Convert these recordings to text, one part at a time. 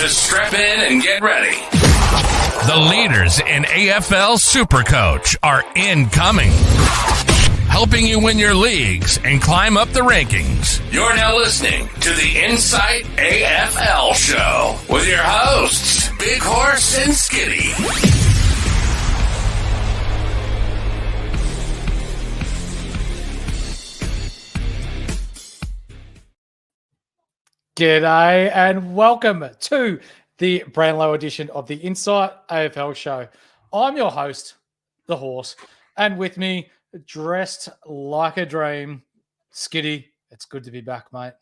So strap in and get ready. The leaders in AFL Supercoach are incoming, helping you win your leagues and climb up the rankings. You're now listening to the Insight AFL Show with your hosts, Big Horse and Skiddy. G'day and welcome to the Brownlow edition of the Insight AFL Show. I'm your host, the Horse, and with me, dressed like a dream, Skiddy. It's good to be back, mate.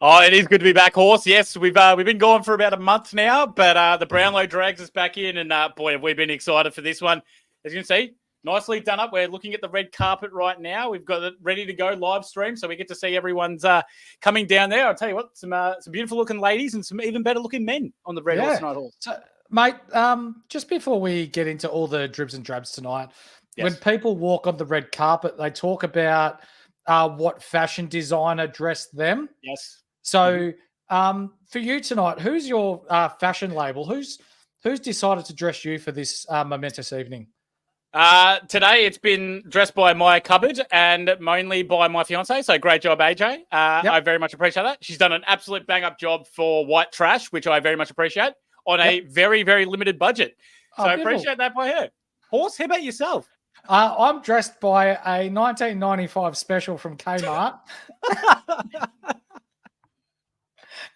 Oh, it is good to be back, Horse. Yes, we've been gone for about a month now, but the Brownlow drags us back in, and boy, have we been excited for this one. As you can see, nicely done up. We're looking at the red carpet right now. We've got it ready to go live stream, so we get to see everyone's coming down there. I'll tell you what, some beautiful looking ladies and some even better looking men on the Red Horse Tonight Horse. So, mate, just before we get into all the dribs and drabs tonight, when people walk on the red carpet, they talk about what fashion designer dressed them. Yes. So for you tonight, who's your fashion label? Who's decided to dress you for this momentous evening? Today it's been dressed by my cupboard and mainly by my fiance. So great job, AJ. Yep. I very much appreciate that. She's done an absolute bang up job for white trash, which I very much appreciate on a very, very limited budget. So I appreciate that by her. Horse, how about yourself? I'm dressed by a 1995 special from Kmart.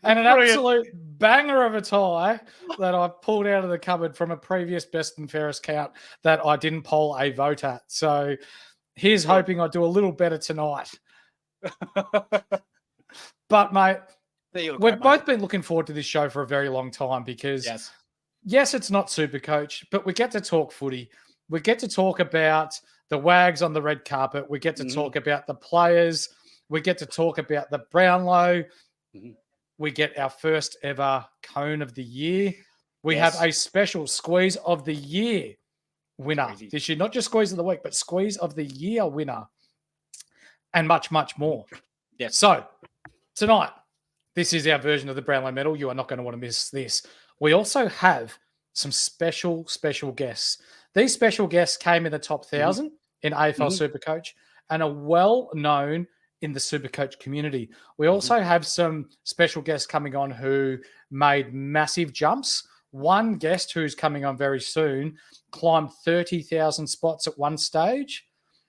And an absolute banger of a tie that I pulled out of the cupboard from a previous best and fairest count that I didn't poll a vote at. So here's hoping I do a little better tonight. But, mate, we've both been looking forward to this show for a very long time because, yes, it's not Supercoach, but we get to talk footy. We get to talk about the wags on the red carpet. We get to talk about the players. We get to talk about the Brownlow. We get our first ever Cone of the Year. We have a special Squeeze of the Year winner this year. Not just Squeeze of the Week, but Squeeze of the Year winner. And much, much more. Yes. So, tonight, this is our version of the Brownlow Medal. You are not going to want to miss this. We also have some special guests. These special guests came in the top 1,000 in AFL Supercoach and are well known in the Supercoach community. We also have some special guests coming on who made massive jumps. One guest who's coming on very soon climbed 30,000 spots at one stage.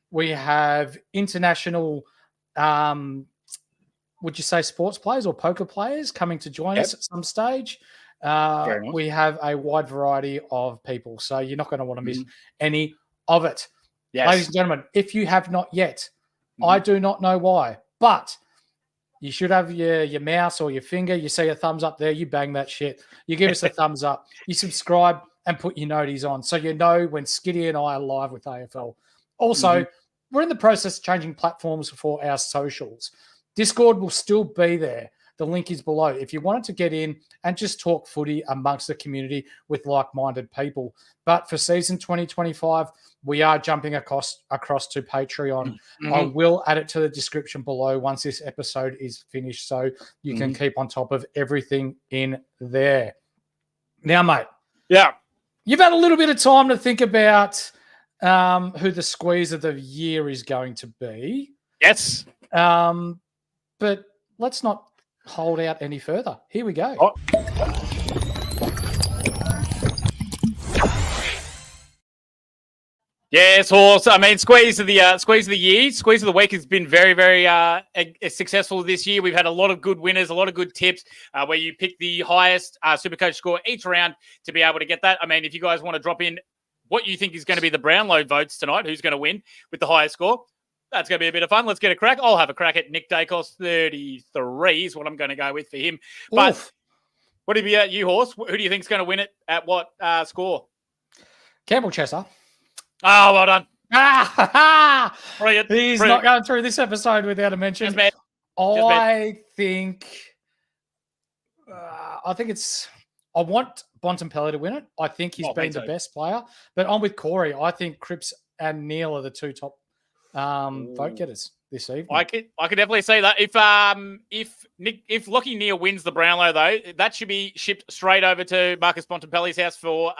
We have international, would you say sports players or poker players coming to join us at some stage. We have a wide variety of people, so you're not going to want to miss any of it. Yes. Ladies and gentlemen, if you have not yet, I do not know why, but you should have your mouse or your finger. You see a thumbs up there, you bang that shit. You give us a thumbs up. You subscribe and put your noties on so you know when Skiddy and I are live with AFL. Also, we're in the process of changing platforms for our socials. Discord will still be there. The link is below. If you wanted to get in and just talk footy amongst the community with like-minded people. But for season 2025, we are jumping across to Patreon. I will add it to the description below once this episode is finished so you can keep on top of everything in there. Now, mate. Yeah. You've had a little bit of time to think about who the Squeeze of the Year is going to be. Yes. But let's not hold out any further. Here we go. Yes, Horse. I mean, Squeeze of the Year, Squeeze of the Week has been very, very successful this year. We've had a lot of good winners, a lot of good tips where you pick the highest Supercoach score each round to be able to get that. I mean, if you guys want to drop in what you think is going to be the Brownlow votes tonight, who's going to win with the highest score, that's going to be a bit of fun. Let's get a crack. I'll have a crack at Nick Dacos. 33 is what I'm going to go with for him. But what do you, Horse? Who do you think is going to win it at what score? Campbell Chesser. Oh, well done. Brilliant. He's not going through this episode without a mention. I think it's... I want Bontempelli to win it. I think he's been the best player. But I'm with Corey. I think Cripps and Neil are the two top vote getters this evening. I could definitely say that. If Lockie Neal wins the Brownlow, though, that should be shipped straight over to Marcus Bontempelli's house for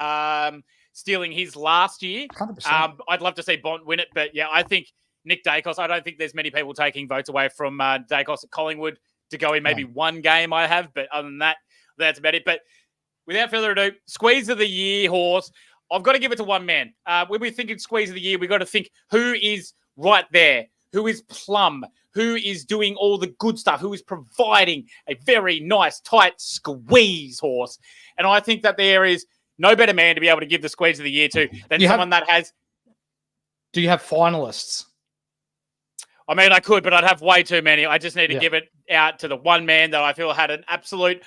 stealing his last year. 100%. I'd love to see Bont win it, but yeah, I think Nick Dacos. I don't think there's many people taking votes away from Dacos at Collingwood to go in maybe one game. I have, but other than that, that's about it. But without further ado, squeeze of the year, Horse. I've got to give it to one man. When we're thinking squeeze of the year, we've got to think who is right there, who is plum, who is doing all the good stuff, who is providing a very nice, tight squeeze, Horse. And I think that there is no better man to be able to give the squeeze of the year to than someone that has... Do you have finalists? I mean, I could, but I'd have way too many. I just need to give it out to the one man that I feel had an absolute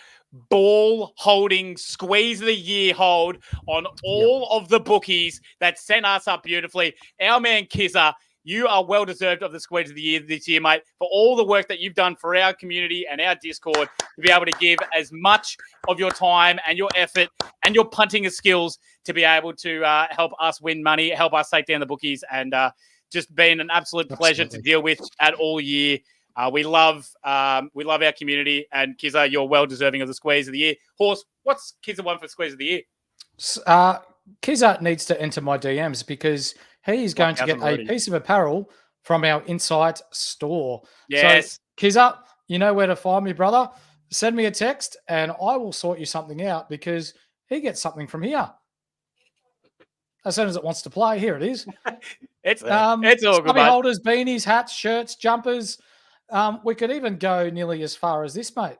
ball-holding squeeze of the year hold on all of the bookies that sent us up beautifully. Our man Kizza, you are well-deserved of the squeeze of the year this year, mate, for all the work that you've done for our community and our Discord to be able to give as much of your time and your effort and your punting skills to be able to help us win money, help us take down the bookies, and just been an absolute pleasure to deal with at all year. We love our community, and Kizza, you're well deserving of the squeeze of the year. Horse, what's Kizza won for squeeze of the year? Kizza needs to enter my DMs because he is going to get a piece of apparel from our Insight store. Yes. So, Kizza, you know where to find me, brother. Send me a text and I will sort you something out because he gets something from here. As soon as it wants to play, here it is. It's all good, mate. Holders, beanies, hats, shirts, jumpers. We could even go nearly as far as this, mate.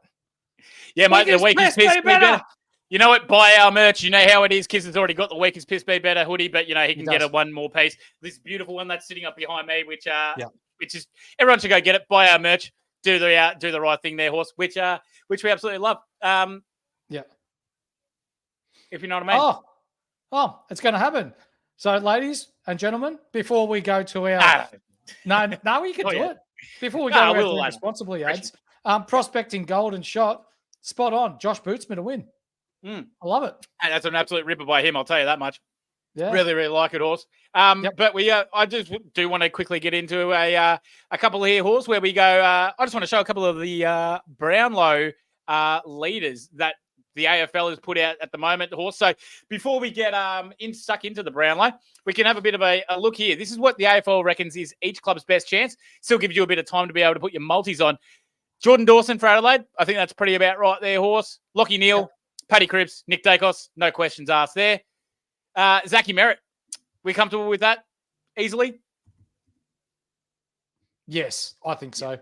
Yeah, mate, the weakest piss be better. You know what? Buy our merch. You know how it is. Kizza's already got the weakest piss be better hoodie, but you know he can get one more piece. This beautiful one that's sitting up behind me, which is everyone should go get it. Buy our merch. Do the right thing there, Horse. Which we absolutely love. If you know what I mean. Oh, it's going to happen. So, ladies and gentlemen, before we go to our no, you can do it. Before we go to our responsibly ads, prospecting golden shot, spot on. Josh Bootsman to win. I love it. And that's an absolute ripper by him. I'll tell you that much. Yeah, really, really like it, Horse. But I just do want to quickly get into a couple here, Horse, where we go. I just want to show a couple of the Brownlow leaders that the AFL has put out at the moment, Horse. So before we get stuck into the Brownlow, we can have a bit of a look here. This is what the AFL reckons is each club's best chance. Still gives you a bit of time to be able to put your multis on. Jordan Dawson for Adelaide. I think that's pretty about right there, Horse. Lockie Neal, Paddy Cripps, Nick Dacos. No questions asked there. Zachy Merritt. We comfortable with that easily? Yes, I think so.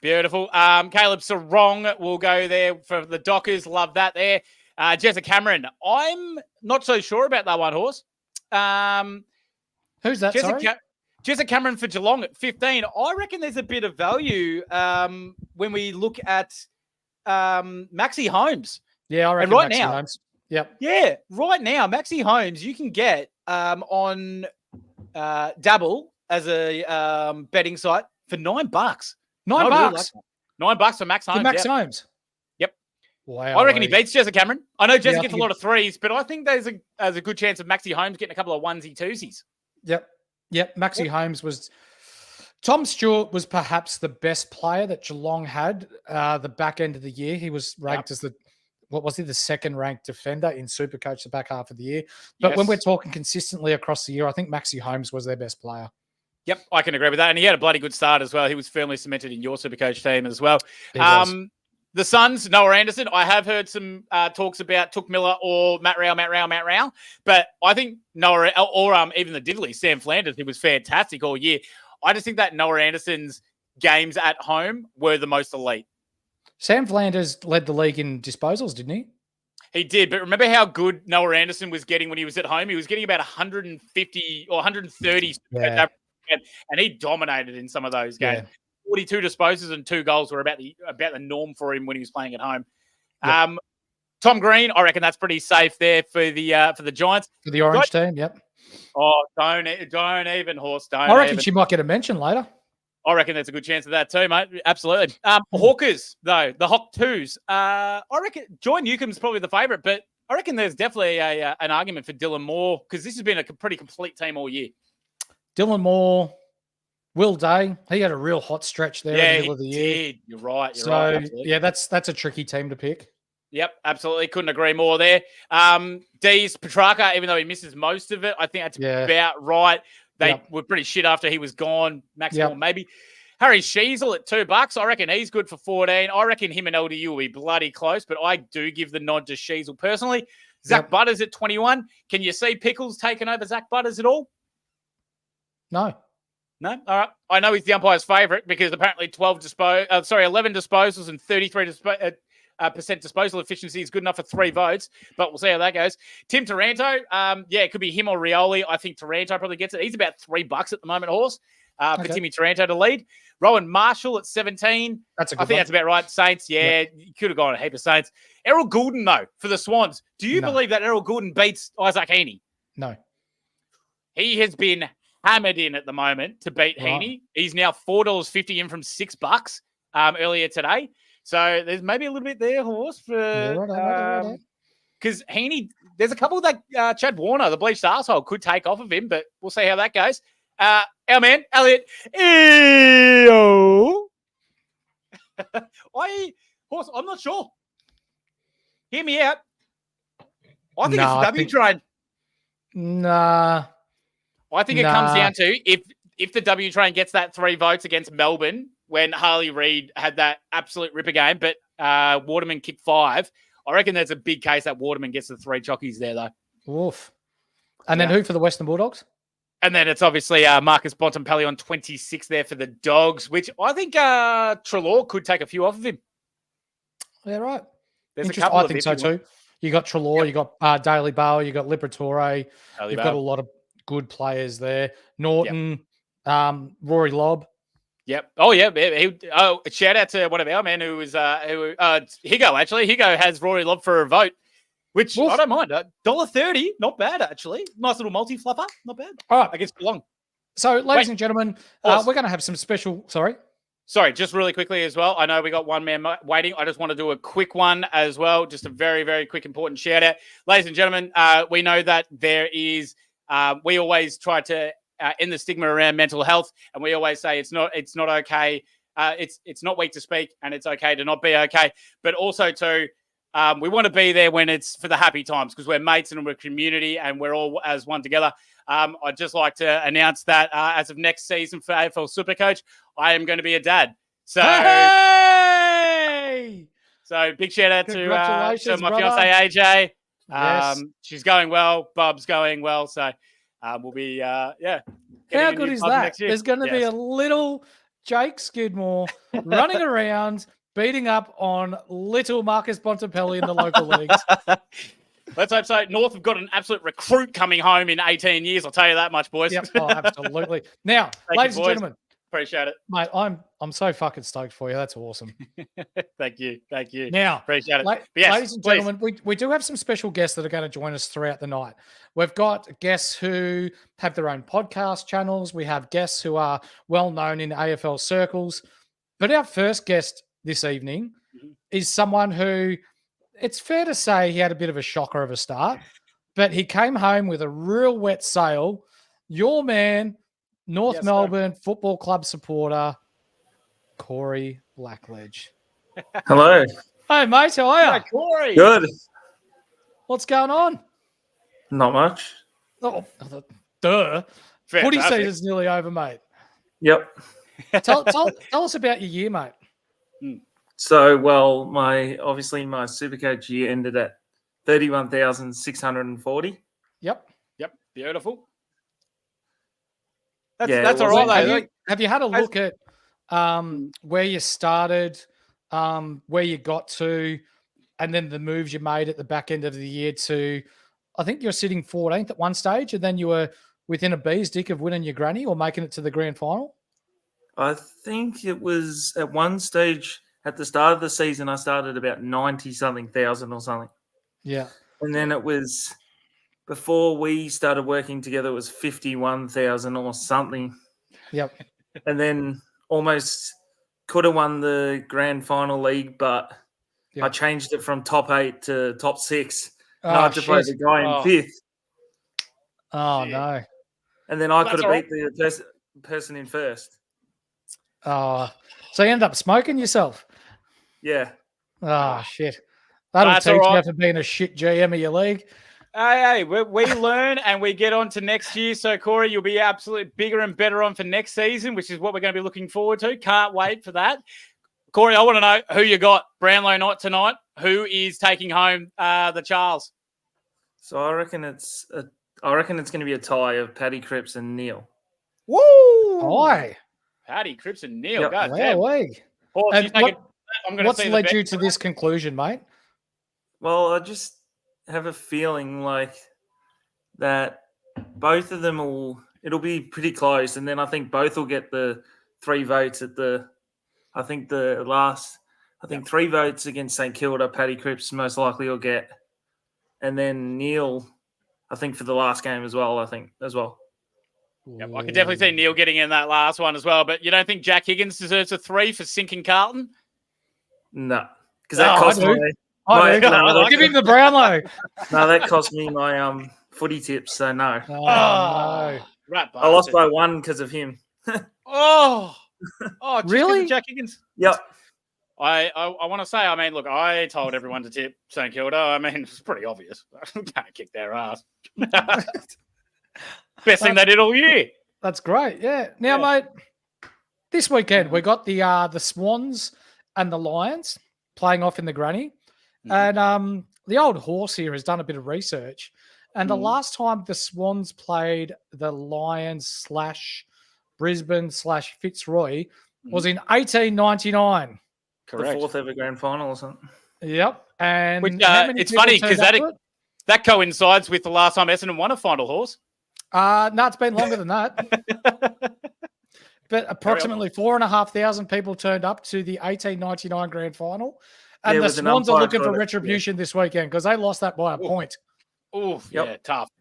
Beautiful. Caleb Sarong will go there for the Dockers. Love that there. Jessica Cameron. I'm not so sure about that one, Horse. Who's that, sorry? Jessica Cameron for Geelong at 15. I reckon there's a bit of value when we look at Maxi Holmes. Yeah, I reckon right Maxi now, Holmes. Yep. Yeah, right now, Maxi Holmes you can get on Dabble as a betting site for $9. $9. $9 for Max Holmes. Max Holmes. Yep. Wow. I reckon he beats Jessica Cameron. I know Jessica gets a lot of threes, but I think there's a good chance of Maxi Holmes getting a couple of onesie-twosies. Yep. Maxi Holmes was... Tom Stewart was perhaps the best player that Geelong had the back end of the year. He was ranked as the second-ranked defender in Supercoach the back half of the year. But when we're talking consistently across the year, I think Maxi Holmes was their best player. Yep, I can agree with that. And he had a bloody good start as well. He was firmly cemented in your Supercoach team as well. The Suns, Noah Anderson. I have heard some talks about Took Miller or Matt Rao. But I think Noah, or even the Diddley, Sam Flanders, who was fantastic all year. I just think that Noah Anderson's games at home were the most elite. Sam Flanders led the league in disposals, didn't he? He did, but remember how good Noah Anderson was getting when he was at home? He was getting about 150 or 130 and he dominated in some of those games. 42 disposals and 2 goals were about the norm for him when he was playing at home. Tom Green, I reckon that's pretty safe there for the Giants. For the Orange team, yep. Oh, don't even, Horse. I reckon she might get a mention later. I reckon there's a good chance of that too, mate. Absolutely. Hawkers, though, the Hawk Twos. I reckon Joy Newcomb's probably the favourite, but I reckon there's definitely an argument for Dylan Moore because this has been a pretty complete team all year. Dylan Moore Will Day, he had a real hot stretch there in the middle of the year. Did. You're right. Yeah, that's a tricky team to pick. Yep, absolutely. Couldn't agree more there. D's Petrarca, even though he misses most of it, I think that's about right. They were pretty shit after he was gone. Maximum, maybe. Harry Sheasel at $2. I reckon he's good for 14. I reckon him and LDU will be bloody close, but I do give the nod to Sheasel personally. Zach Butters at 21. Can you see Pickles taking over Zach Butters at all? No. No? All right. I know he's the umpire's favourite because apparently 11 disposals and 33% disposal efficiency is good enough for 3 votes, but we'll see how that goes. Tim Taranto, it could be him or Rioli. I think Taranto probably gets it. He's about $3 at the moment, Horse, for Timmy Taranto to lead. Rowan Marshall at 17. I think that's about right. Saints, you could have gone a heap of Saints. Errol Goulden, though, for the Swans. Do you believe that Errol Goulden beats Isaac Heaney? No. He has been hammered in at the moment to beat Heaney. He's now $4.50 in from $6 earlier today. So there's maybe a little bit there, Horse, for because Heaney, there's a couple that Chad Warner, the bleached arsehole, could take off of him, but we'll see how that goes. Our man, Elliot. Horse, I'm not sure. Hear me out. I think it's the W train. Nah. I think it comes down to if the W train gets that 3 votes against Melbourne when Harley Reid had that absolute ripper game, but Waterman kicked 5. I reckon there's a big case that Waterman gets the 3 chockies there, though. Oof. And then who for the Western Bulldogs? And then it's obviously Marcus Bontempelli on 26 there for the Dogs, which I think Treloar could take a few off of him. Yeah, right. There's a couple I think so too. You got Treloar, you got Daly Bauer, you got Liberatore. You've got a lot of good players there. Norton, Rory Lobb. Yep. Oh, yeah. Shout out to one of our men who was Higo, actually. Higo has Rory Lobb for a vote, which I don't mind. $1.30, not bad, actually. Nice little multi-fluffer, not bad. All right. I guess belong. So, ladies and gentlemen, we're going to have some special... Sorry, just really quickly as well. I know we got one man waiting. I just want to do a quick one as well. Just a very, very quick, important shout out. Ladies and gentlemen, we know that there is... we always try to end the stigma around mental health, and we always say it's not okay. It's not weak to speak, and it's okay to not be okay. But also too, we want to be there when it's for the happy times because we're mates and we're community and we're all as one together. I'd just like to announce that as of next season for AFL Supercoach, I am going to be a dad. So, so big shout out to my fiance AJ. She's going well. Bub's going well. So we'll be, How good is that? There's going to be a little Jake Skidmore running around, beating up on little Marcus Bontempelli in the local leagues. Let's hope so. North have got an absolute recruit coming home in 18 years. I'll tell you that much, boys. Yep. Oh, absolutely. Now, ladies and gentlemen. Appreciate it. Mate, I'm so fucking stoked for you. That's awesome. Thank you. Now, appreciate it. Ladies and gentlemen, we do have some special guests that are going to join us throughout the night. We've got guests who have their own podcast channels. We have guests who are well known in AFL circles. But our first guest this evening is someone who, it's fair to say he had a bit of a shocker of a start, but he came home with a real wet sail. Your man, North Melbourne Football Club supporter, Corey Blackledge. Hello. Hey, mate, how are you? Hi, Corey. Good. What's going on? Not much. Oh, duh. Footy season's nearly over, mate. Yep. Tell us about your year, mate. So, well, my Supercoach year ended at 31,640. Yep. Beautiful. That's all right. Have you had a look at where you started, where you got to, and then the moves you made at the back end of the year to, I think you're sitting 14th at one stage, and then you were within a bee's dick of winning your granny or making it to the grand final? I think it was at one stage at the start of the season, I started about 90-something thousand or something. Yeah. And then it was, before we started working together, it was 51,000 or something. Yep. And then almost could have won the grand final league, but I changed it from top 8 to top 6. And I had to play the guy in 5th. Oh, no. And then I could have beat the person in first. Oh, so you end up smoking yourself? Yeah. Oh, shit. That'll That's teach all you right. for being a shit GM of your league. Hey, we learn and we get on to next year. So, Corey, you'll be absolutely bigger and better on for next season, which is what we're going to be looking forward to. Can't wait for that. Corey, I want to know who you got Brownlow night tonight. Who is taking home the Charles? So I reckon it's going to be a tie of Paddy Cripps and Neil. Woo! Why? Paddy, Cripps, and Neil. Yep. God Wow, damn. Horse, And you take it. I'm going to what's see led you to this conclusion, mate? Well, I just have a feeling like that both of them it'll be pretty close, and then I think both will get the 3 votes at three votes against St Kilda. Paddy Cripps most likely will get, and then Neil, I think for the last game as well. Yep, I could definitely see Neil getting in that last one as well. But you don't think Jack Higgins deserves a 3 for sinking Carlton? No, because that cost me. Give him the Brownlow. No, that cost me my footy tips. So no. Oh, no. Right, I lost by 1 because of him. Oh, really? Jack Higgins. Yep. I want to say, I mean, look, I told everyone to tip St Kilda. I mean, it's pretty obvious. Can't kick their ass. Best thing they did all year. That's great. Yeah. Now, mate, this weekend we got the Swans and the Lions playing off in the granny. And the old horse here has done a bit of research. And the last time the Swans played the Lions / Brisbane / Fitzroy was in 1899. Correct. The 4th ever grand final or something. Yep. And it's funny because that coincides with the last time Essendon won a final, Horse. No, it's been longer than that. But approximately 4,500 people turned up to the 1899 grand final. And the Swans are looking for retribution this weekend because they lost that by a point. Oh, Yep. yeah, tough.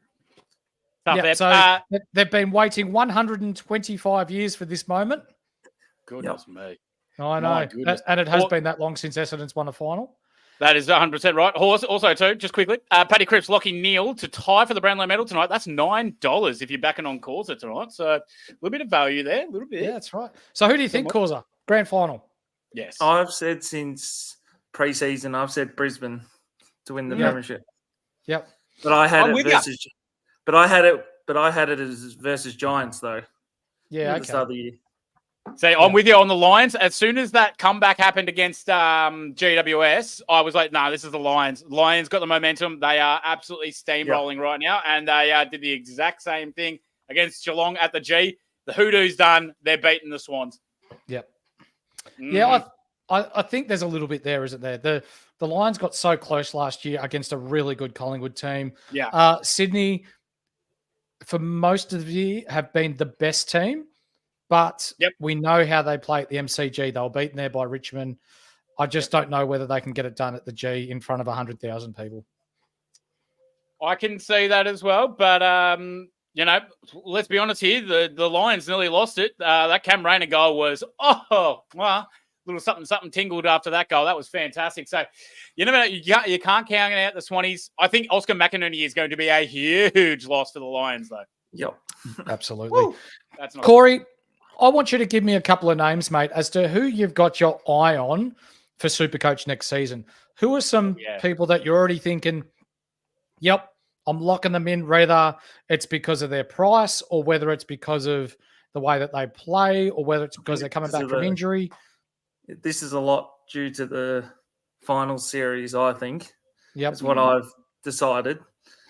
So they've been waiting 125 years for this moment. Goodness me. I know. And it has been that long since Essendon's won a final. That is 100% right. Horse, also, too, just quickly, Paddy Cripps locking Neil to tie for the Brownlow medal tonight. That's $9 if you're backing on Causa tonight. So a little bit of value there, a little bit. Yeah, that's right. So who do you think, Causa? Grand final? Yes. I've said since pre-season, I've said Brisbane to win the premiership. Yep. But I had it as versus Giants though. Yeah, at the start of the year. So I'm with you on the Lions. As soon as that comeback happened against GWS, I was like, this is the Lions. Lions got the momentum. They are absolutely steamrolling right now. And they did the exact same thing against Geelong at the G. The hoodoo's done. They're beating the Swans. Yep. Yeah, I think there's a little bit there, isn't there? The Lions got so close last year against a really good Collingwood team. Yeah. Sydney, for most of the year, have been the best team. But we know how they play at the MCG. They were beaten there by Richmond. I just don't know whether they can get it done at the G in front of 100,000 people. I can see that as well. But, let's be honest here. The Lions nearly lost it. That Cam Rayner goal was, little something tingled after that goal. That was fantastic. So, you never know. You can't count out the Swannies. I think Oscar McInerney is going to be a huge loss for the Lions, though. Yep. Absolutely. That's not Corey, I want you to give me a couple of names, mate, as to who you've got your eye on for Supercoach next season. Who are some people that you're already thinking, yep, I'm locking them in, whether it's because of their price or whether it's because of the way that they play or whether it's because they're coming back from injury? This is a lot due to the final series, I think. Yep. That's what I've decided.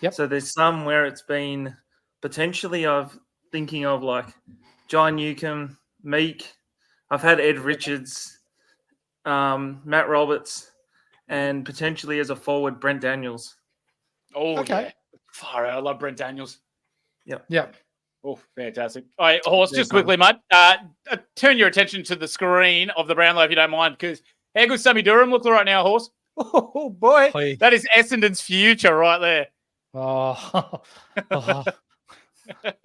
Yep. So there's some where it's been potentially thinking of like John Newcomb, Meek. I've had Ed Richards, Matt Roberts, and potentially as a forward, Brent Daniels. Oh, okay. Yeah. Far out. I love Brent Daniels. Yep. Oh, fantastic. All right, Horse, just quickly, mate. Turn your attention to the screen of the Brownlow if you don't mind, because how good Sammy Durham look right now, Horse? Oh, boy. Please. That is Essendon's future right there. Oh.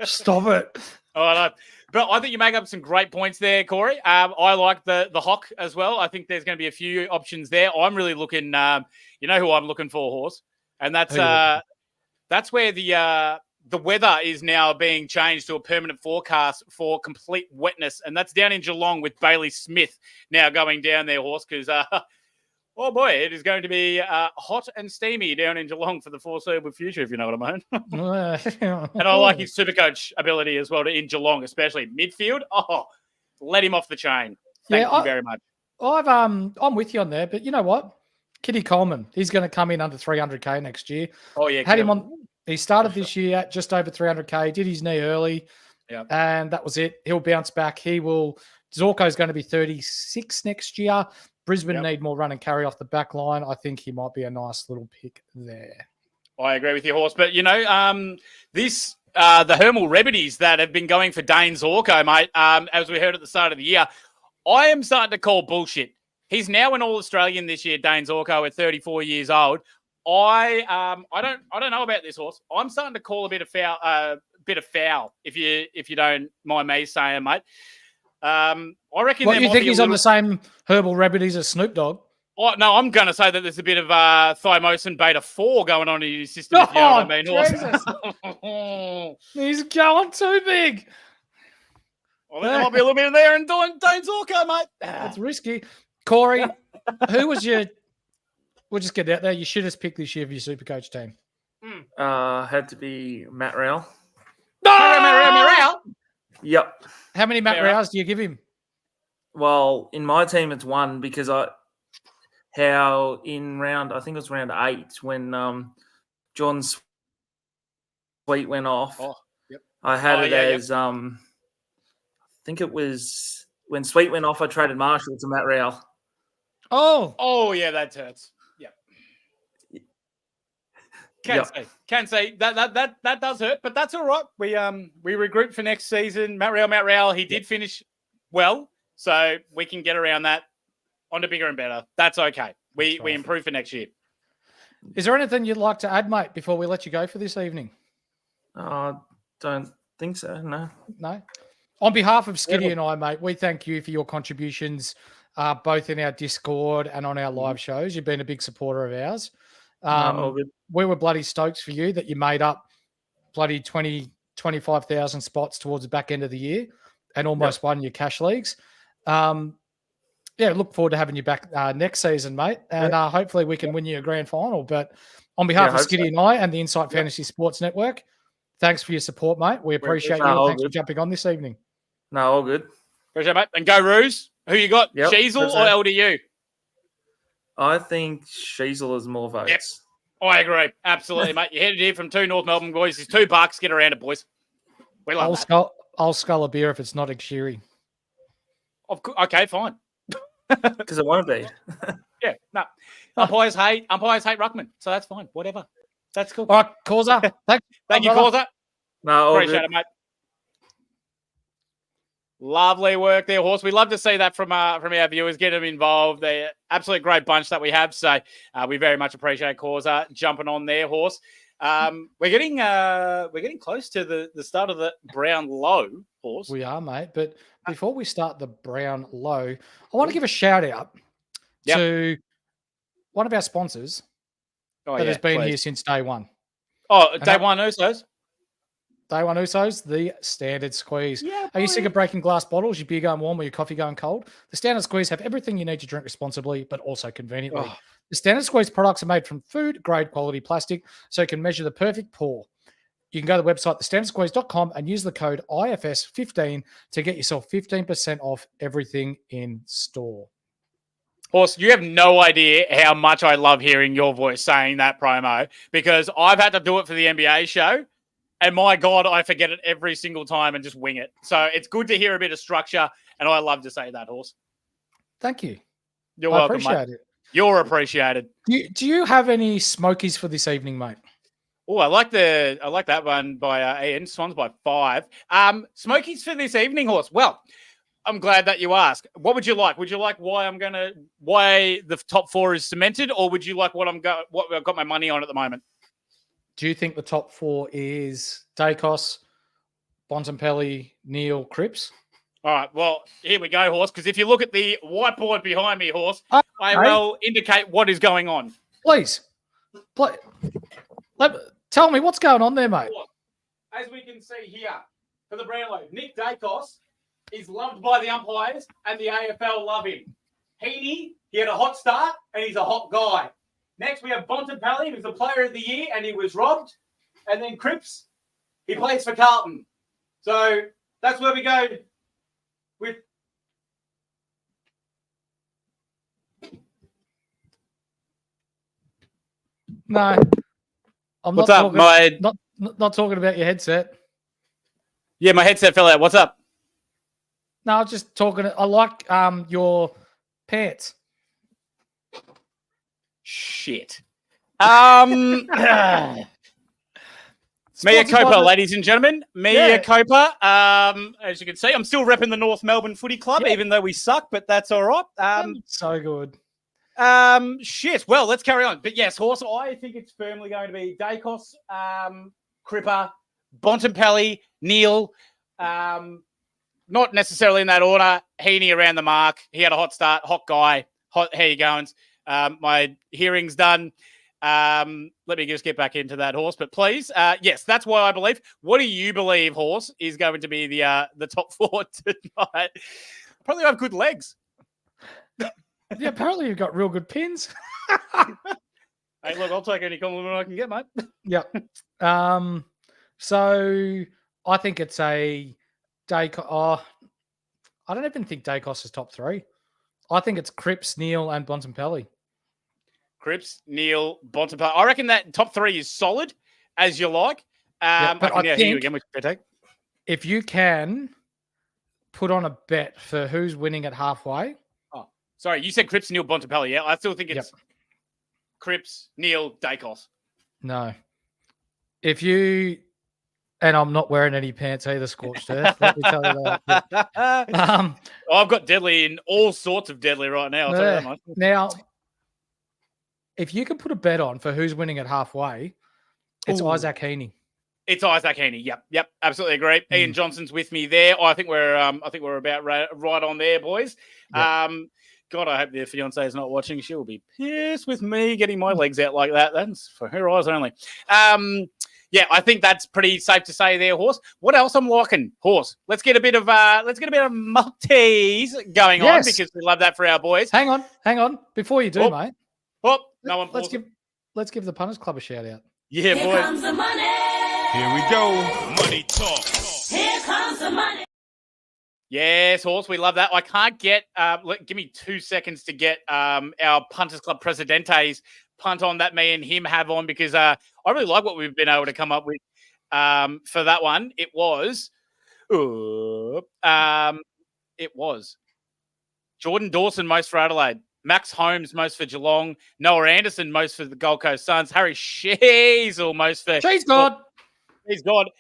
Stop it. Oh, no. But I think you make up some great points there, Corey. I like the Hawk as well. I think there's going to be a few options there. I'm really looking, you know who I'm looking for, Horse? And that's where the the weather is now being changed to a permanent forecast for complete wetness, and that's down in Geelong with Bailey Smith now going down there, Horse, because, oh boy, it is going to be hot and steamy down in Geelong for the foreseeable future, if you know what I mean. And I like his Supercoach ability as well in Geelong, especially midfield. Oh, let him off the chain. Thank you very much. I'm with you on there, but you know what? Kitty Coleman, he's going to come in under 300K next year. Oh, yeah. Had him on. He started this year at just over 300K, did his knee early, and that was it. He'll bounce back. Zorko's going to be 36 next year. Brisbane need more run and carry off the back line. I think he might be a nice little pick there. I agree with you, Horse. But, you know, the Hermal Remedies that have been going for Dane Zorko, mate, as we heard at the start of the year, I am starting to call bullshit. He's now an All-Australian this year, Dane Zorko, at 34 years old. I don't know about this, Horse. I'm starting to call a bit of foul, if you don't mind me saying, mate. I reckon. What, you think he's on the same herbal remedies as Snoop Dogg? Oh, no, I'm going to say that there's a bit of thymosin beta 4 going on in his system. If you know what I mean, Horse. He's going too big. Well, there might be a little bit in there and doing Dane Zorko, mate. That's risky. Corey, who was your? We'll just get out there. You should have picked this year for your Supercoach team. Had to be Matt Rowell. Matt Rowell. Yep. How many Matt Rows do you give him? Well, in my team, it's one because I think it was round 8 when John Sweet went off. Oh, yep. I had it as I think it was when Sweet went off. I traded Marshall to Matt Rowell. Oh, yeah, that hurts. Can say that does hurt, but that's all right. We regroup for next season. Matt Rowell, he did finish well, so we can get around that onto bigger and better. That's okay. We improve for next year. Is there anything you'd like to add, mate, before we let you go for this evening? Don't think so. No. On behalf of Skiddy and I, mate, we thank you for your contributions, both in our Discord and on our live shows. You've been a big supporter of ours. We were bloody stoked for you that you made up bloody 25,000 spots towards the back end of the year and almost won your cash leagues. Look forward to having you back next season, mate. And hopefully we can win you a grand final. But on behalf of Skiddy and I and the Insight Fantasy Sports Network, thanks for your support, mate. We appreciate you. And thanks for jumping on this evening. No, all good. Appreciate it, mate. And go Roos. Who you got? Sheasel or LDU? I think Sheasel has more votes. Yep. I agree. Absolutely, mate. You headed here from 2 North Melbourne boys. There's $2. Get around it, boys. We love that. I'll scull a beer if it's not Exiri. Okay, fine. Because it won't be. Yeah, no. Umpires hate Ruckman, so that's fine. Whatever. That's cool. All right, Causa. Thank you, Causa. No, appreciate it, mate. Lovely work there, Horse. We love to see that from our viewers. Get them involved. They're absolute great bunch that we have. So we very much appreciate Causa jumping on there, Horse. We're getting close to the start of the Brownlow, Horse. We are, mate. But before we start the Brownlow, I want to give a shout out to one of our sponsors that has been here since day one. Oh, day one, Usos. Day one Usos, the Standard Squeeze. Yeah, are you sick of breaking glass bottles, your beer going warm or your coffee going cold? The Standard Squeeze have everything you need to drink responsibly, but also conveniently. The Standard Squeeze products are made from food-grade quality plastic, so you can measure the perfect pour. You can go to the website, thestandardsqueeze.com, and use the code IFS15 to get yourself 15% off everything in store. Horse, you have no idea how much I love hearing your voice saying that promo, because I've had to do it for the NBA show. And my God, I forget it every single time and just wing it. So it's good to hear a bit of structure, and I love to say that, Horse. Thank you. You're welcome, appreciate mate. You're appreciated. Do you have any smokies for this evening, mate? Oh, I like that one by Ian. Swans by 5. Smokies for this evening, Horse. Well, I'm glad that you asked. What would you like? Would you like why the top 4 is cemented, or would you like what I've got my money on at the moment? Do you think the top 4 is Dacos, Bontempelli, Neil, Cripps? All right, well, here we go, Horse, because if you look at the whiteboard behind me, Horse, I will indicate what is going on. Please. Tell me what's going on there, mate. as we can see here, for the Brownlow, Nick Dacos is loved by the umpires and the AFL love him. Heaney, he had a hot start and he's a hot guy. Next, we have Bontempelli, who's the player of the year and he was robbed. And then Cripps, he plays for Carlton. So that's where we go with. No, I'm What's not up? talking, not talking about your headset. Yeah, my headset fell out. What's up? No, I was just talking. I like your pants. Shit. Mia Copa, ladies and gentlemen. Mia Copa. As you can see, I'm still repping the North Melbourne Footy Club, even though we suck, but that's all right. So good. Shit. Well, let's carry on. But yes, Horse, I think it's firmly going to be Dacos, Cripper, Bontempelli, Neil. Not necessarily in that order. Heaney around the mark. He had a hot start. Hot guy. Hot. How you going? My hearing's done. Let me just get back into that, Horse. But please, yes, that's why I believe. What do you believe, Horse, is going to be the top four tonight? Probably have good legs. Yeah, apparently you've got real good pins. Hey, look, I'll take any compliment I can get, mate. Yeah. So I think it's a Dacos. Oh, I don't even think Dacos is top three. I think it's Cripps, Neil, and Bontempelli. Cripps, Neil, Bontempelli. I reckon that top three is solid, as you like. But I hear think you again, which take. If you can put on a bet for who's winning at halfway. Oh, sorry, you said Cripps, Neil, Bontempelli. Yeah, I still think it's Cripps, Neil, Dacos. No. If you, and I'm not wearing any pants either, Scorched Earth, let me tell you that. I've got Deadly in all sorts of Deadly right now. I'll tell you that much. Now, if you can put a bet on for who's winning at halfway, it's Isaac Heaney. It's Isaac Heaney. Yep. Absolutely agree. Ian Johnson's with me there. I think we're about right on there, boys. Yep. God, I hope their fiance is not watching. She'll be pissed with me getting my legs out like that. That's for her eyes only. Yeah, I think that's pretty safe to say there, Horse. What else I'm liking, Horse? Let's get a bit of multis going on because we love that for our boys. Hang on. Before you do, mate. Oh, no one. Let's give the Punters Club a shout out. Yeah, Here boy. comes the money. Here we go. Money talk. Here comes the money. Yes, Horse, we love that. I can't get. Give me 2 seconds to get our Punters Club Presidente's punt on that me and him have on because I really like what we've been able to come up with for that one. It was Jordan Dawson most for Adelaide, Max Holmes most for Geelong, Noah Anderson most for the Gold Coast Suns, Harry Sheezel most for She's God,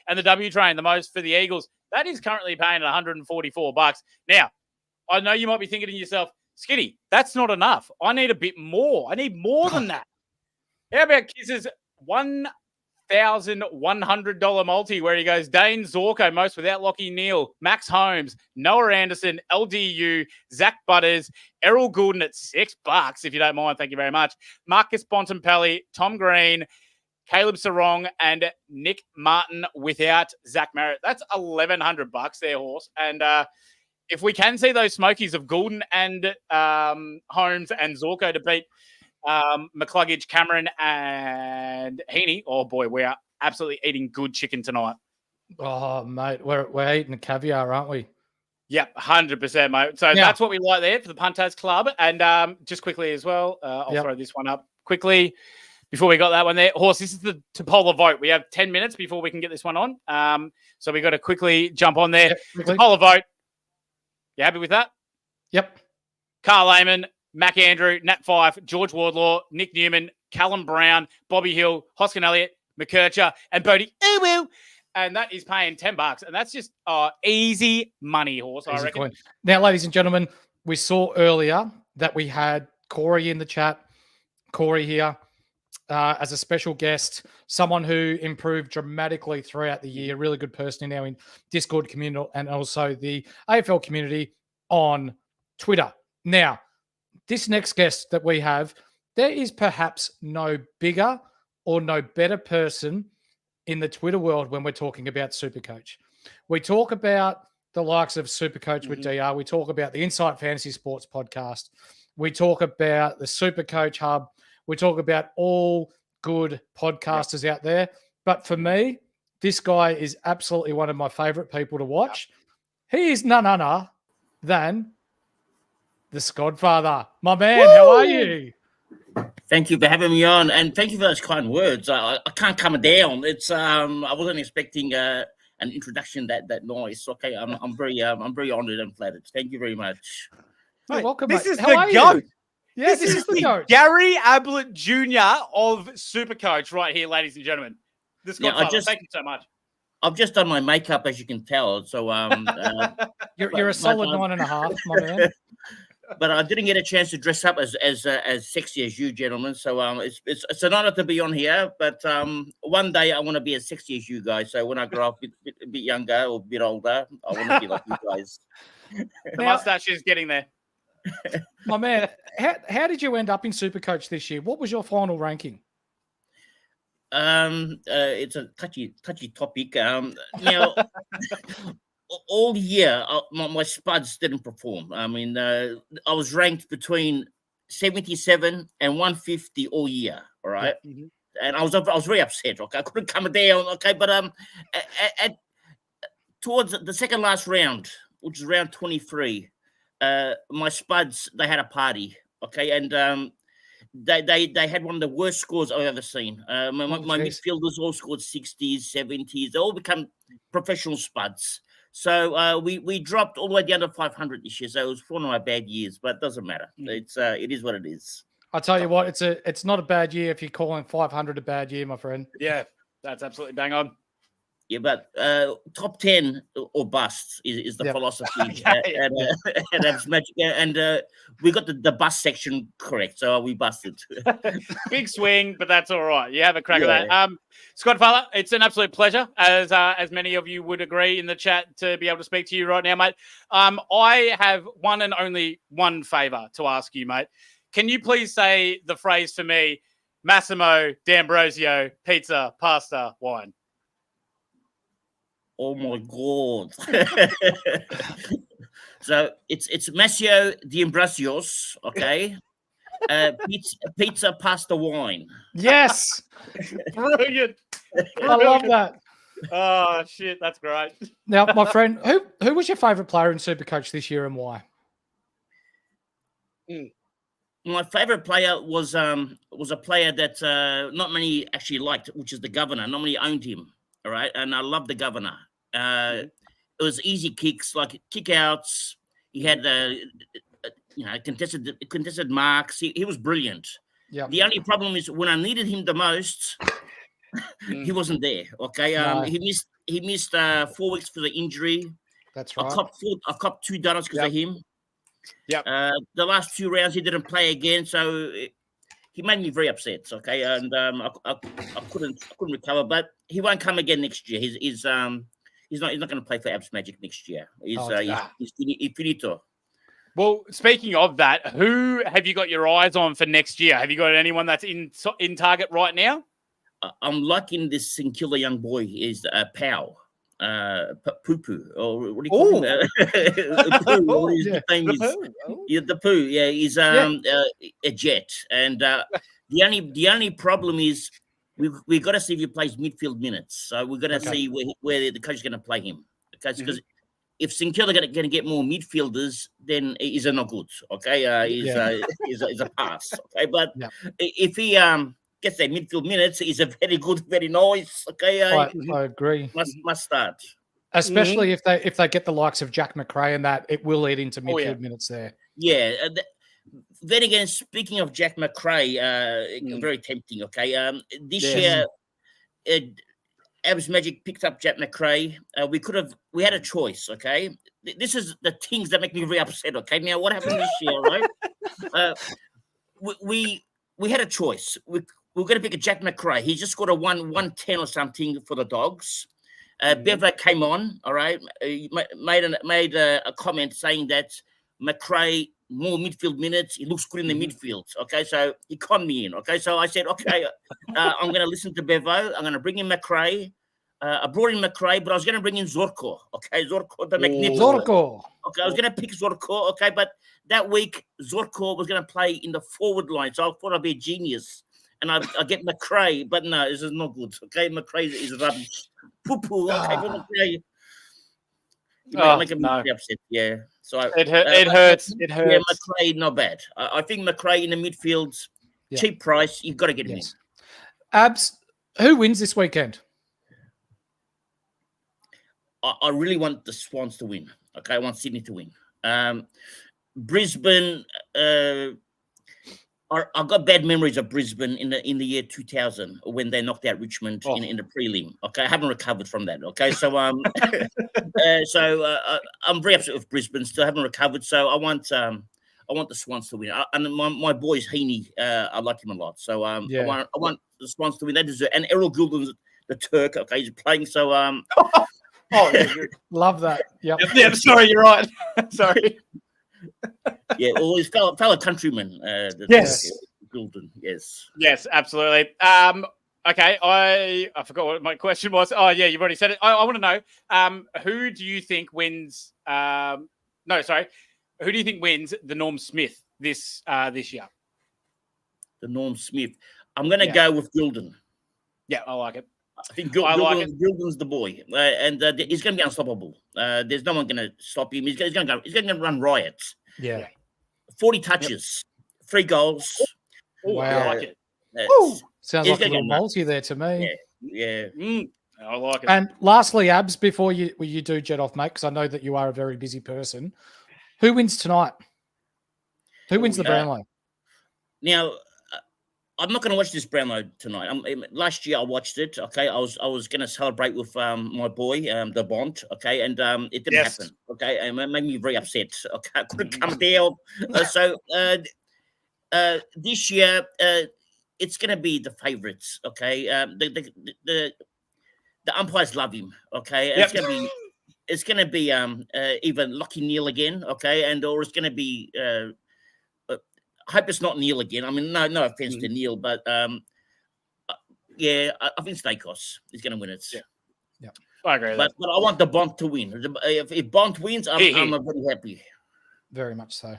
and the W Train the most for the Eagles. That is currently paying $144. Now, I know you might be thinking to yourself, Skiddy, that's not enough. I need a bit more. I need more than that. How about Kiss's $1,100 multi where he goes Dane Zorko, most without Lockie Neal, Max Holmes, Noah Anderson, LDU, Zach Butters, Errol Goulden at $6, if you don't mind. Thank you very much. Marcus Bontempelli, Tom Green, Caleb Sarong, and Nick Martin without Zach Merritt. That's $1,100 there, Horse. And if we can see those smokies of Goulden and Holmes and Zorko to beat McCluggage, Cameron, and Heaney, oh boy, we are absolutely eating good chicken tonight. Oh, mate, we're eating caviar, aren't we? Yep, 100%, mate. So that's what we like there for the Punters Club. And just quickly as well, I'll throw this one up quickly before we got that one there. Horse, this is the Topola vote. We have 10 minutes before we can get this one on. So we got to quickly jump on there. Topola vote. You happy with that? Yep. Carl Lehman, Mac Andrew, Nat Fife, George Wardlaw, Nick Newman, Callum Brown, Bobby Hill, Hoskin Elliott, McKercher, and Bodie Uwu. And that is paying $10. And that's just easy money, Horse, I reckon. Coin. Now, ladies and gentlemen, we saw earlier that we had Corey in the chat. Corey here as a special guest, someone who improved dramatically throughout the year. Really good person in our Discord community and also the AFL community on Twitter. Now, this next guest that we have, there is perhaps no bigger or no better person in the Twitter world when we're talking about Supercoach. We talk about the likes of Supercoach with DR. We talk about the Insight Fantasy Sports podcast. We talk about the Supercoach Hub. We talk about all good podcasters out there. But for me, this guy is absolutely one of my favorite people to watch. He is none other than the SCodfather. My man, how are you? Thank you for having me on, and thank you for those kind words. I can't come down. It's I wasn't expecting an introduction that nice. Okay, I'm very honoured and flattered. Thank you very much. You're welcome, This mate. is How are the you? GOAT. Yeah, This this is is the the GOAT. Gary Ablett Jr. of Supercoach right here, ladies and gentlemen. The Yeah, I SCodfather. just- Thank you so much. I've just done my makeup, as you can tell. So You're a solid 9.5, my man. but I didn't get a chance to dress up as sexy as you, gentlemen. So it's an honour to be on here. But one day I want to be as sexy as you guys. So when I grow up a bit younger or a bit older, I want to be like you guys. The Now- mustache is getting there. My man, how did you end up in Supercoach this year? What was your final ranking? It's a touchy topic. Now, all year my spuds didn't perform. I mean, I was ranked between 77 and 150 all year. All right, and I was very upset. Okay, I couldn't come down. Okay, but at towards the second last round, which is round 23, my spuds, they had a party. Okay, and they had one of the worst scores I've ever seen. My geez. midfielders all scored 60s, 70s. They all become professional spuds. So we dropped all the way down to 500 this year. So it was one of my bad years, but it doesn't matter. It is what it is. I tell you what, it's not a bad year if you're calling 500 a bad year, my friend. Yeah, that's absolutely bang on. Yeah, but top 10 or bust is the Yep. philosophy. Yeah, And that's magic. And we got the bust section correct, so we busted. Big swing, but that's all right. You have a crack Yeah. at that. SCodfather, it's an absolute pleasure, as many of you would agree in the chat, to be able to speak to you right now, mate. I have one and only one favour to ask you, mate. Can you please say the phrase for me, Massimo D'Ambrosio, pizza, pasta, wine? Oh my god! So it's Massimo D'Ambrosios, okay? Pizza, pasta, wine. Yes, Brilliant. I love that. Oh, shit, that's great. Now, my friend, who was your favourite player in Supercoach this year and why? My favorite player was a player that not many actually liked, which is the Governor. Not many owned him. All right, and I love the Governor. It was easy kicks, like kick outs. He had contested marks. He was brilliant. Yeah, The only problem is when I needed him the most, he wasn't there. Okay, No. he missed 4 weeks for the injury. that's I right. copped 2 dollars because of him. Yep. The last 2 rounds he didn't play again, so he made me very upset. Okay, and I couldn't recover. But he won't come again next year. He's not going to play for Abs Magic next year. He's finito. Well, speaking of that, who have you got your eyes on for next year? Have you got anyone that's in target right now? I'm liking this St Kilda young boy. Is Pow. Poo-poo, or what do you call him? Poo, what his name is. Yeah, the Poo. Yeah, he's a jet. And the only problem is we've got to see if he plays midfield minutes. So we've got to see where the coach is going to play him. Okay, because if St Kilda are going to get more midfielders, then he's not good. Okay, he's a pass. Okay, but if he gets their midfield minutes, he's a very good, very nice. Okay, I agree. Must start. Especially if they get the likes of Jack McRae and that, it will lead into midfield minutes there. Yeah. Then again, speaking of Jack McRae, very tempting. Okay, this year, Abs Magic picked up Jack McRae. We had a choice. Okay, this is the things that make me very upset. Okay, now what happened this year, right? We had a choice. We're going to pick a Jack McRae. He just scored a 110 or something for the Dogs. Bevo came on, all right. He made a comment saying that McRae more midfield minutes. He looks good in the midfield. Okay, so he conned me in. Okay, so I said, okay, I'm going to listen to Bevo. I'm going to bring in McRae. I brought in McRae, but I was going to bring in Zorko. Okay, Zorko, the magnificent. Zorko. Okay, I was going to pick Zorko. Okay, but that week Zorko was going to play in the forward line, so I thought I'd be a genius, and I get McRae, but no, this is not good. Okay, McRae is rubbish. Poo-poo. Okay, but McRae. Make him upset. Yeah, so it hurts. It hurts. Yeah, McRae not bad. I think McRae in the midfield, cheap price. You've got to get him in. Abs, who wins this weekend? I really want the Swans to win. Okay, I want Sydney to win. Brisbane. I've got bad memories of Brisbane in the year 2000 when they knocked out Richmond in the prelim. Okay, I haven't recovered from that. Okay, so I'm very upset with Brisbane. Still haven't recovered. So I want the Swans to win. And my boy's Heaney. I like him a lot. So I want the Swans to win. They deserve. And Errol Goulden's the Turk. Okay, he's playing. So love that. Yep. Yeah, sorry, you're right. Sorry. Yeah, well, his fellow countryman. Yes. Goulden. Yes. Yes, absolutely. Okay, I forgot what my question was. Oh, yeah, you've already said it. I want to know who do you think wins? Who do you think wins the Norm Smith this year? The Norm Smith. I'm going to go with Goulden. Yeah, I like it. I think Goulden's the boy, and he's going to be unstoppable. There's no one going to stop him. He's going to run riots. Yeah, 40 touches, 3 goals. Wow, I like it. Sounds like a little multi there to me. Yeah. I like it. And lastly, Abs, before you do jet off, mate, because I know that you are a very busy person. Who wins tonight? Who wins the Brownlow? Now, I'm not going to watch this Brownlow tonight. Last year I watched it. Okay, I was going to celebrate with my boy, the Wont. Okay, and it didn't happen. Okay, and it made me very upset. Okay, I couldn't come down. So this year it's going to be the favourites. Okay, the umpires love him. Okay, and it's going to be even Lucky Neil again. Okay, or it's going to be. I hope it's not Neil again. I mean, no offense to Neil, but I think Stakos is going to win it. Yeah, I agree. But I want the Bont to win. If Bont wins, I'm very happy. Very much so.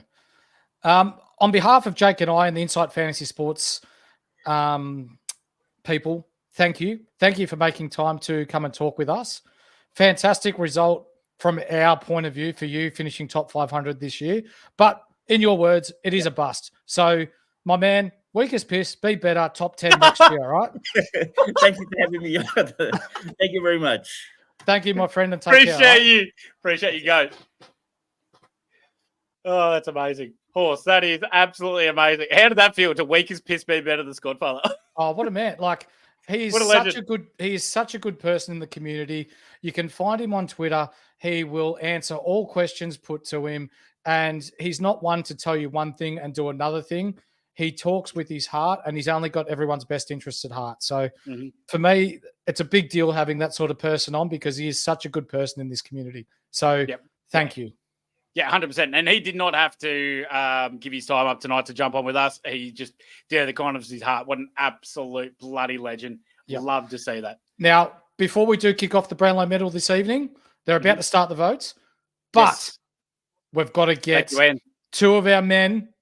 On behalf of Jake and I and the Insight Fantasy Sports people, thank you. Thank you for making time to come and talk with us. Fantastic result from our point of view for you, finishing top 500 this year. But in your words, it is a bust. So, my man, weak as piss, be better, top 10 next year, all right? Thank you for having me on. Thank you very much. Thank you, my friend, and take care. Appreciate you, go. Oh, that's amazing. Horse, that is absolutely amazing. How did that feel to weak as piss be better than SCodfather? Oh, what a man. Like, he is such a good person in the community. You can find him on Twitter. He will answer all questions put to him. And he's not one to tell you one thing and do another thing. He talks with his heart, and he's only got everyone's best interests at heart. So for me, it's a big deal having that sort of person on because he is such a good person in this community. So thank you. Yeah, 100%. And he did not have to give his time up tonight to jump on with us. He just did the kindness of his heart. What an absolute bloody legend. Love to see that. Now, before we do kick off the Brownlow medal this evening, they're about to start the votes. But we've got to get 2 of our men,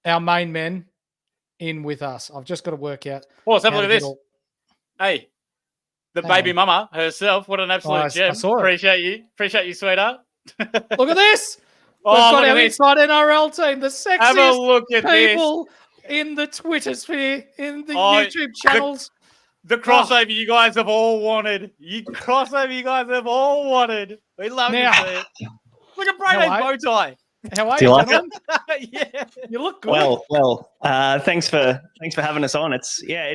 our main men, in with us. I've just got to work out. Oh, let's have a look at this. Hey, the baby mama herself. What an absolute gem. I saw it. Appreciate you, sweetheart. Look at this. We've got our inside NRL team, the sexiest people in the Twitter sphere, in the YouTube channels. The crossover you guys have all wanted. We love to see it. Look at Braden's bow tie. How are you? You like it? Yeah, you look good. Well. Thanks for having us on. It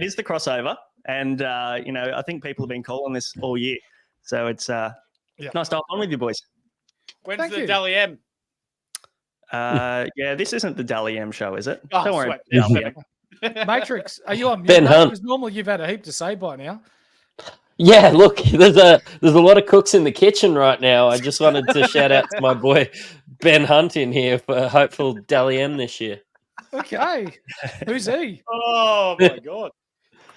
is the crossover, and I think people have been calling this all year, so it's nice to hop on with you boys. When's the Dally M? This isn't the Dally M show, is it? Oh, don't worry. Matrix, are you on mute? Ben Hunt. Because normally you've had a heap to say by now. Yeah, look, there's a lot of cooks in the kitchen right now. I just wanted to shout out to my boy Ben Hunt in here for hopeful Dally M this year. Okay. Who's he? Oh my God.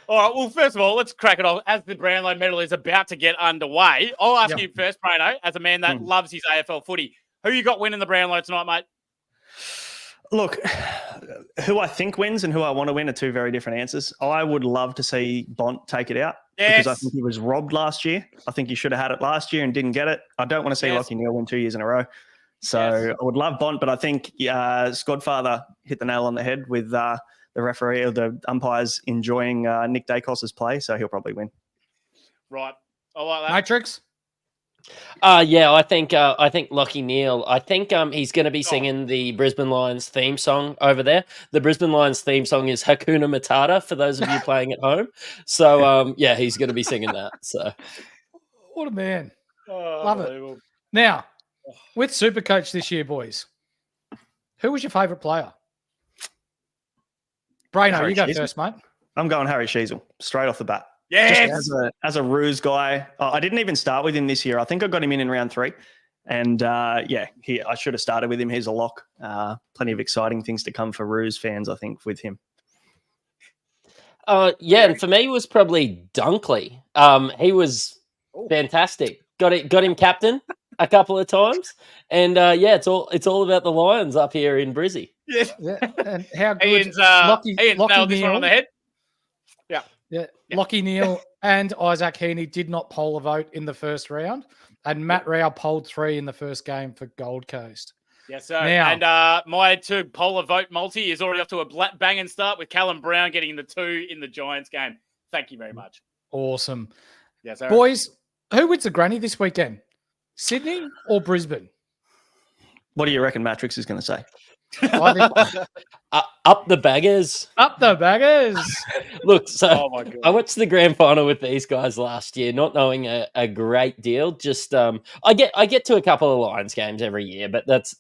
All right. Well, first of all, let's crack it off. As the Brownlow medal is about to get underway, I'll ask you first, Brano, as a man that loves his AFL footy. Who you got winning the Brownlow tonight, mate? Look, who I think wins and who I want to win are two very different answers. I would love to see Bont take it out because I think he was robbed last year. I think he should have had it last year and didn't get it. I don't want to see Lachie Neale win 2 years in a row. So I would love Bont, but I think SCodfather hit the nail on the head with the referee or the umpires enjoying Nick Dacos's play, so he'll probably win. Right. I like that. Matrix? Yeah, I think Lachie Neale. I think he's going to be singing the Brisbane Lions theme song over there. The Brisbane Lions theme song is Hakuna Matata for those of you playing at home. So yeah, he's going to be singing that. So what a man! Love it. Now, with Supercoach this year, boys, who was your favourite player? Brano, you go first, mate. I'm going Harry Sheasel straight off the bat. Yes. Just as a ruse guy. I didn't even start with him this year. I think I got him in round 3. And I should have started with him. He's a lock. Plenty of exciting things to come for ruse fans, I think, with him. And for me it was probably Dunkley. He was fantastic. Got him captain a couple of times. And it's all about the Lions up here in Brizzy. Yeah. And how good Ian's nailed this one on the head. Yeah. Lachie Neale and Isaac Heaney did not poll a vote in the first round, and Matt Rao polled 3 in the first game for Gold Coast. Yes, sir. And my 2 polar vote multi is already off to a banging start with Callum Brown getting the 2 in the Giants game. Thank you very much. Awesome. Yes, sir. Boys, who wins the granny this weekend? Sydney or Brisbane? What do you reckon Matrix is going to say? Up the baggers. Up the baggers. Look, so oh my God. I watched the grand final with these guys last year, not knowing a great deal. Just I get to a couple of Lions games every year, but that's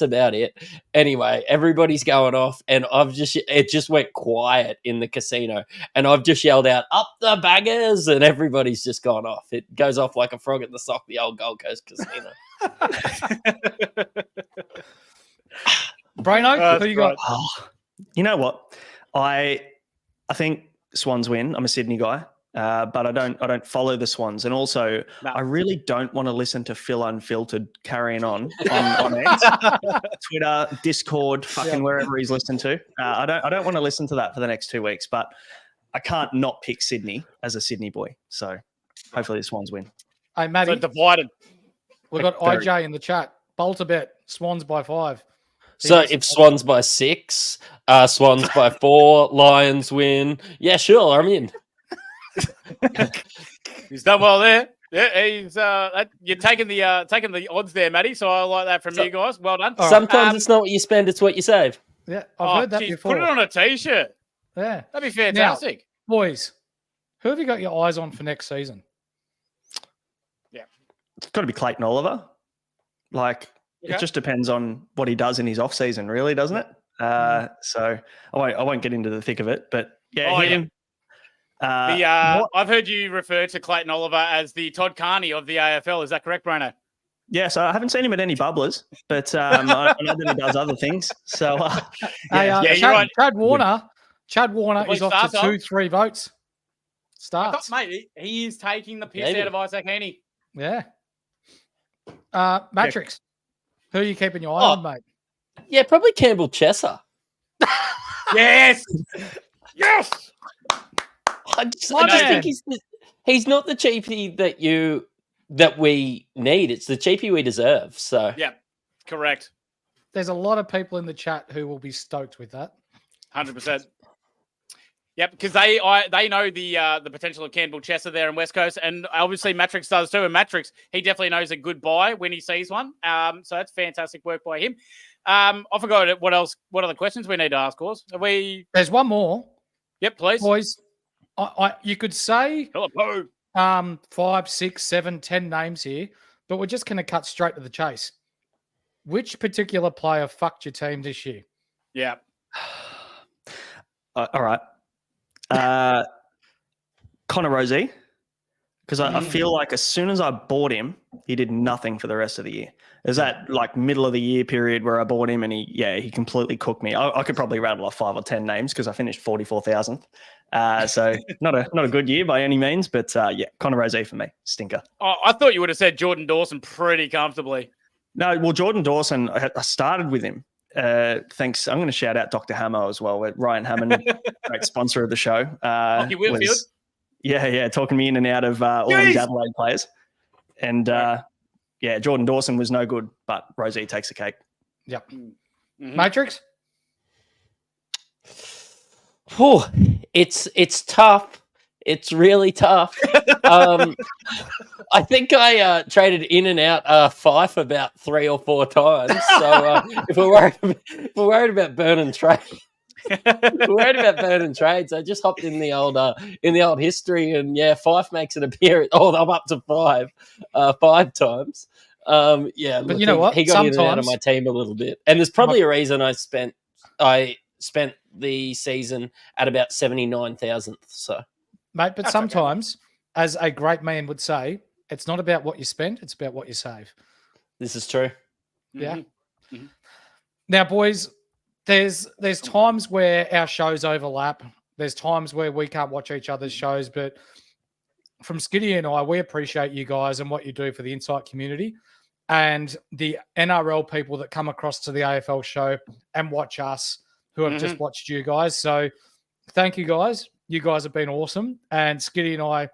about it. Anyway, everybody's going off, and it just went quiet in the casino, and I've just yelled out "Up the baggers," and everybody's just gone off. It goes off like a frog at the sock, the old Gold Coast casino. Brano, who you got? Oh, you know what? I think Swans win. I'm a Sydney guy, but I don't follow the Swans, and also I really don't want to listen to Phil Unfiltered carrying on X, Twitter, Discord, wherever he's listened to. I don't want to listen to that for the next 2 weeks, but I can't not pick Sydney as a Sydney boy. So hopefully the Swans win. Hey, Matty. So divided. We've got IJ in the chat. Bolter bet Swans by 5. So if Swans by 6, Swans by 4, Lions win. Yeah, sure, I'm in. He's done well there. Yeah, he's you're taking the odds there, Matty. So I like that from you guys. Well done. Sometimes it's not what you spend; it's what you save. Yeah, I've heard that before. Put it on a t-shirt. Yeah, that'd be fantastic. Now, boys, who have you got your eyes on for next season? Yeah, it's got to be Clayton Oliver. It just depends on what he does in his off season, really, doesn't it? So I won't get into the thick of it, but him. I've heard you refer to Clayton Oliver as the Todd Carney of the AFL. Is that correct, Brano? Yes, I haven't seen him at any bubblers, but I know that he does other things. So, Chad Warner is off to 2-3 votes. Starts, mate. He is taking the piss out of Isaac Heaney. Yeah. Matrix. Who are you keeping your eye on, mate? Yeah, probably Campbell Chesser. Yes. Yes. I just think he's not the cheapie that we need. It's the cheapie we deserve. So yeah, correct. There's a lot of people in the chat who will be stoked with that. 100%. Yep, because they know the potential of Campbell Chesser there in West Coast, and obviously Matrix does too. And Matrix, he definitely knows a good buy when he sees one. So that's fantastic work by him. I forgot what else. What other questions we need to ask, course? There's one more. Yep, please, boys. You could say 5, 6, 7, 10 names here, but we're just going to cut straight to the chase. Which particular player fucked your team this year? Yeah. All right. Connor Rozee, because I feel like as soon as I bought him, he did nothing for the rest of the year. There's that like middle of the year period where I bought him and he completely cooked me. I could probably rattle off 5 or 10 names because I finished 44,000th. So not a good year by any means, but Connor Rozee for me, stinker. Oh, I thought you would have said Jordan Dawson pretty comfortably. No, well, Jordan Dawson, I started with him. Thanks. I'm going to shout out Dr. Hammo as well. Ryan Hammond, great sponsor of the show. Lockie Whitfield. Talking me in and out of all these Adelaide players. And Jordan Dawson was no good, but Rozee takes the cake. Yep. Matrix? Whew, it's tough. It's really tough. I think I traded in and out Fife about 3 or 4 times. So if we're worried about burning trade, I just hopped in the old history, and Fife makes an appearance. Oh, I'm up to 5 times. But you know what? He got in and out of my team a little bit, and there's probably a reason I spent the season at about 79,000th. So, mate, but sometimes, as a great man would say, it's not about what you spend; it's about what you save. This is true. Yeah. Now, boys, there's times where our shows overlap. There's times where we can't watch each other's shows, but from Skiddy and I, we appreciate you guys and what you do for the Insight community and the NRL people that come across to the AFL show and watch us who have just watched you guys. So thank you guys. You guys have been awesome. And Skiddy and I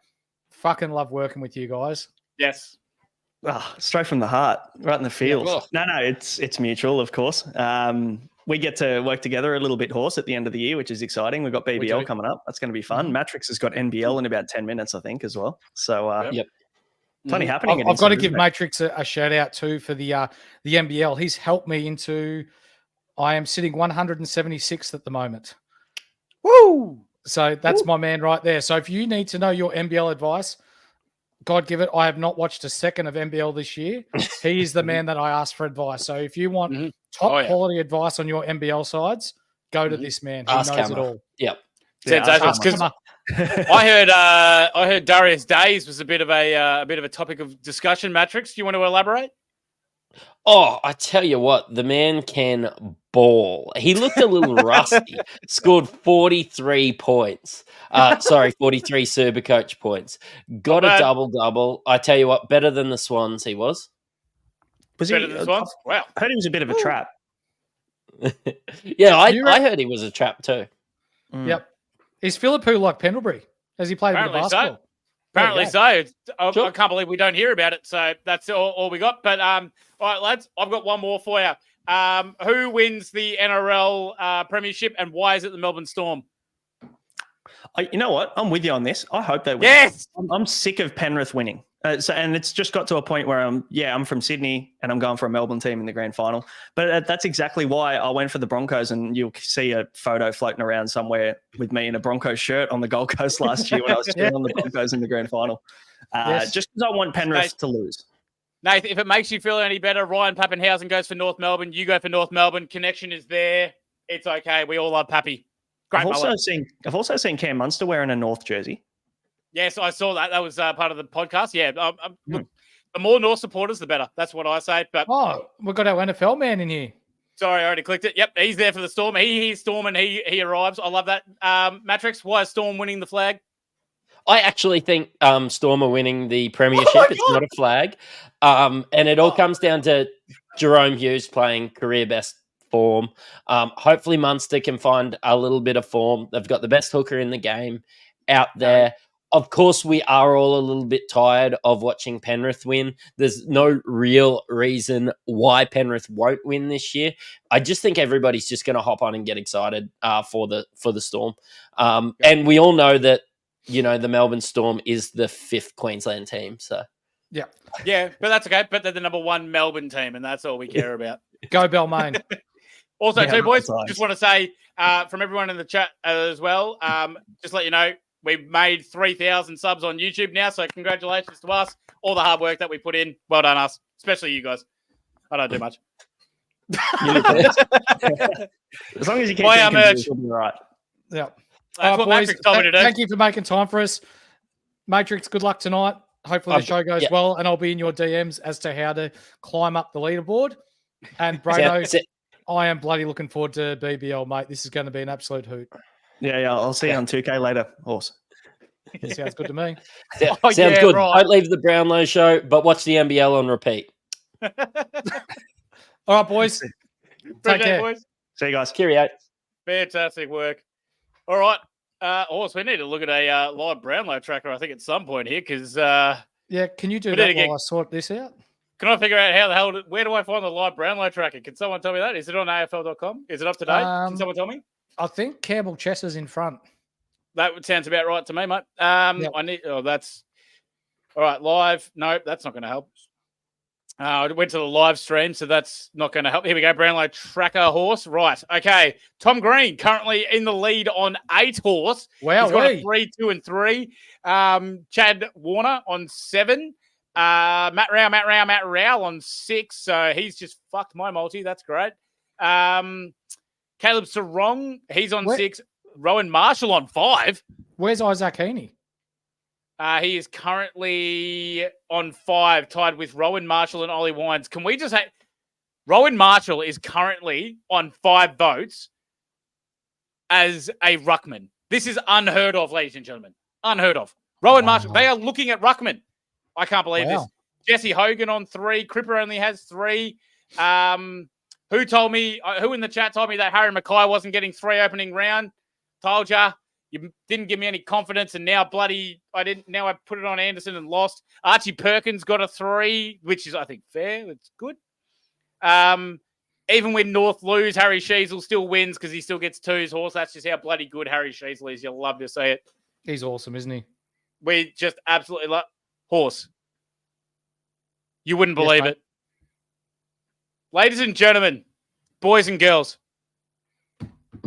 fucking love working with you guys. Yes. Oh, straight from the heart, right in the feels. No, it's mutual, of course. We get to work together a little bit, Horse, at the end of the year, which is exciting. We've got BBL coming up. That's going to be fun. Matrix has got NBL in about 10 minutes, I think, as well. So, plenty happening. I've got to give Matrix a shout out too for the NBL. He's helped me into. I am sitting 176th at the moment. Woo! So that's my man right there. So if you need to know your NBL advice, God give it. I have not watched a second of NBL this year. He is the man that I ask for advice. So if you want top quality advice on your NBL sides, go to this man. He knows it all. Yep. Sensational. Because I heard Darius Days was a bit of a topic of discussion. Matrix, do you want to elaborate? Oh, I tell you what, the man can ball. He looked a little rusty. Scored 43 points. 43 Supercoach points. Got a double-double. I tell you what, better than the Swans he was. Was better than the Swans? Wow. I heard he was a bit of a trap. I heard he was a trap too. Yep. Is Philippou like Pendlebury? Has he played with the basketball? Apparently so. I can't believe we don't hear about it. So that's all we got. But all right, lads, I've got one more for you. Who wins the NRL premiership and why is it the Melbourne Storm? You know what? I'm with you on this. I hope they win. Yes. I'm sick of Penrith winning. And it's just got to a point where I'm from Sydney and I'm going for a Melbourne team in the grand final. But that's exactly why I went for the Broncos, and you'll see a photo floating around somewhere with me in a Broncos shirt on the Gold Coast last year when I was cheering on the Broncos in the grand final. Just because I want Penrith to lose. Nathan, if it makes you feel any better, Ryan Pappenhausen goes for North Melbourne. You go for North Melbourne. Connection is there. It's okay. We all love Pappy. Great. I've also seen Cam Munster wearing a North jersey. Yes, I saw that. That was part of the podcast. Yeah, look, the more North supporters, the better. That's what I say. But we've got our NFL man in here. Sorry, I already clicked it. Yep, he's there for the Storm. He hears Storm and he arrives. I love that. Matrix, why is Storm winning the flag? I actually think Storm are winning the premiership. It's not a flag. And it all comes down to Jerome Hughes playing career best form. Hopefully Munster can find a little bit of form. They've got the best hooker in the game out there. Of course, we are all a little bit tired of watching Penrith win. There's no real reason why Penrith won't win this year. I just think everybody's just going to hop on and get excited for the Storm. And we all know that, you know, the Melbourne Storm is the 5th Queensland team. So, yeah, but that's okay. But they're the number 1 Melbourne team, and that's all we care about. Go Balmain. Also, too, boys, just want to say from everyone in the chat as well, just let you know, we've made 3,000 subs on YouTube now, so congratulations to us. All the hard work that we put in. Well done, us. Especially you guys. I don't do much. As long as you keep thinking, you'll be all right. Yeah. That's what boys, Matrix told me to do. Thank you for making time for us. Matrix, good luck tonight. Hopefully the show goes well, and I'll be in your DMs as to how to climb up the leaderboard. And Brado, I am bloody looking forward to BBL, mate. This is going to be an absolute hoot. Yeah. I'll see you on 2K later, Horse. Sounds good to me. Sounds good. Right. Don't leave the Brownlow show, but watch the NBL on repeat. All right, boys. Take care. Boys. See you guys. Cheerio. Fantastic work. All right. Horse, we need to look at a live Brownlow tracker, I think, at some point here, because... can you do that while I sort this out? Can I figure out how the hell... Where do I find the live Brownlow tracker? Can someone tell me that? Is it on AFL.com? Is it up to date? Can someone tell me? I think Campbell Chess is in front. That sounds about right to me, mate. I need... Oh, that's... All right, live. Nope, that's not going to help. I went to the live stream, so that's not going to help. Here we go, Brownlow tracker, Horse. Right, okay. Tom Green currently in the lead on 8 Horse. Wow, he's got a 3, 2, and 3. Chad Warner on 7. Matt Rao on 6. So he's just fucked my multi. That's great. Caleb Sarong, he's on 6. Rowan Marshall on 5. Where's Isaac Heaney? He is currently on 5, tied with Rowan Marshall and Ollie Wines. Can we just say Rowan Marshall is currently on 5 votes as a ruckman? This is unheard of, ladies and gentlemen. Unheard of. Rowan Marshall, they are looking at ruckman. I can't believe this. Jesse Hogan on 3. Cripper only has 3. Who in the chat told me that Harry Mackay wasn't getting 3 opening round? Told ya. You didn't give me any confidence, and now Now I put it on Anderson and lost. Archie Perkins got a 3, which is, I think, fair. It's good. Even when North lose, Harry Sheasel still wins because he still gets 2s, Horse. That's just how bloody good Harry Sheasel is. You'll love to see it. He's awesome, isn't he? We just absolutely love Horse. You wouldn't believe it. Ladies and gentlemen, boys and girls,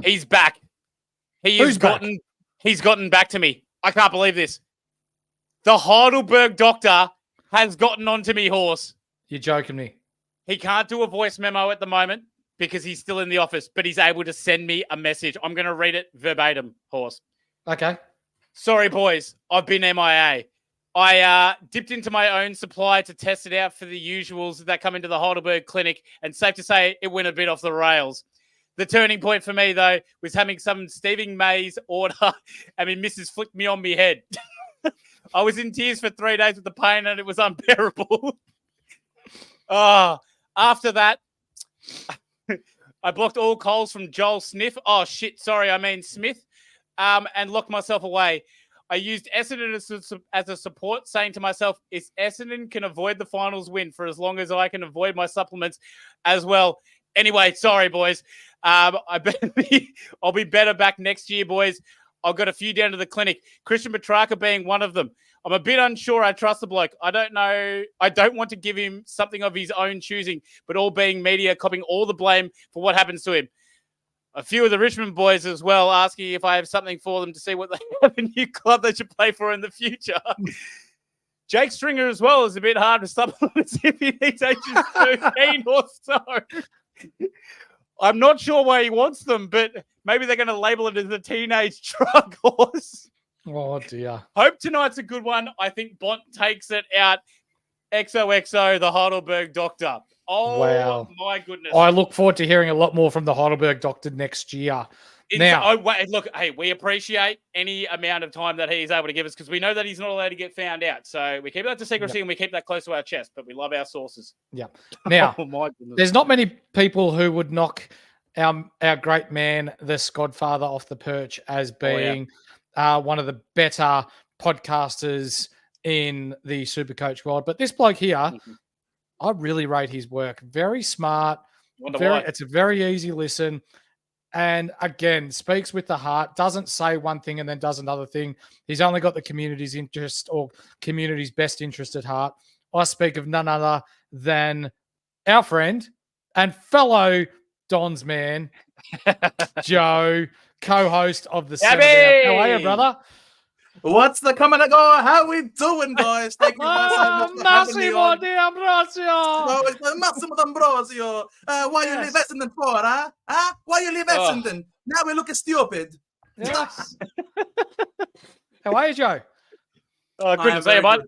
he's back. He's gotten back to me. I can't believe this. The Heidelberg doctor has gotten onto me, Horse. You're joking me. He can't do a voice memo at the moment because he's still in the office, but he's able to send me a message. I'm going to read it verbatim, Horse. Okay. Sorry, boys. I've been MIA. I dipped into my own supply to test it out for the usuals that come into the Heidelberg clinic, and safe to say it went a bit off the rails. The turning point for me, though, was having some Stephen May's order, and my missus flicked me on my head. I was in tears for 3 days with the pain, and it was unbearable. After that, I blocked all calls from Joel Smith. Oh, shit, sorry, I mean Smith, and locked myself away. I used Essendon as a support, saying to myself, if Essendon can avoid the finals win for as long as I can avoid my supplements as well. Anyway, sorry, boys. I'll be better back next year, boys. I've got a few down to the clinic. Christian Petrarca being one of them. I'm a bit unsure I trust the bloke. I don't know. I don't want to give him something of his own choosing, but all being media copying all the blame for what happens to him. A few of the Richmond boys as well asking if I have something for them to see what they have a new club they should play for in the future. Jake Stringer as well is a bit hard to supplement if he needs ages 13 or so. I'm not sure why he wants them, but maybe they're going to label it as a teenage drug horse. Oh, dear. Hope tonight's a good one. I think Bont takes it out. XOXO, the Heidelberg doctor. Oh, wow. My goodness. I look forward to hearing a lot more from the Heidelberg doctor next year. Look, we appreciate any amount of time that he's able to give us because we know that he's not allowed to get found out. So we keep that to secrecy and we keep that close to our chest, but we love our sources. Yeah. Now, my goodness. There's not many people who would knock our great man, the SCodfather, off the perch as being one of the better podcasters in the Supercoach world. But this bloke here, I really rate his work. Very smart. It's a very easy listen. And again, speaks with the heart, doesn't say one thing and then does another thing. He's only got the community's interest or community's best interest at heart. I speak of none other than our friend and fellow Don's man, Joe, co-host of the Seven Hour. How are you, brother? What's the coming to go? How we doing, guys? Thank you so much for having me on. Massimo D'Ambrosio. Why you leave Essendon for, huh? Why you leave Essendon? Now we look stupid. Yes. How are you, Joe? Oh, good to see you, bud.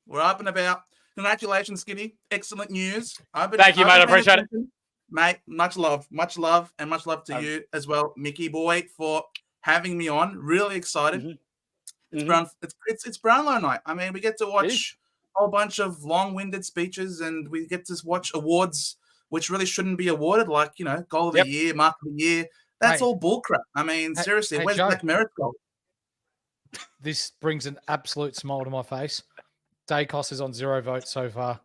We're up and about. Congratulations, Skiddy. Excellent news. Thank you, mate. I appreciate it. Mate, much love, and much love to you as well, Mickey boy, for having me on. Really excited. It's Brownlow night. I mean, we get to watch a whole bunch of long-winded speeches, and we get to watch awards which really shouldn't be awarded, like, goal of the year, mark of the year. That's all bullcrap. I mean, seriously, where's Black Merit goal? This brings an absolute smile to my face. Dacos is on 0 votes so far.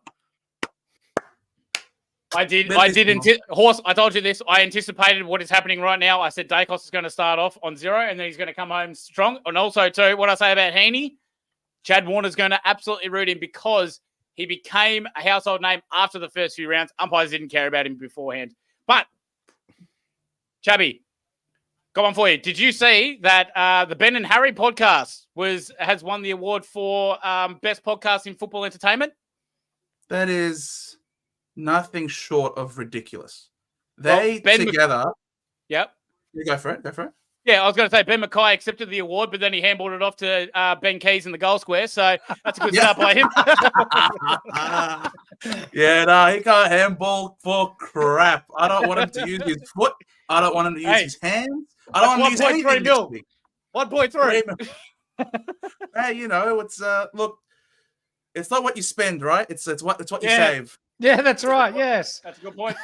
Horse, I told you this. I anticipated what is happening right now. I said Dacos is going to start off on 0, and then he's going to come home strong. And also, too, what I say about Heaney, Chad Warner's going to absolutely root him because he became a household name after the first few rounds. Umpires didn't care about him beforehand. But, Chabby, got one for you. Did you see that the Ben and Harry podcast has won the award for best podcast in football entertainment? That is nothing short of ridiculous. Together. Yep. You go for it. Yeah, I was going to say Ben Mackay accepted the award, but then he handballed it off to Ben Keys in the goal square. So that's a good start by him. He can't handball for crap. I don't want him to use his foot. I don't want him to use his hands. I don't want him to use anything. 1.3. Hey, it's look, it's not what you spend, right? It's what you save. Yeah, that's right. Yes, that's a good point.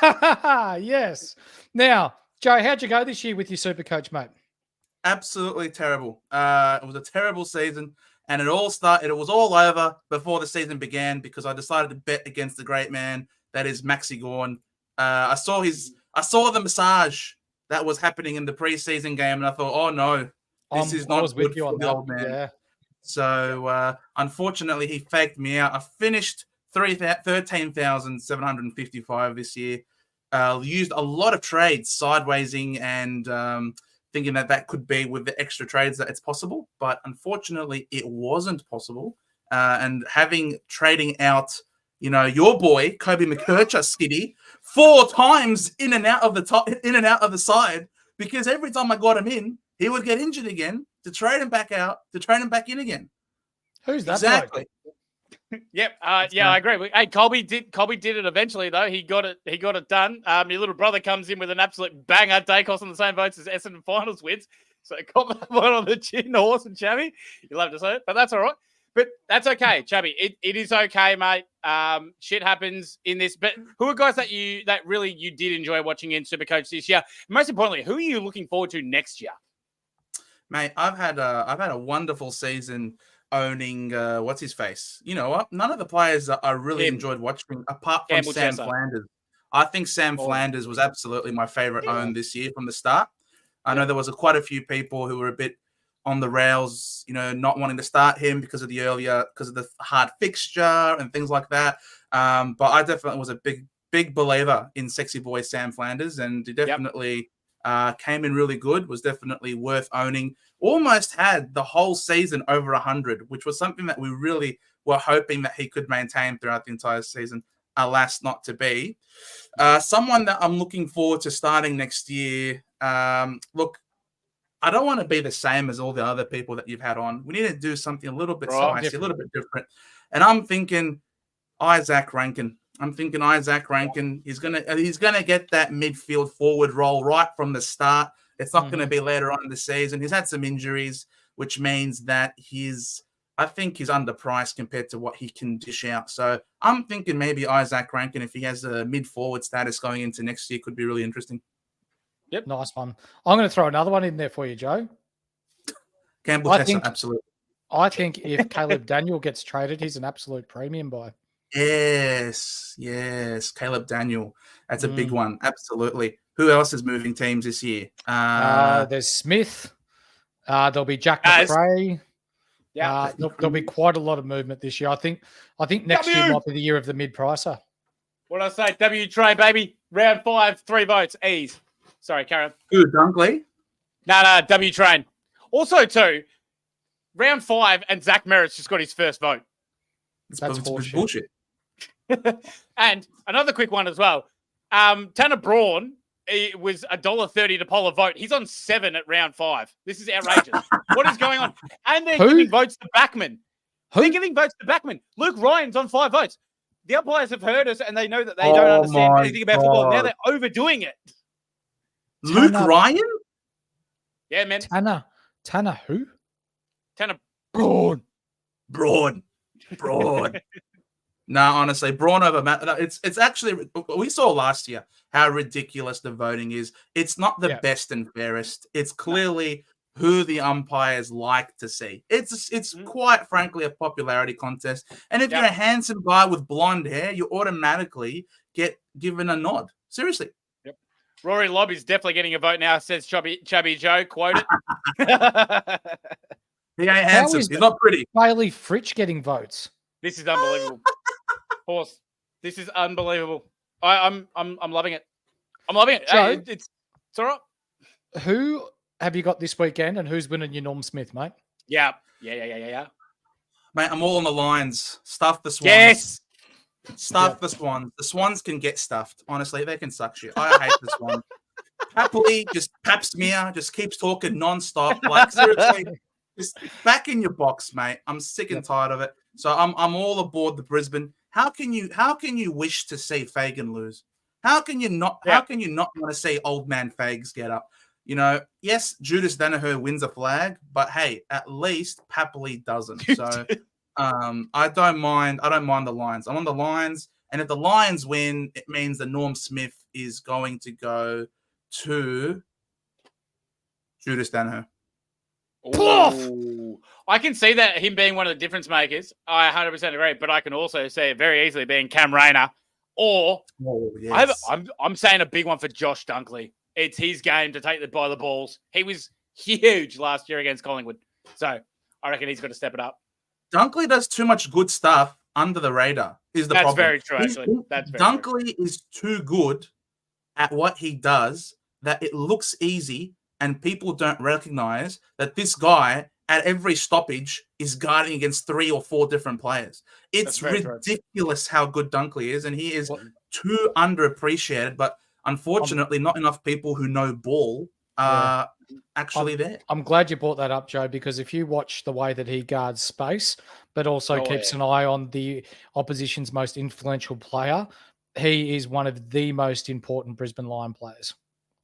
Yes. Now, Joe, how'd you go this year with your Supercoach, mate? Absolutely terrible. It was a terrible season, and it was all over before the season began because I decided to bet against the great man that is Maxi Gorn. I saw the massage that was happening in the preseason game, and I thought, oh no, this is not good for the old man. Yeah. So unfortunately, he faked me out. I finished 13,755 this year. Used a lot of trades, sidewaysing, and thinking that could be with the extra trades that it's possible. But unfortunately, it wasn't possible. And trading out, your boy, Kobe McKercher, Skiddy, 4 times in and out of the side, because every time I got him in, he would get injured again, to trade him back out, to trade him back in again. Who's that? Exactly. Yep. I agree. Hey, Colby did it eventually, though. He got it done. Your little brother comes in with an absolute banger. Dacos on the same votes as Essendon finals wins. So got that one on the chin, Horse and Chabby. You love to see it, but that's all right. But that's okay, Chabby. It is okay, mate. Shit happens in this. But who are guys that really you did enjoy watching in Supercoach this year? Most importantly, who are you looking forward to next year? Mate, I've had a wonderful season owning what's his face. You know what? None of the players I really enjoyed watching, apart from Sam Flanders. I think Sam Flanders was absolutely my favorite own this year from the start. I know there was quite a few people who were a bit on the rails, not wanting to start him because of the hard fixture and things like that. But I definitely was a big believer in sexy boy Sam Flanders, and he definitely came in really good, was definitely worth owning. Almost had the whole season over 100, which was something that we really were hoping that he could maintain throughout the entire season. Alas, not to be. Someone that I'm looking forward to starting next year. Look, I don't want to be the same as all the other people that you've had on. We need to do something a little bit spicy, a little bit different. And I'm thinking Isaac Rankin. He's gonna get that midfield forward role right from the start. It's not going to be later on in the season. He's had some injuries, which means that I think he's underpriced compared to what he can dish out. So I'm thinking maybe Isaac Rankin, if he has a mid-forward status going into next year, could be really interesting. Yep, nice one. I'm going to throw another one in there for you, Joe. Campbell Tessa, absolutely. I think if Caleb Daniel gets traded, he's an absolute premium buy. Yes, Caleb Daniel. That's a big one. Absolutely. Who else is moving teams this year? There's Smith. There'll be Jack McRae. Yeah, there'll be quite a lot of movement this year. I think next year might be the year of the mid-pricer. What did I say? W train, baby. Round 5, 3 votes. Ease. Sorry, Karen. Who, Dunkley? No, W train. Also, too, round 5, and Zach Merritt's just got his first vote. That's bullshit. And another quick one as well. Tanner Braun, it was $1.30 to poll a vote. He's on 7 at round 5. This is outrageous. What is going on? And they're giving votes to Backman. They're giving votes to Backman. Luke Ryan's on 5 votes. The umpires have heard us and they know that they don't understand anything about football. Now they're overdoing it. Luke Ryan? Yeah, man. Tanner who? Tanner Braun. No, honestly, Braun over Matt. It's actually, we saw last year how ridiculous the voting is. It's not the best and fairest. It's clearly who the umpires like to see. It's quite frankly a popularity contest. And if you're a handsome guy with blonde hair, you automatically get given a nod. Seriously. Yep. Rory Lobb is definitely getting a vote now, says Chubby Joe. Quote it. He ain't handsome. He's not pretty. Bailey Fritsch getting votes. This is unbelievable. Horse. This is unbelievable. I'm loving it. I'm loving it. Joe, It's all right. Who have you got this weekend, and who's winning your Norm Smith, mate? Yeah. Mate, I'm all on the lines. Stuff the Swans. Yes. Stuff the Swans. The Swans can get stuffed. Honestly, they can suck shit. I hate the Swans. Happily, just Pap smear, just keeps talking nonstop. Like, seriously, just back in your box, mate. I'm sick and tired of it. So I'm all aboard the Brisbane. How can you wish to see Fagan lose? How can you not want to see old man Fags get up? You know, yes, Judas Danaher wins a flag, but hey, at least Papley doesn't. So I don't mind the Lions. I'm on the Lions, and if the Lions win, it means that Norm Smith is going to go to Judas Danaher. Ooh. I can see that him being one of the difference makers. I 100% agree, but I can also see it very easily being Cam Rayner, or I'm saying a big one for Josh Dunkley. It's his game to take by the balls. He was huge last year against Collingwood, so I reckon he's got to step it up. Dunkley does too much good stuff under the radar. That's problem. Very true, actually. Dunkley is too good at what he does that it looks easy, and people don't recognize that this guy at every stoppage is guarding against 3 or 4 different players. It's ridiculous how good Dunkley is, and he is too underappreciated. But unfortunately, not enough people who know ball are actually there. I'm glad you brought that up, Joe, because if you watch the way that he guards space, but also keeps an eye on the opposition's most influential player, he is one of the most important Brisbane Lion players.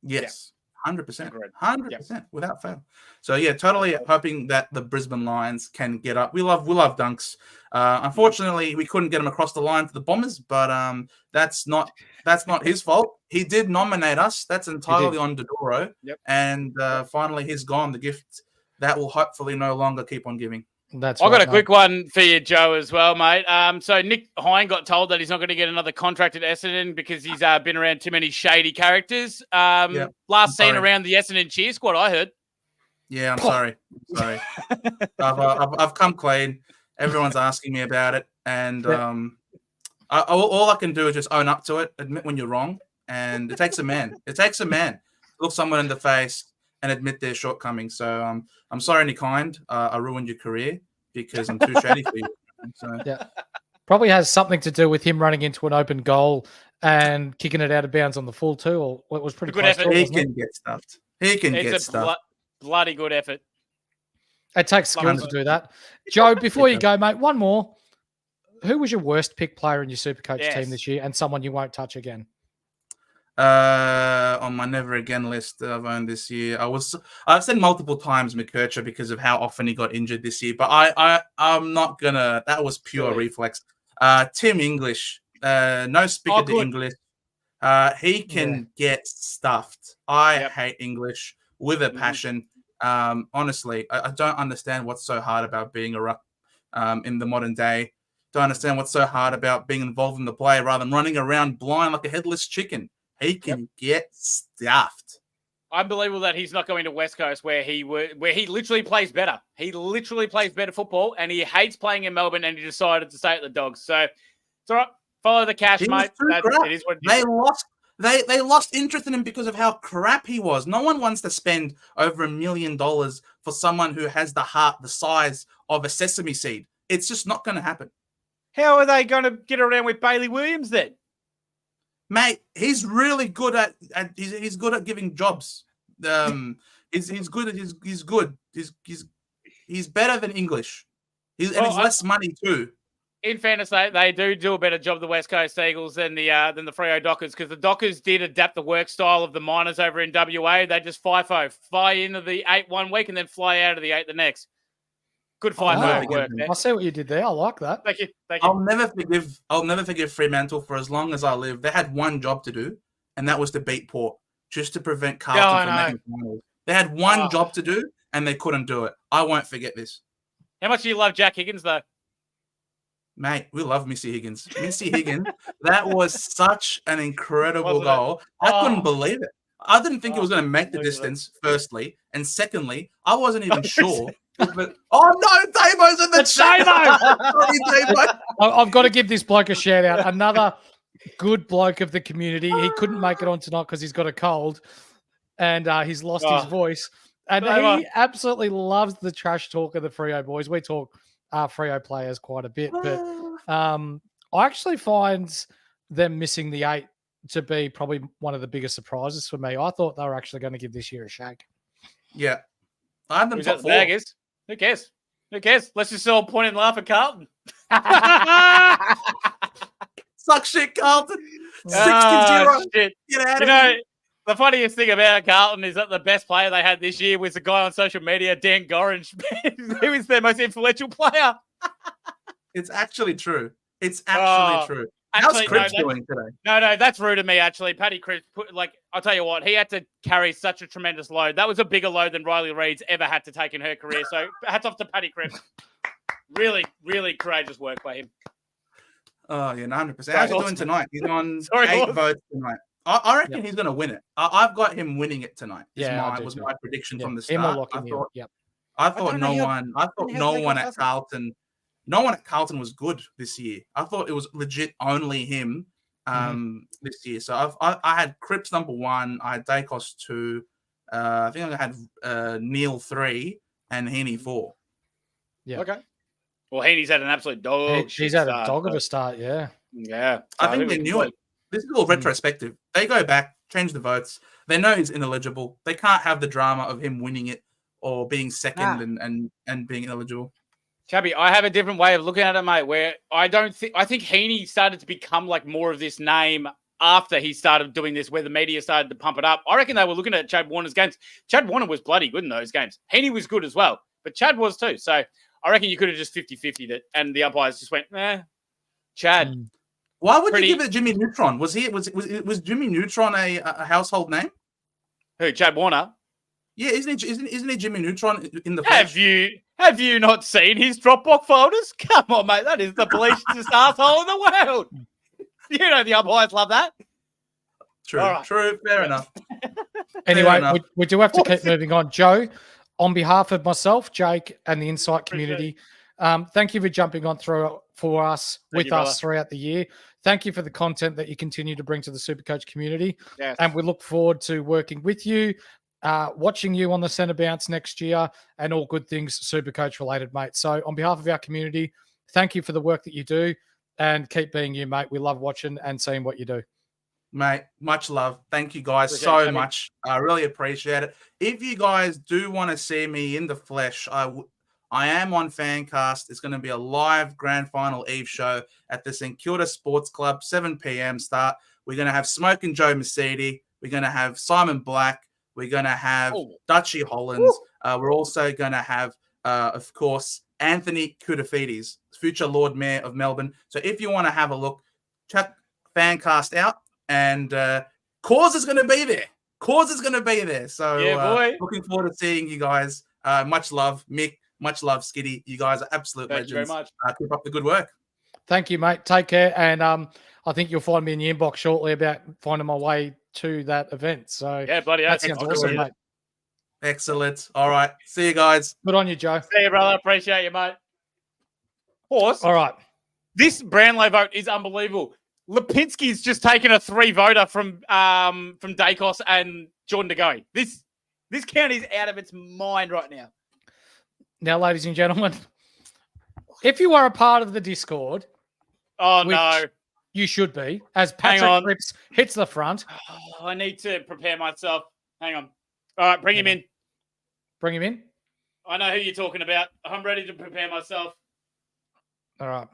Yes. 100%. 100%, without fail. So, yeah, totally hoping that the Brisbane Lions can get up. We love Dunks. Unfortunately, we couldn't get him across the line to the Bombers, but that's not his fault. He did nominate us. That's entirely on Dodoro. Yep. And finally, he's gone. The gift that will hopefully no longer keep on giving. I've got a quick one for you, Joe, as well, mate. So Nick Hine got told that he's not going to get another contract at Essendon because he's been around too many shady characters. Last seen around the Essendon cheer squad, I heard. Yeah, I'm sorry. I've come clean. Everyone's asking me about it, and all I can do is just own up to it, admit when you're wrong, and it takes a man. It takes a man to look someone in the face and admit their shortcomings. So I'm sorry, Nick Hind. I ruined your career because I'm too shady for you. So. Yeah, probably has something to do with him running into an open goal and kicking it out of bounds on the full too. Or it was pretty good close. Effort. He can get stuffed. It's a bloody good effort. It takes skill to do that. Joe, before you go, mate, one more. Who was your worst pick player in your Supercoach team this year, and someone you won't touch again? On my never again list that I've owned this year, I've said multiple times McKercher because of how often he got injured this year, but I'm not gonna. That was pure reflex. Tim English, no speaker to English. He can get stuffed. I hate English with a passion. Honestly, I don't understand what's so hard about being a ruck in the modern day. Don't understand what's so hard about being involved in the play rather than running around blind like a headless chicken. He can get stuffed. Unbelievable that he's not going to West Coast where he literally plays better. He literally plays better football, and he hates playing in Melbourne, and he decided to stay at the Dogs. So it's all right. Follow the cash, mate. It is what it is. They lost interest in him because of how crap he was. No one wants to spend over $1 million for someone who has the heart the size of a sesame seed. It's just not going to happen. How are they going to get around with Bailey Williams then? Mate, he's really good at he's good at giving jobs. He's good. He's better than English. He's less money too. In fairness, they do a better job, the West Coast Eagles, than the Freo Dockers, because the Dockers did adapt the work style of the Miners over in WA. They just fly into the 8 1 week and then fly out of the 8 the next. Good FIFO work there. I see what you did there. I like that. Thank you. I'll never forgive Fremantle for as long as I live. They had one job to do, and that was to beat Port, just to prevent Carlton from making finals. They had one job to do, and they couldn't do it. I won't forget this. How much do you love Jack Higgins, though? Mate, we love Missy Higgins. Missy Higgins, that was such an incredible goal. I couldn't believe it. I didn't think it was going to make the distance, firstly. And secondly, I wasn't even sure. But, oh, no, Damo's in the chat. I've got to give this bloke a shout out. Another good bloke of the community. He couldn't make it on tonight because he's got a cold and he's lost his voice. And he absolutely loves the trash talk of the Freo boys. We talk Freo players quite a bit, but I actually find them missing the 8 to be probably one of the biggest surprises for me. I thought they were actually going to give this year a shake. Yeah. I had them top 4. Who cares? Let's just all point and laugh at Carlton. Suck shit, Carlton. 60-0. Shit. Get out of here. The funniest thing about Carlton is that the best player they had this year was the guy on social media, Dan Gorringe. He was their most influential player. It's actually true. It's actually true. How's Cripps doing today? No, that's rude of me, actually. Paddy Cripps, I'll tell you what, he had to carry such a tremendous load. That was a bigger load than Riley Reid's ever had to take in her career. So hats off to Paddy Cripps. Really, really courageous work by him. Oh, yeah, 100%. How's he doing tonight? He's on 8 votes tonight. I reckon he's going to win it. I've got him winning it tonight. Was my prediction from the start. I thought no one at Carlton. No one at Carlton was good this year. I thought it was legit only him this year. So I had Cripps number 1. I had Dacos 2. I think I had Neil 3 and Heaney 4. Yeah. Okay. Well, Heaney's had an absolute dog. He's had a dog of a start. Yeah. Yeah. I think they knew it. This is all retrospective. They go back, change the votes. They know he's ineligible. They can't have the drama of him winning it or being second and being ineligible. Chubby, I have a different way of looking at it, mate, where I think Heaney started to become like more of this name after he started doing this, where the media started to pump it up. I reckon they were looking at Chad Warner's games. Chad Warner was bloody good in those games. Heaney was good as well, but Chad was too. So I reckon you could have just 50-50'd it, and the umpires just went, Chad. Why would you give it Jimmy Neutron? Was Jimmy Neutron a household name? Who, Chad Warner? Yeah, isn't he Jimmy Neutron in the flesh? Have you not seen his Dropbox folders? Come on, mate. That is the bleachest asshole in the world. You know the umpires love that. True. Fair enough. Anyway, we do have to keep moving on. Joe, on behalf of myself, Jake, and the Insight community, thank you for jumping on through for us, with us throughout the year. Thank you for the content that you continue to bring to the Supercoach community. Yes. And we look forward to working with you, watching you on the Centre Bounce next year, and all good things Supercoach related, mate. So on behalf of our community, thank you for the work that you do, and keep being you, mate. We love watching and seeing what you do. Mate, much love. Thank you guys so much. I really appreciate it. If you guys do want to see me in the flesh, I am on Fancast. It's going to be a live grand final eve show at the St Kilda Sports Club, 7 p.m. start. We're going to have Smoking Joe Mercedes. We're going to have Simon Black. We're going to have Dutchy Hollins. We're also going to have, of course, Anthony Koutafidis, future Lord Mayor of Melbourne. So if you want to have a look, check Fancast out. And Cause is going to be there. So looking forward to seeing you guys. Much love, Mick. Much love, Skiddy. You guys are absolute legends. Thank you very much. Keep up the good work. Thank you, mate. Take care. And I think you'll find me in the inbox shortly about finding my way to that event. So yeah, bloody that sounds awesome, mate. Excellent. All right. See you guys. Good on you, Joe. See you, brother. Appreciate you, mate. Horse. All right. This Brownlow vote is unbelievable. Lipinski's just taken a 3-voter from Dacos and Jordan DeGoey. This county's out of its mind right now. Now, ladies and gentlemen, if you are a part of the Discord, you should be, as Patrick Cripps hits the front. Oh, I need to prepare myself. Hang on. All right, bring him in. Bring him in. I know who you're talking about. I'm ready to prepare myself. All right.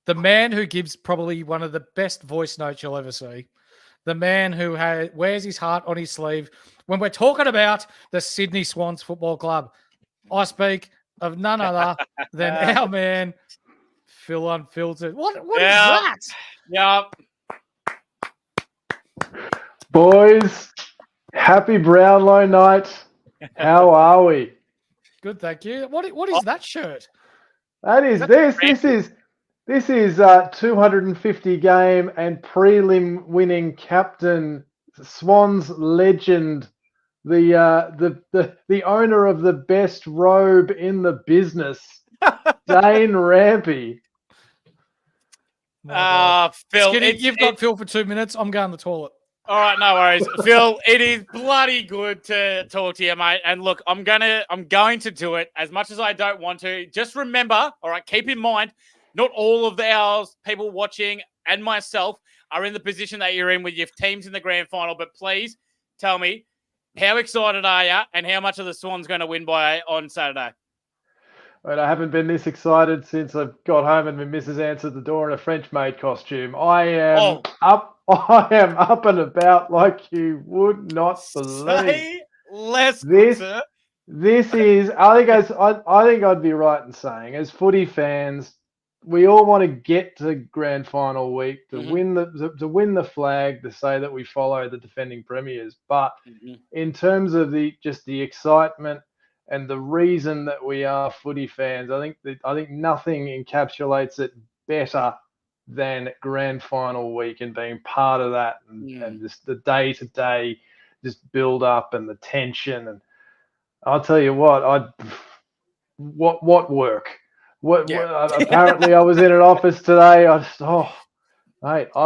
The man who gives probably one of the best voice notes you'll ever see. The man who wears his heart on his sleeve. When we're talking about the Sydney Swans Football Club, I speak of none other than our man, Phil Unfiltered. What is that? Yeah. Boys, happy Brownlow night. How are we? Good, thank you. What is that shirt? That is This is 250 game and prelim winning captain, Swans legend, the owner of the best robe in the business, Dane Rampy. Phil, You've got Phil for 2 minutes. I'm going to the toilet. All right, no worries. Phil, it is bloody good to talk to you, mate. And look, I'm going to do it as much as I don't want to. Just remember, all right, keep in mind, not all of our people watching and myself are in the position that you're in with your teams in the grand final. But please tell me, how excited are you and how much of the Swans going to win by on Saturday? But I haven't been this excited since I got home and my missus answered the door in a French maid costume. I am up and about like you would not believe. Say less, sir. This is. I think I'd be right in saying, as footy fans, we all want to get to grand final week to win the flag, to say that we follow the defending premiers. But in terms of the excitement and the reason that we are footy fans, I think nothing encapsulates it better than grand final week and being part of that and just the day to day just build up and the tension. And I'll tell you what work. Apparently I was in an office today. I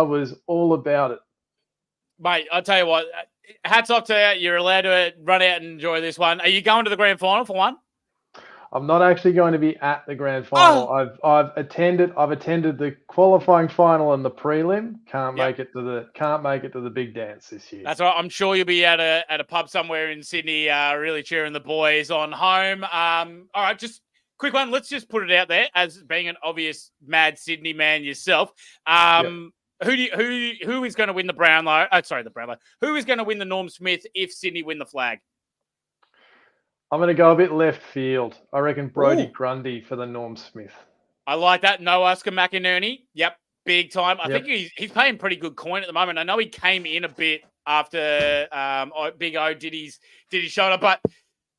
was all about it. Mate, I'll tell you what, hats off to you. You're allowed to run out and enjoy this one. Are you going to the grand final for one? I'm not actually going to be at the grand final. I've attended the qualifying final and the prelim. Can't make it to the big dance this year. That's right. I'm sure you'll be at a pub somewhere in Sydney, really cheering the boys on home. All right, just quick one. Let's just put it out there as being an obvious mad Sydney man yourself. Who is going to win the Brownlow? The Brownlow. Who is going to win the Norm Smith if Sydney win the flag? I'm going to go a bit left field. I reckon Brodie Grundy for the Norm Smith. I like that. No Oscar McInerney. Yep, big time. I think he's paying pretty good coin at the moment. I know he came in a bit after Big O did his shoulder, but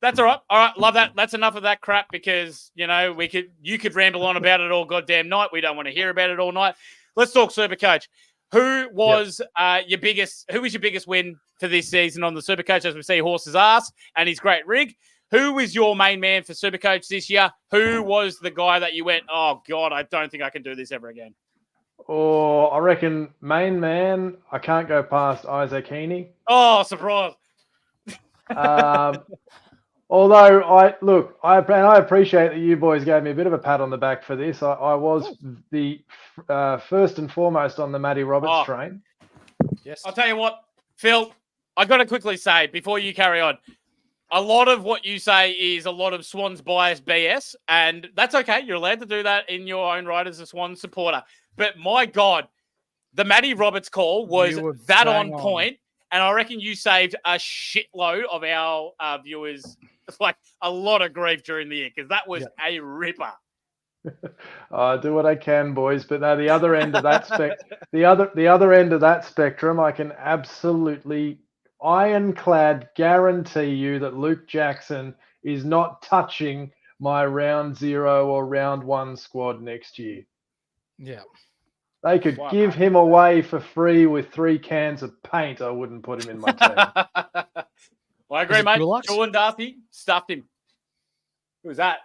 that's all right. All right, love that. That's enough of that crap because you could ramble on about it all goddamn night. We don't want to hear about it all night. Let's talk Supercoach. Who was your biggest win for this season on the Supercoach? As we see, Horse's ass and his great rig. Who was your main man for Supercoach this year? Who was the guy that you went, oh, God, I don't think I can do this ever again? Oh, I reckon main man, I can't go past Isaac Heaney. Oh, surprise. Although, I appreciate that you boys gave me a bit of a pat on the back for this. I was the first and foremost on the Matty Roberts train. Yes. I'll tell you what, Phil, I got to quickly say before you carry on, a lot of what you say is a lot of Swans bias BS, and that's okay. You're allowed to do that in your own right as a Swans supporter. But my God, the Matty Roberts call was that on point, and I reckon you saved a shitload of our viewers like a lot of grief during the year because that was a ripper. I do what I can, boys. But no, the other end of that the other end of that spectrum, I can absolutely ironclad guarantee you that Luke Jackson is not touching my round 0 or round 1 squad next year. Yeah. They could give him away for free with 3 cans of paint. I wouldn't put him in my team. Well, I agree, mate. Jordan Darcy stuffed him. Who was that?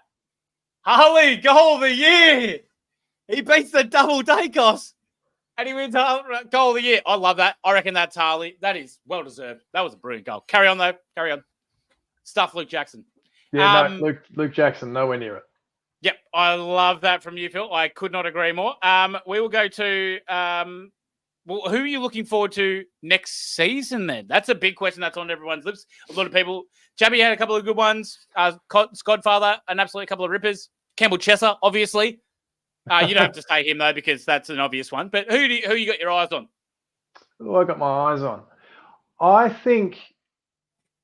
Harley, goal of the year. He beats the double Dacos. And he wins goal of the year. I love that. I reckon that's Harley. That is well deserved. That was a brilliant goal. Carry on, though. Carry on. Stuff Luke Jackson. Yeah, no, Luke Jackson, nowhere near it. Yep, I love that from you, Phil. I could not agree more. We will go to who are you looking forward to next season then? That's a big question that's on everyone's lips. A lot of people. Jabby had a couple of good ones. SCodfather, an absolute couple of rippers. Campbell Chesser, obviously. You don't have to say him though, because that's an obvious one. But who you got your eyes on? Who I got my eyes on? I think,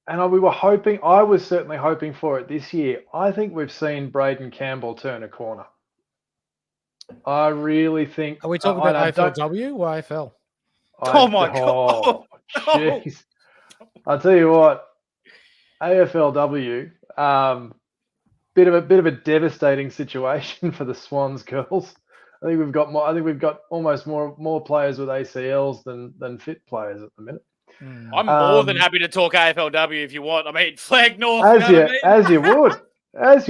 and I was certainly hoping for it this year. I think we've seen Braden Campbell turn a corner. I really think. Are we talking about AFLW or AFL? Oh my God! Jeez. I'll tell you what, AFLW, bit of a devastating situation for the Swans girls. I think we've got almost more players with ACLs than fit players at the minute. I'm more than happy to talk AFLW if you want. I mean, Flag North. As you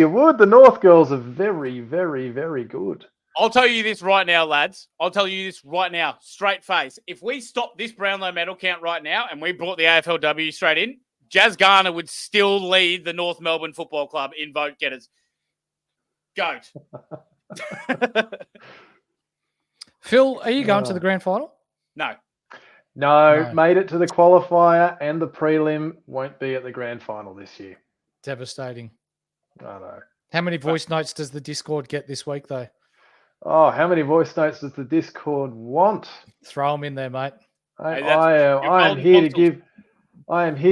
would. The North girls are very, very, very good. I'll tell you this right now, lads. I'll tell you this right now, straight face. If we stop this Brownlow medal count right now and we brought the AFLW straight in, Jazz Garner would still lead the North Melbourne Football Club in vote getters. Goat. Phil, are you going to the grand final? No, made it to the qualifier and the prelim, won't be at the grand final this year. Devastating. I know. How many voice notes does the Discord get this week, though? Oh, how many voice notes does the Discord want? Throw them in there, mate. I am here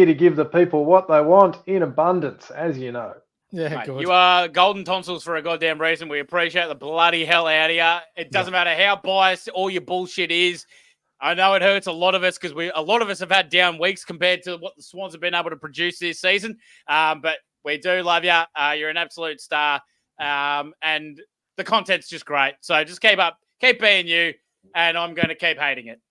to give the people what they want in abundance, as you know. Yeah, mate, good. You are golden tonsils for a goddamn reason. We appreciate the bloody hell out of you. It doesn't matter how biased all your bullshit is. I know it hurts a lot of us because a lot of us have had down weeks compared to what the Swans have been able to produce this season. But we do love you. You're an absolute star. And the content's just great. So just keep being you, and I'm going to keep hating it.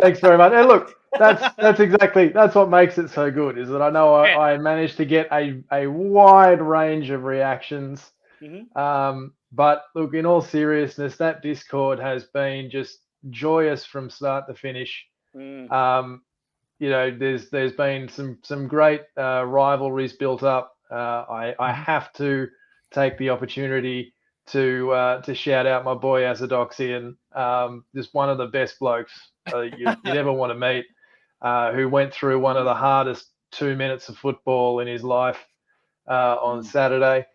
Thanks very much. And look, that's what makes it so good, is that I know I managed to get a wide range of reactions. Mm-hmm. But look, in all seriousness, that Discord has been just joyous from start to finish. There's been some great rivalries built up. I have to take the opportunity to shout out my boy Azadoxian, just one of the best blokes you'd ever want to meet, who went through one of the hardest 2 minutes of football in his life on Saturday.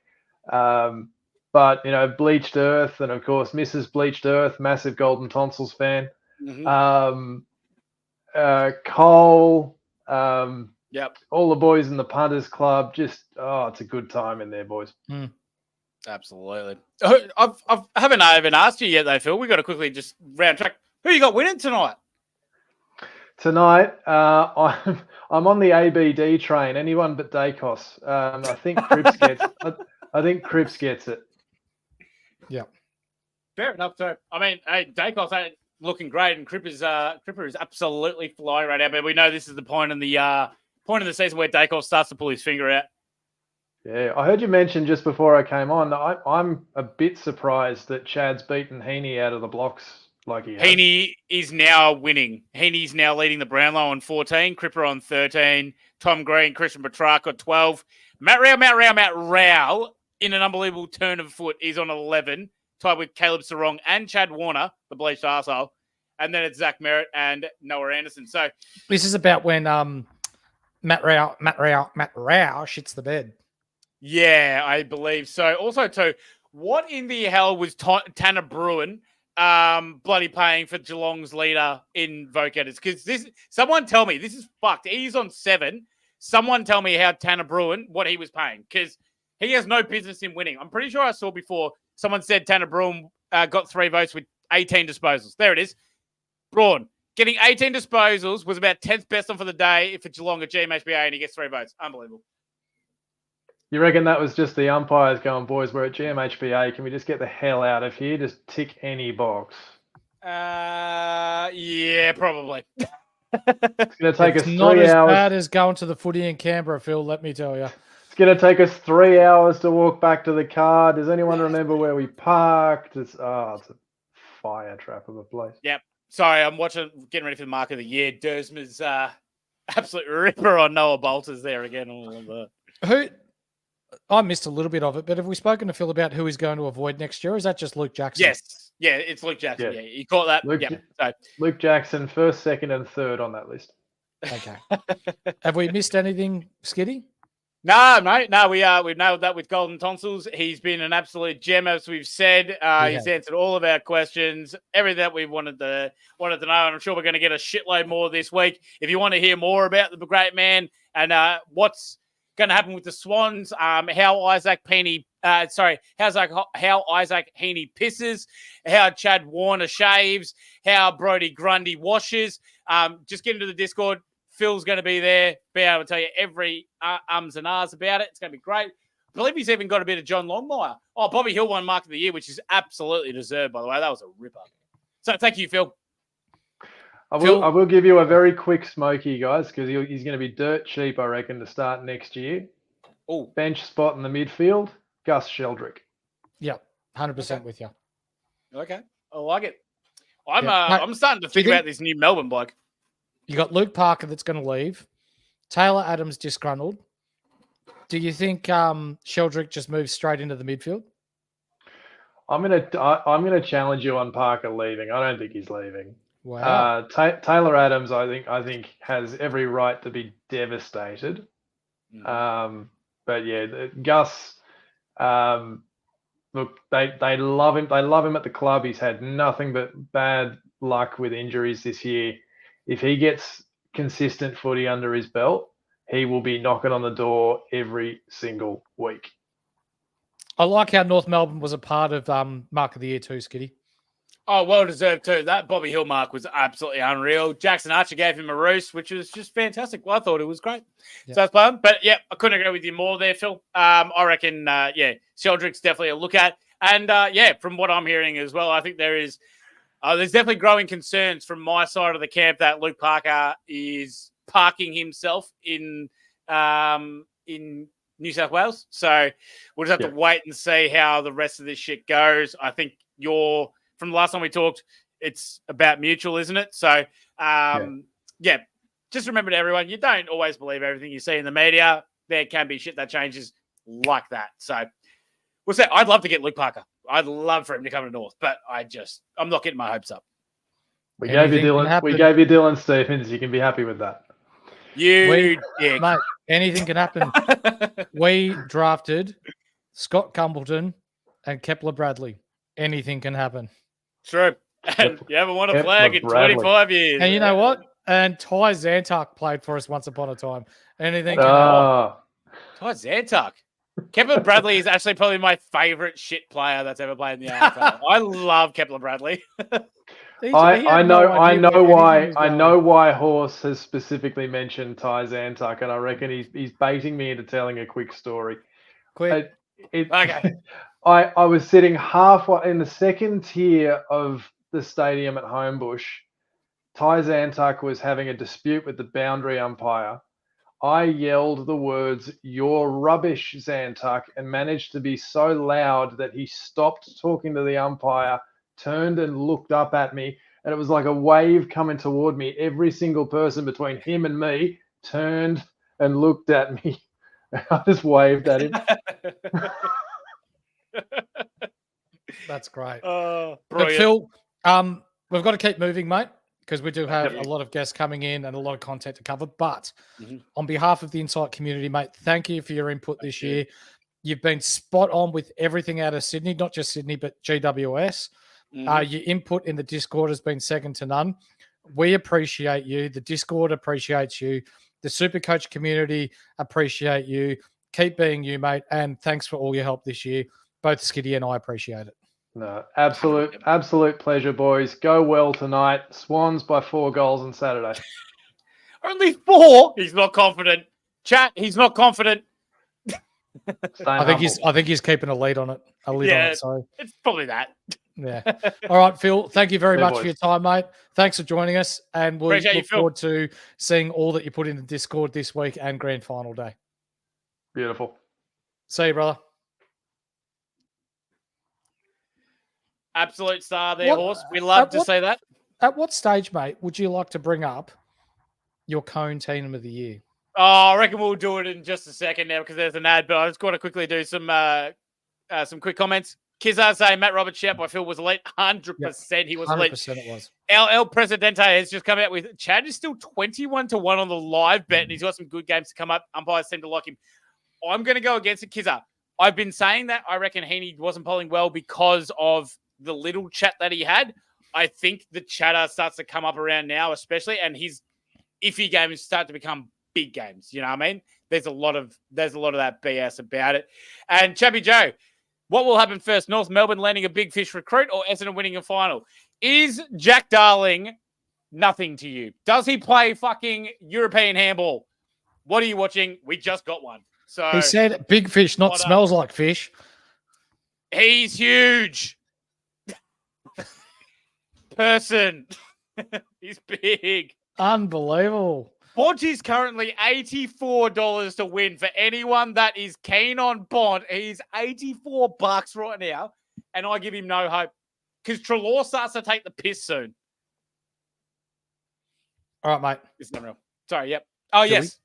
But, Bleached Earth, and of course, Mrs. Bleached Earth, massive Golden Tonsils fan. Mm-hmm. Cole, yep. All the boys in the Punters Club, just, it's a good time in there, boys. Absolutely. I haven't even asked you yet, though, Phil. We've got to quickly just round track. Who you got winning tonight? Tonight, I'm on the ABD train. Anyone but Dacos. I think Cripps gets. I think Cripps gets it. Yeah. Fair enough. So, I mean, hey, Dacos ain't looking great, and Cripper is absolutely flying right now. But we know this is the point in the season where Dacos starts to pull his finger out. Yeah, I heard you mention just before I came on. I'm a bit surprised that Chad's beaten Heaney out of the blocks like he has. Heaney is now winning. Heaney's now leading the Brownlow on 14, Cripper on 13, Tom Green, Christian Petrarch on 12. Matt Rao, in an unbelievable turn of foot, is on 11, tied with Caleb Sarong and Chad Warner, the bleached arsehole. And then it's Zach Merritt and Noah Anderson. So this is about when Matt Rao shits the bed. Yeah, I believe so. Also, too, what in the hell was Tanner Bruin bloody paying for Geelong's leader in vote getters? Because someone tell me, this is fucked. He's on 7. Someone tell me how Tanner Bruin, what he was paying, because he has no business in winning. I'm pretty sure I saw before someone said Tanner Bruin got 3 votes with 18 disposals. There it is. Braun getting 18 disposals was about 10th best on for the day for Geelong at GMHBA, and he gets 3 votes. Unbelievable. You reckon that was just the umpires going, boys, we're at GMHBA. Can we just get the hell out of here? Just tick any box. Yeah, probably. It's going to take us 3 hours. Not as bad as going to the footy in Canberra, Phil, let me tell you. It's going to take us 3 hours to walk back to the car. Does anyone remember where we parked? It's a fire trap of a place. Yep. Sorry, I'm getting ready for the mark of the year. Dersma's absolute ripper on Noah Bolters there again. I missed a little bit of it, but have we spoken to Phil about who he's going to avoid next year? Or is that just Luke Jackson? Yes. Yeah, it's Luke Jackson. Yeah, you caught that. Luke Jackson, 1st, 2nd, and 3rd on that list. Okay. Have we missed anything, Skiddy? No, mate. No, we've nailed that with Golden Tonsils. He's been an absolute gem, as we've said. He's answered all of our questions, everything that we wanted to know, and I'm sure we're going to get a shitload more this week. If you want to hear more about the great man and what's going to happen with the Swans, how Isaac Heaney pisses, how Chad Warner shaves, how Brody Grundy washes, just get into the Discord. Phil's going to be there, be able to tell you every ums and ahs about it. It's going to be great. I believe he's even got a bit of John Longmire. Oh, Bobby Hill won Mark of the Year, which is absolutely deserved, by the way. That was a ripper. So thank you, Phil. I will give you a very quick smoky, guys, because he's going to be dirt cheap, I reckon, to start next year. Oh, bench spot in the midfield, Gus Sheldrick. Yep, 100% with you. Okay, I like it. I'm starting to think about this new Melbourne bloke. You got Luke Parker that's going to leave. Taylor Adams disgruntled. Do you think Sheldrick just moves straight into the midfield? I'm gonna challenge you on Parker leaving. I don't think he's leaving. Wow. Taylor Adams, I think has every right to be devastated. But yeah, Gus. Look, they love him. They love him at the club. He's had nothing but bad luck with injuries this year. If he gets consistent footy under his belt, he will be knocking on the door every single week. I like how North Melbourne was a part of Mark of the Year too, Skiddy. Oh, well deserved too. That Bobby Hill mark was absolutely unreal. Jackson Archer gave him a roost, which was just fantastic. Well, I thought it was great. Yeah. So that's fun. But yeah, I couldn't agree with you more there, Phil. I reckon, Sheldrick's definitely a look at. And from what I'm hearing as well, I think there's definitely growing concerns from my side of the camp that Luke Parker is parking himself in New South Wales. So we'll just have to wait and see how the rest of this shit goes. I think from the last time we talked, it's about mutual, isn't it? So, just remember to everyone, you don't always believe everything you see in the media. There can be shit that changes like that. So, we'll say I'd love to get Luke Parker. I'd love for him to come to North, but I'm not getting my hopes up. We gave you Dylan Stephens. You can be happy with that. Mate, anything can happen. We drafted Scott Cumbleton and Kepler Bradley. Anything can happen. True. And you haven't won a flag in 25 years. And you know what? And Ty Zantuck played for us once upon a time. Anything can happen. Ty Zantuck. Kepler Bradley is actually probably my favorite shit player that's ever played in the AFL. I love Kepler Bradley. I know why Horse has specifically mentioned Ty Zantuck, and I reckon he's baiting me into telling a quick story. Okay. I was sitting halfway in the second tier of the stadium at Homebush. Ty Zantuck was having a dispute with the boundary umpire. I yelled the words, "You're rubbish, Zantuck," and managed to be so loud that he stopped talking to the umpire, turned and looked up at me, and it was like a wave coming toward me. Every single person between him and me turned and looked at me. I just waved at him. That's great. But Phil, we've got to keep moving, mate, because we do have a lot of guests coming in and a lot of content to cover. But on behalf of the Insight community, mate, thank you for your input this year. You've been spot on with everything out of Sydney, not just Sydney, but GWS. Your input in the Discord has been second to none. We appreciate you. The Discord appreciates you. The Supercoach community appreciate you. Keep being you, mate. And thanks for all your help this year. Both Skiddy and I appreciate it. No, absolute pleasure, boys. Go well tonight. Swans by 4 goals on Saturday. Only 4? He's not confident. Chat, he's not confident. I think he's keeping a lead on it. So it's probably that. Yeah. All right, Phil. Thank you very much for your time, mate. Thanks for joining us, and we'll look forward to seeing all that you put in the Discord this week and grand final day. Beautiful. See you, brother. Absolute star there, Horse. We love to see that. At what stage, mate, would you like to bring up your Cone Team of the Year? Oh, I reckon we'll do it in just a second now because there's an ad, but I just got to quickly do some quick comments. Kizar saying Matt Roberts shout by Phil was elite. 100% he was elite. 100% it was. El Presidente has just come out with Chad is still 21-1 on the live bet, and he's got some good games to come up. Umpires seem to like him. I'm going to go against it, Kizza. I've been saying that I reckon Heaney wasn't polling well because of the little chat that he had. I think the chatter starts to come up around now, especially, and his iffy games start to become big games. You know what I mean? There's a lot of that BS about it. And Chappy Joe, what will happen first? North Melbourne landing a big fish recruit or Essendon winning a final? Is Jack Darling nothing to you? Does he play fucking European handball? What are you watching? We just got one. So he said big fish, not smells like fish. He's huge. Person. He's big. Unbelievable. Bont is currently $84 to win. For anyone that is keen on Bont, he's $84 right now, and I give him no hope because Treloar starts to take the piss soon. All right, mate. It's not real. Sorry, yep. Oh, yes.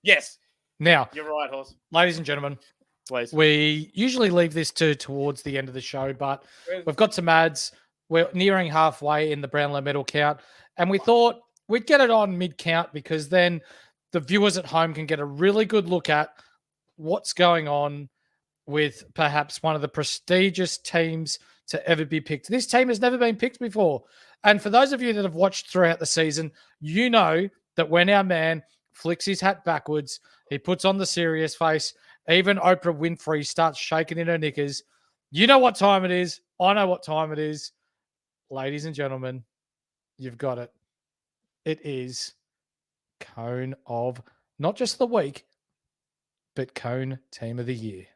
Now, you're right, Horse. Ladies and gentlemen, please. We usually leave this towards the end of the show, but we've got some ads. We're nearing halfway in the Brownlow medal count, and we thought we'd get it on mid-count because then the viewers at home can get a really good look at what's going on with perhaps one of the prestigious teams to ever be picked. This team has never been picked before. And for those of you that have watched throughout the season, you know that when our man flicks his hat backwards, he puts on the serious face, even Oprah Winfrey starts shaking in her knickers. You know what time it is. I know what time it is. Ladies and gentlemen, you've got it. It is Cone of not just the week, but Cone Team of the Year.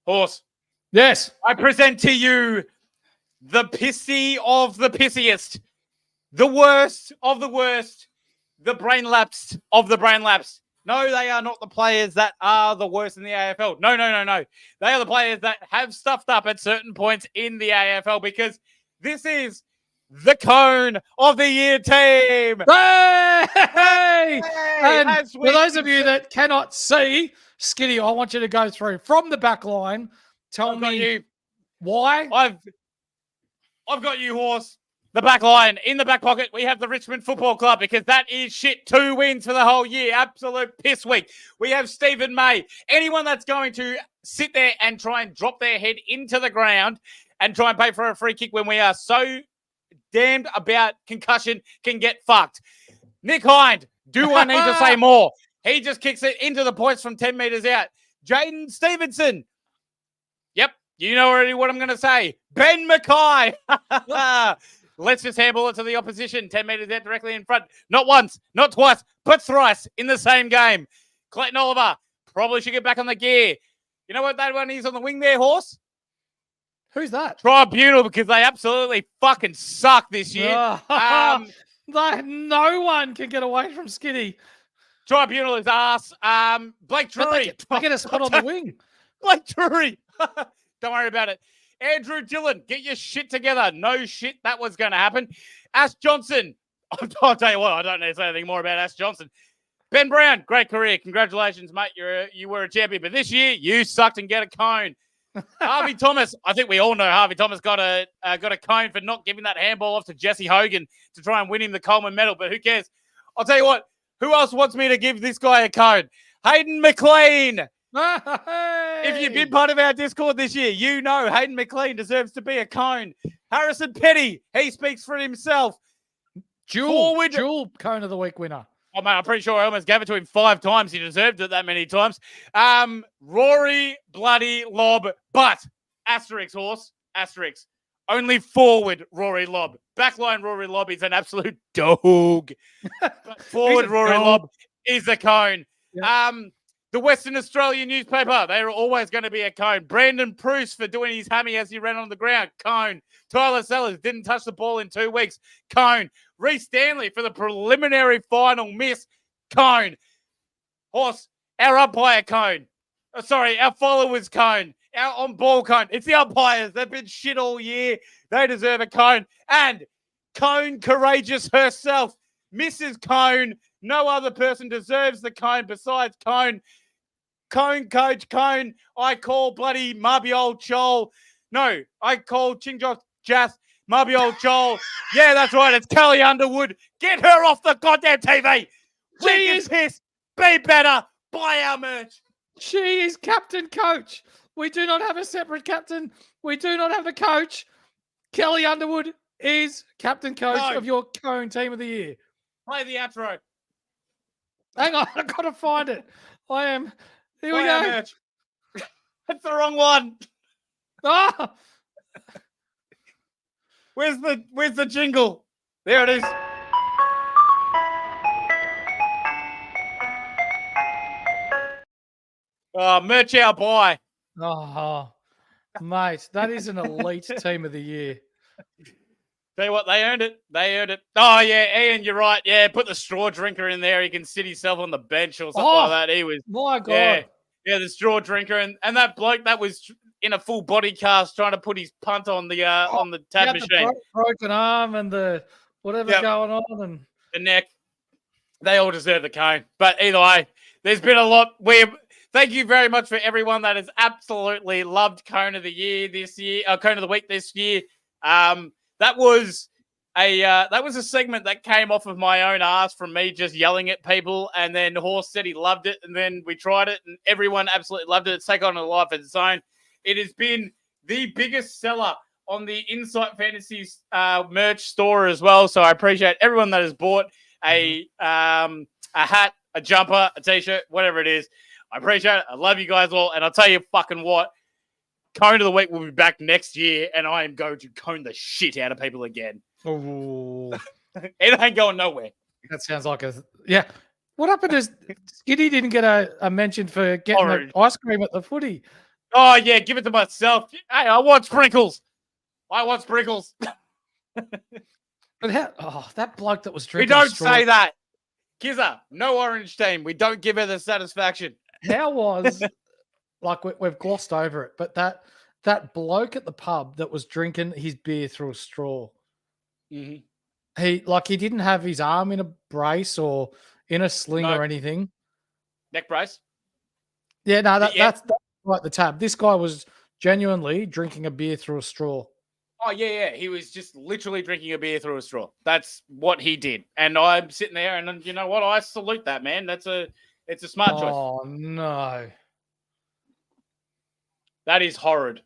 Horse. Yes. I present to you the pissy of the pissiest, the worst of the worst, the brain lapsed of the brain lapsed. No, they are not the players that are the worst in the AFL. No. They are the players that have stuffed up at certain points in the AFL because this is the Cone of the Year team. Hey! And for those of you that cannot see, Skiddy, I want you to go through from the back line. Tell me why. I've got you, Horse. The back line. In the back pocket, we have the Richmond Football Club because that is shit. 2 wins for the whole year. Absolute piss week. We have Stephen May. Anyone that's going to sit there and try and drop their head into the ground and try and pay for a free kick when we are so damned about concussion can get fucked. Nick Hind. Do I need to say more? He just kicks it into the points from 10 metres out. Jaden Stevenson. Yep. You know already what I'm going to say. Ben Mackay. Let's just handball it to the opposition. 10 metres out directly in front. Not once, not twice, but thrice in the same game. Clayton Oliver probably should get back on the gear. You know what that one is on the wing there, Horse? Who's that? Tribunal, because they absolutely fucking suck this year. No one can get away from Skiddy. Tribunal is ass. Blake Drury. I get a spot on the wing. Blake Drury. Don't worry about it. Andrew Dillon, get your shit together. No shit, that was going to happen. Ash Johnson. I'll tell you what, I don't need to say anything more about Ash Johnson. Ben Brown, great career. Congratulations, mate. You were a champion. But this year, you sucked and get a cone. Harvey Thomas, I think we all know Harvey Thomas got a cone for not giving that handball off to Jesse Hogan to try and win him the Coleman medal. But who cares? I'll tell you what, who else wants me to give this guy a cone? Hayden McLean. Hey! If you've been part of our Discord this year, you know Hayden McLean deserves to be a cone. Harrison Petty, he speaks for himself. Dual Cone of the Week winner. Oh, mate, I'm pretty sure I almost gave it to him 5 times. He deserved it that many times. Rory bloody Lobb, but asterisk, Horse, asterisk. Only forward Rory Lobb. Backline Rory Lobb is an absolute dog. But forward Rory Lobb is a cone. Yeah. The Western Australian newspaper, they are always going to be a cone. Brandon Pruce for doing his hammy as he ran on the ground, cone. Tyler Sellers didn't touch the ball in 2 weeks, cone. Reece Stanley for the preliminary final miss, cone. Horse, our umpire cone. Our followers cone. Our on-ball cone. It's the umpires. They've been shit all year. They deserve a cone. And Cone Courageous herself, Mrs. Cone. No other person deserves the cone besides Cone. Cone Coach Cone. I call bloody Marby Old Chol. No, I call Chingjok Jath. Mubby old Joel. Yeah, that's right. It's Kelly Underwood. Get her off the goddamn TV. She is pissed. Be better. Buy our merch. She is captain coach. We do not have a separate captain. We do not have a coach. Kelly Underwood is captain coach of your Cone team of the year. Play the outro. Hang on, I've got to find it. I am. Here we go. Merch. That's the wrong one. Ah! Where's the jingle? There it is. Merch our buy. Oh, mate, that is an elite team of the year. Tell you what, they earned it. They earned it. Oh, yeah, Ian, you're right. Yeah, put the straw drinker in there. He can sit himself on the bench or something like that. He was. My God. Yeah, the straw drinker. And that bloke that was in a full body cast trying to put his punt on the tab machine. The broken arm and the whatever going on. And the neck. They all deserve the cone. But either way, there's been a lot. Thank you very much for everyone that has absolutely loved Cone of the Year this year, Cone of the Week this year. That was a segment that came off of my own ass from me just yelling at people, and then Horse said he loved it, and then we tried it, and everyone absolutely loved it. It's taken on a life of its own. It has been the biggest seller on the Insight Fantasies merch store as well. So I appreciate everyone that has bought a hat, a jumper, a t-shirt, whatever it is. I appreciate it. I love you guys all, and I'll tell you fucking what. Cone of the Week will be back next year, and I am going to cone the shit out of people again. Oh, it ain't going nowhere. That sounds like What happened is Skiddy didn't get a mention for getting the ice cream at the footy. Oh yeah, give it to myself. Hey, I want sprinkles. But that bloke that was We drinking. don't say that. Kizza, no orange team. We don't give her the satisfaction. How was like we've glossed over it, but that bloke at the pub that was drinking his beer through a straw. Mm-hmm. He didn't have his arm in a brace or in a sling or anything. Neck brace. Yeah, no, that's like the tab. This guy was genuinely drinking a beer through a straw. Oh yeah. He was just literally drinking a beer through a straw. That's what he did. And I'm sitting there, and you know what? I salute that, man. It's a smart choice. Oh no. That is horrid.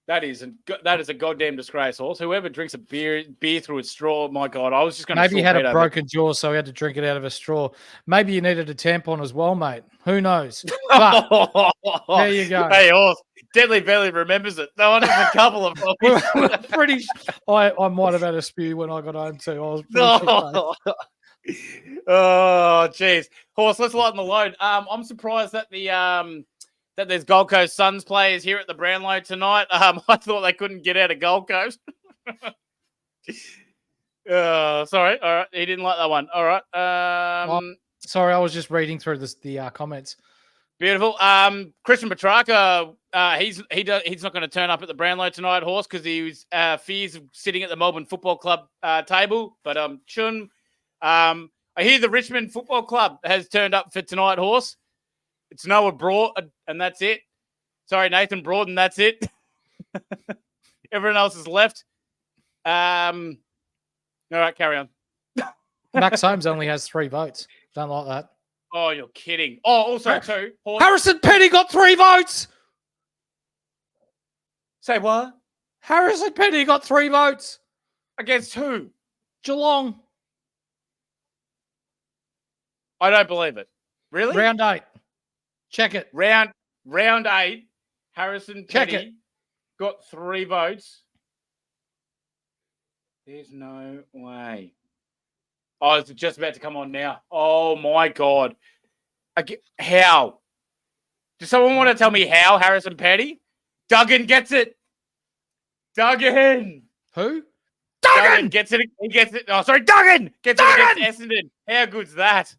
That is a goddamn disgrace. Also, whoever drinks a beer through a straw, my God, I was just going to. Maybe he had a broken jaw, so he had to drink it out of a straw. Maybe you needed a tampon as well, mate. Who knows? But there you go. Hey, Horse, Deadly Belly remembers it. No one has a couple of copies. Pretty. I might have had a spew when I got home too. I was pretty Oh, jeez, Horse. Let's lighten the load. I'm surprised that that there's Gold Coast Suns players here at the Brownlow tonight. I thought they couldn't get out of Gold Coast. Sorry. All right. He didn't like that one. All right. Sorry, I was just reading through the comments. Beautiful. Christian Petrarca, he's not going to turn up at the Brownlow tonight, Horse, because he was fears of sitting at the Melbourne Football Club table. But Chun, I hear the Richmond Football Club has turned up for tonight, Horse. It's Noah Broad, and that's it. Sorry, Nathan Broad, and that's it. Everyone else is left. All right, carry on. Max Holmes only has 3 votes. Don't like that. Oh, you're kidding. Oh, also, too. Harrison Petty got 3 votes. Say what? Harrison Petty got 3 votes. Against who? Geelong. I don't believe it. Really? Round 8. Check it. Round 8. Harrison Petty got 3 votes. There's no way. Oh, it's just about to come on now. Oh, my God. How? Does someone want to tell me how Harrison Petty? Duggan gets it. Duggan. Who? Duggan gets it. He gets it. Oh, sorry. Duggan gets it against Essendon. How good's that?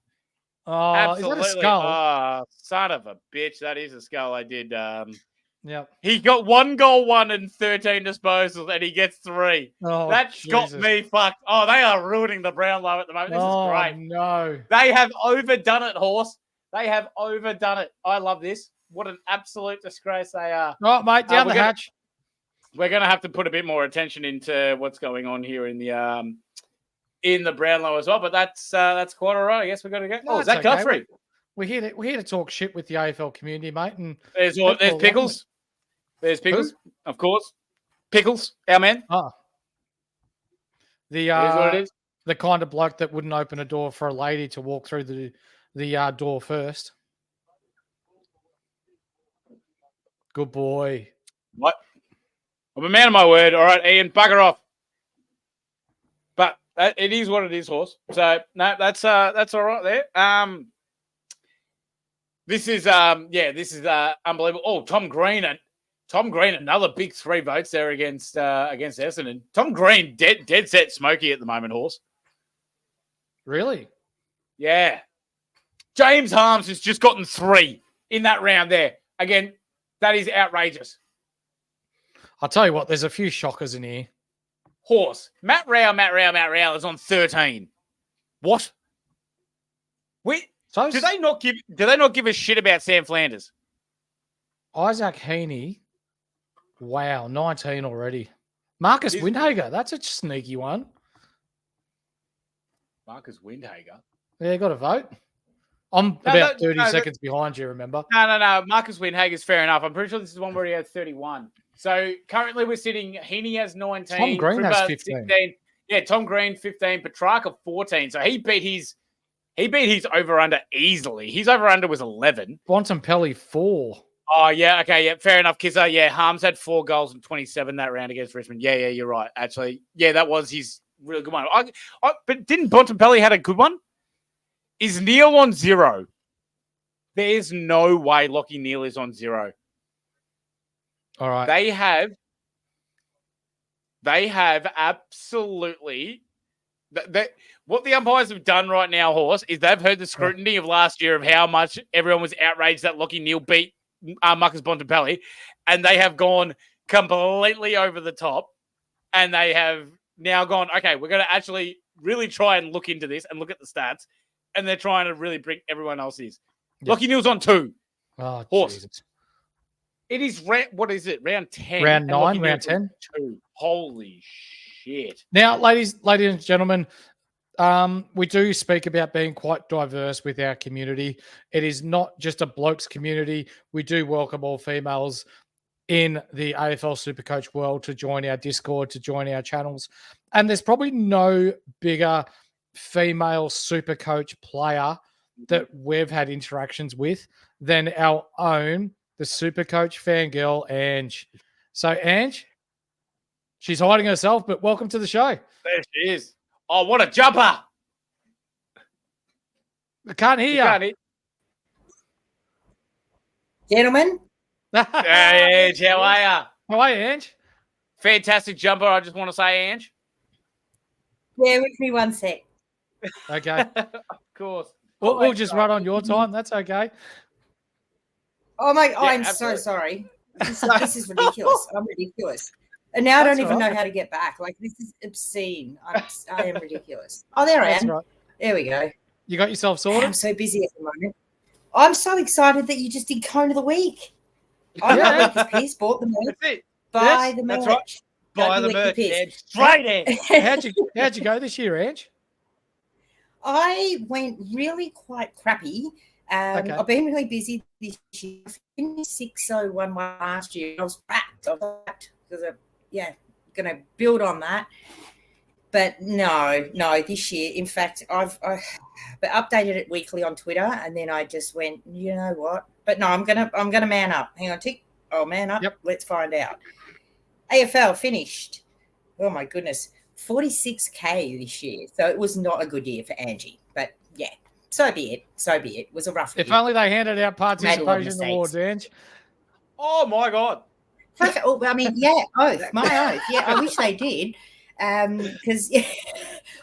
Oh, absolutely. Is that a skull? Oh, son of a bitch. That is a skull. I did. Yep. He got 1 goal, 1 and 13 disposals, and he gets 3. Oh, that's got me fucked. Oh, they are ruining the Brownlow at the moment. This is great. No. They have overdone it, Horse. They have overdone it. I love this. What an absolute disgrace they are. Right, mate, down the hatch. we're going to have to put a bit more attention into what's going on here in the Brownlow as well. But that's quite all right. I guess we've got to go. No, Is that it's okay. Guthrie? We're here to talk shit with the AFL community, mate. And there's Pickles. There's Pickles, of course. Pickles, our man. Oh. It is what it is. The kind of bloke that wouldn't open a door for a lady to walk through the door first. Good boy. What? I'm a man of my word. All right, Ian, bugger off. But it is what it is, horse. So no, that's all right there. This is unbelievable. Oh, Tom Green, another big 3 votes there against Essendon. Tom Green, dead set smoky at the moment, horse. Really? Yeah. James Harms has just gotten 3 in that round there. Again, that is outrageous. I'll tell you what, there's a few shockers in here. Horse. Matt Rao is on 13. What? Do they not give a shit about Sam Flanders? Isaac Heaney. Wow, 19 already. Marcus Windhager, that's a sneaky one. Marcus Windhager? Yeah, got a vote. I'm about 30 seconds behind you, remember? No. Marcus Windhager's fair enough. I'm pretty sure this is one where he has 31. So currently we're sitting, Heaney has 19. Tom Green has 15. 16. Yeah, Tom Green 15, Petrarca 14. So he beat his over-under easily. His over-under was 11. Bontempelli 4. Oh, yeah, okay, yeah, fair enough, Kizza. Yeah, Harms had 4 goals and 27 that round against Richmond. Yeah, you're right, actually. Yeah, that was his really good one. But didn't Bontempelli had a good one? Is Neil on 0? There's no way Lockie Neal is on 0. All right. They have absolutely... What the umpires have done right now, Horse, is they've heard the scrutiny of last year of how much everyone was outraged that Lockie Neal beat Marcus Bontempelli, and they have gone completely over the top, and they have now gone, okay, we're going to actually really try and look into this and look at the stats, and they're trying to really bring everyone else's. Yep. Lockie Neal's on 2. Oh, Horse. Jesus. It is, what is it, round 10? Round 9, round 10? 2. Holy shit. Now, ladies and gentlemen, we do speak about being quite diverse with our community. It is not just a blokes community. We do welcome all females in the AFL Supercoach world to join our Discord, to join our channels. And there's probably no bigger female Supercoach player that we've had interactions with than our own, the Supercoach fangirl, Ange. So, Ange, she's hiding herself, but welcome to the show. There she is. Oh, what a jumper. I can't hear you. Gentlemen. Hey, Ange, how are you? How are you, Ange? Fantastic jumper, I just want to say, Ange. Yeah, with me one sec. Okay. Of course. We'll just run on your time. That's okay. Oh, I'm so sorry. This is ridiculous. I'm ridiculous. And now I don't even know how to get back. Like, this is obscene. I am ridiculous. Oh, there I am. Right. There we go. You got yourself sorted? I'm so busy at the moment. I'm so excited that you just did Cone of the Week. I'm not like piss. Bought the merch. Buy the merch. That's right. Buy the merch. Straight in. How'd you go this year, Ange? I went really quite crappy. Okay. I've been really busy this year. I finished 601 last year. I was wrapped because going to build on that. But no, this year, in fact, I've updated it weekly on Twitter, and then I just went, you know what? But no, I'm gonna man up. Hang on, tick. Oh, man up. Yep. Let's find out. AFL finished. Oh my goodness, 46K this year. So it was not a good year for Angie. But yeah, so be it. It was a rough year. If only they handed out participation awards, Ange. Oh my God. Oh, I mean, yeah, my oath. Yeah, I wish they did. Because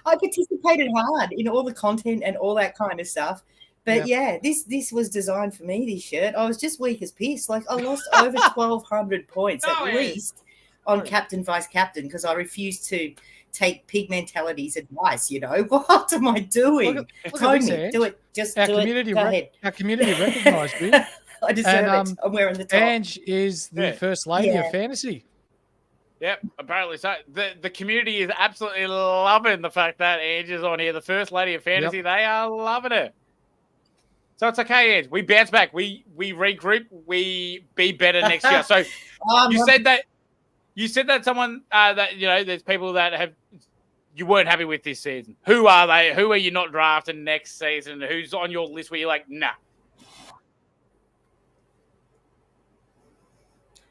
I participated hard in all the content and all that kind of stuff. But this was designed for me, this shirt. I was just weak as piss. Like, I lost over 1,200 points at least on captain, vice captain, because I refused to take Pig Mentality's advice, you know. What am I doing? Look at this, do it. Just our do community it. Go ahead. Our community recognised you. I deserve it. I'm wearing the top. Ange is the first lady of fantasy. Yep, apparently so. The community is absolutely loving the fact that Ange is on here. The first lady of fantasy, They are loving it. So it's okay, Ange. We bounce back. We regroup. We be better next year. So you said that someone that there's people that you weren't happy with this season. Who are they? Who are you not drafting next season? Who's on your list where you're like, nah?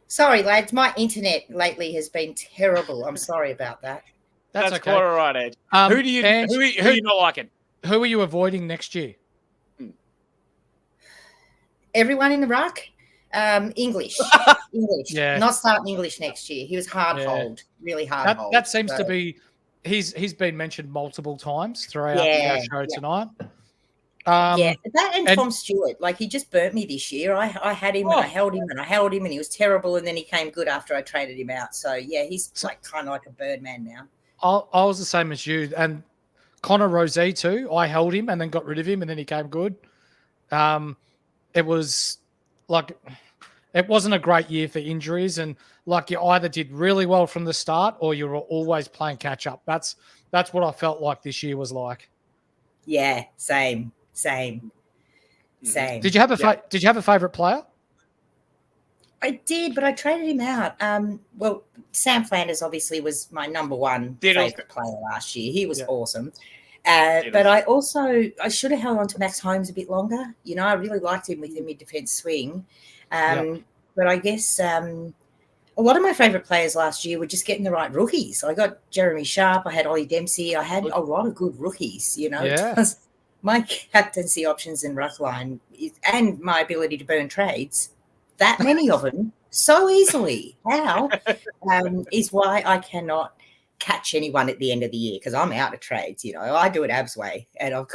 Sorry, lads. My internet lately has been terrible. I'm sorry about that. That's okay. quite all right, Ed. Who are you not liking? Who are you avoiding next year? Everyone in the ruck. English. Yeah. Not starting English next year. He was hard-hold, really hard-hold. That seems to be. He's been mentioned multiple times throughout our show tonight. That and Tom Stewart, like he just burnt me this year. I had him and I held him and I held him and he was terrible and then he came good after I traded him out. So yeah, he's like kind of like a bird man now. I was the same as you and Connor Rosé too. I held him and then got rid of him and then he came good. It was like it wasn't a great year for injuries and like you either did really well from the start or you were always playing catch up. That's what I felt like this year was like. Yeah, same. Did you have a favorite player? I did, but I traded him out. Well, Sam Flanders obviously was my number one favorite player last year. He was awesome. But I should have held on to Max Holmes a bit longer. I really liked him with the mid-defense swing. But I guess a lot of my favorite players last year were just getting the right rookies. I got Jeremy Sharp. I had Ollie Dempsey. I had a lot of good rookies, Because my captaincy options in ruck line and my ability to burn trades, that many of them so easily. How? Is why I cannot catch anyone at the end of the year because I'm out of trades. I do it Abs way. And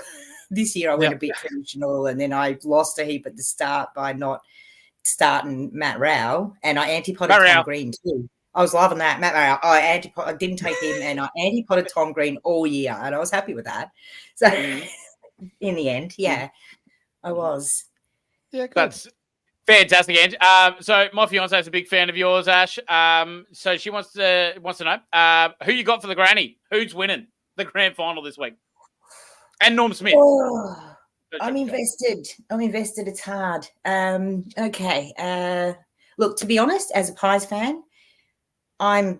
this year I went a bit traditional and then I lost a heap at the start by not starting Matt Rao and I antipoded Tom Green too. I was loving that. Matt Rao, I didn't take him and I antipoded Tom Green all year and I was happy with that. So in the end, I was. Yeah, good. That's fantastic, Ange. So my fiance is a big fan of yours, Ash. So she wants to know who you got for the granny. Who's winning the grand final this week? And Norm Smith. Oh, I'm invested. It's hard. Okay. Look, to be honest, as a Pies fan, I'm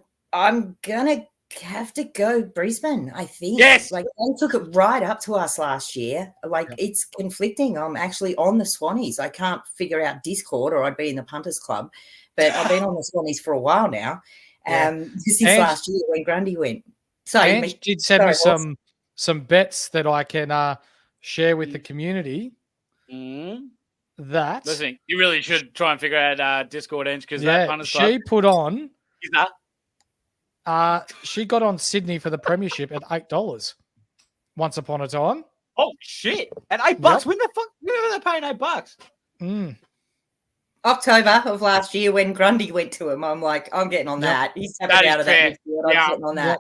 gonna have to go Brisbane, I think. Yes. Like they took it right up to us last year. Like it's conflicting. I'm actually on the Swannies. I can't figure out Discord or I'd be in the Punters Club. But I've been on the Swannies for a while now. Since last year when Grundy went. So Ange did send me some bets that I can share with the community. That listen, you really should try and figure out Discord, Ange, because that Punters Club. She put on. Is that? She got on Sydney for the premiership at $8 once upon a time. Oh shit! At $8? When the fuck? When are they paying $8? October of last year when Grundy went to him, I'm like, I'm getting on that. He's tapping out of that midfield. I'm getting on that.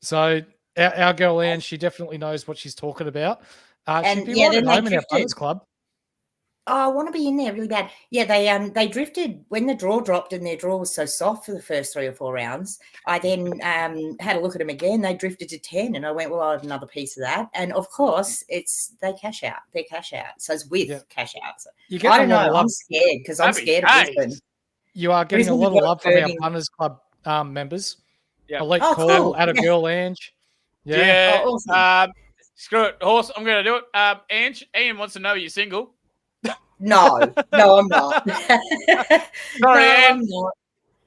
So our girl Anne, she definitely knows what she's talking about. And she'd be right at home in our Punters Club. Oh, I want to be in there really bad. Yeah, they drifted when the draw dropped and their draw was so soft for the first 3 or 4 rounds. I then had a look at them again. They drifted to 10 and I went, well, I'll have another piece of that. And of course, they cash out. They cash out. So it's with cash out. So I don't know. I'm scared because I'm scared of Brisbane. You are getting a lot of love from our Punters Club members. Yeah. Elite Call, cool. Out of girl Ange. Yeah. Oh, awesome. Screw it, Horse. I'm going to do it. Ange, Ian wants to know you're single. No, I'm not. Sorry, Anne. I'm not.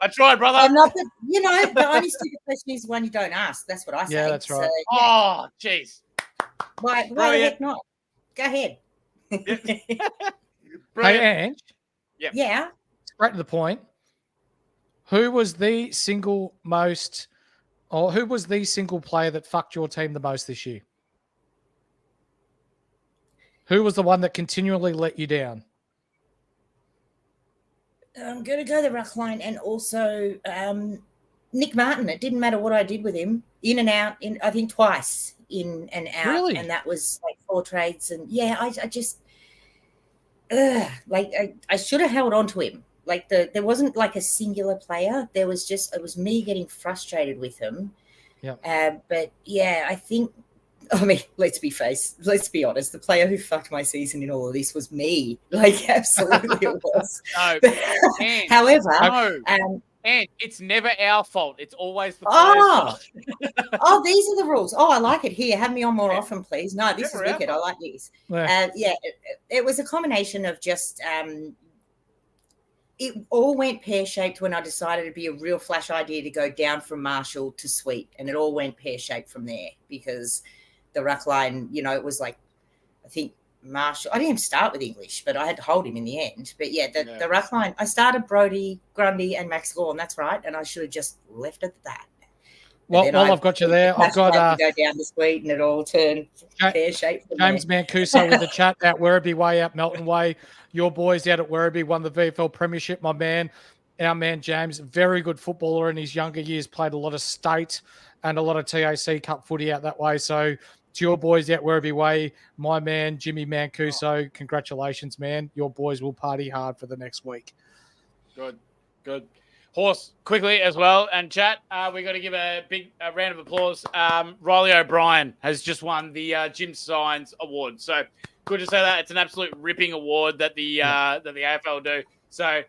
I tried, brother. I'm not. But, the only stupid question is one you don't ask. That's what I say. Yeah, that's right. So, Oh, jeez. Why the heck not? Go ahead. Hey, Ange. Yep. Yeah. Straight to the point. Who was the single player that fucked your team the most this year? Who was the one that continually let you down? I'm going to go the ruck line and also Nick Martin. It didn't matter what I did with him. In and out, I think twice in and out. Really? And that was like 4 trades. And yeah, I just, I should have held on to him. like there wasn't like a singular player. It was me getting frustrated with them. Yeah. But yeah, I think, I mean, let's be honest. The player who fucked my season in all of this was me. Like, absolutely it was. No, and, however, and it's never our fault. It's always the player's fault. These are the rules. Oh, I like it. Here, have me on more often, please. No, this is wicked. I like this. It was a combination of just it all went pear-shaped when I decided it'd be a real flash idea to go down from Marshall to Sweet, and it all went pear-shaped from there because the ruck line, you know, it was like, I think Marshall, I didn't even start with English, but I had to hold him in the end. But yeah, the ruck line, I started Brody, Grundy, and Max Gorn. That's right. And I should have just left it at that. Well, I've got you there. I've got go down to Sweet, and it all turned pear-shaped. James Mancuso with the chat out Werribee Way, out Melton Way. Your boys out at Werribee won the VFL Premiership, my man. Our man James, very good footballer in his younger years, played a lot of state and a lot of TAC Cup footy out that way. So to your boys out Werribee Way, my man Jimmy Mancuso, congratulations, man. Your boys will party hard for the next week. Good. Horse, quickly as well, and chat, we got to give a big round of applause. Riley O'Brien has just won the Jim Signs Award. So good to say that. It's an absolute ripping award that the AFL do. So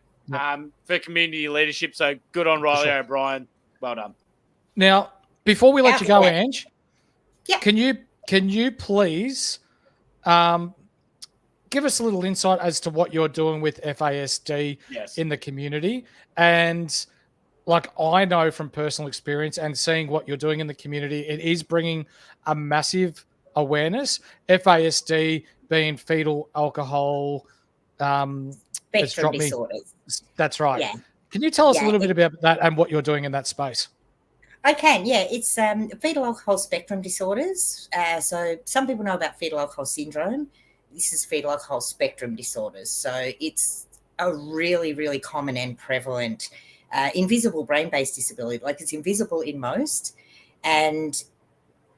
for community leadership, so good on Riley O'Brien. Well done. Now, before we let you go, Ange, can you please give us a little insight as to what you're doing with FASD in the community? And like I know from personal experience and seeing what you're doing in the community, it is bringing a massive awareness. FASD being fetal alcohol spectrum disorders. That's right. Yeah. Can you tell us a little bit about that and what you're doing in that space? I can, yeah. It's fetal alcohol spectrum disorders. So some people know about fetal alcohol syndrome. This is fetal alcohol spectrum disorders. So it's a really, really common and prevalent invisible brain-based disability. Like, it's invisible in most. And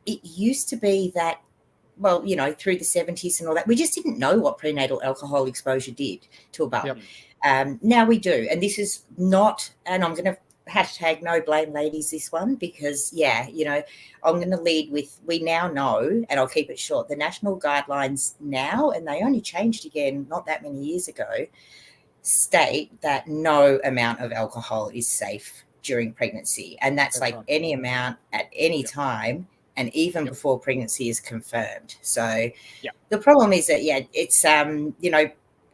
it used to be that, well, you know, through the 70s and all that, we just didn't know what prenatal alcohol exposure did to a bub. Now we do. And this is not, and I'm going to hashtag no blame ladies this one, because you know, I'm going to lead with, we now know, and I'll keep it short, the national guidelines now, and they only changed again not that many years ago, state that no amount of alcohol is safe during pregnancy, and that's like any amount at any time, and even before pregnancy is confirmed. So the problem is that it's you know,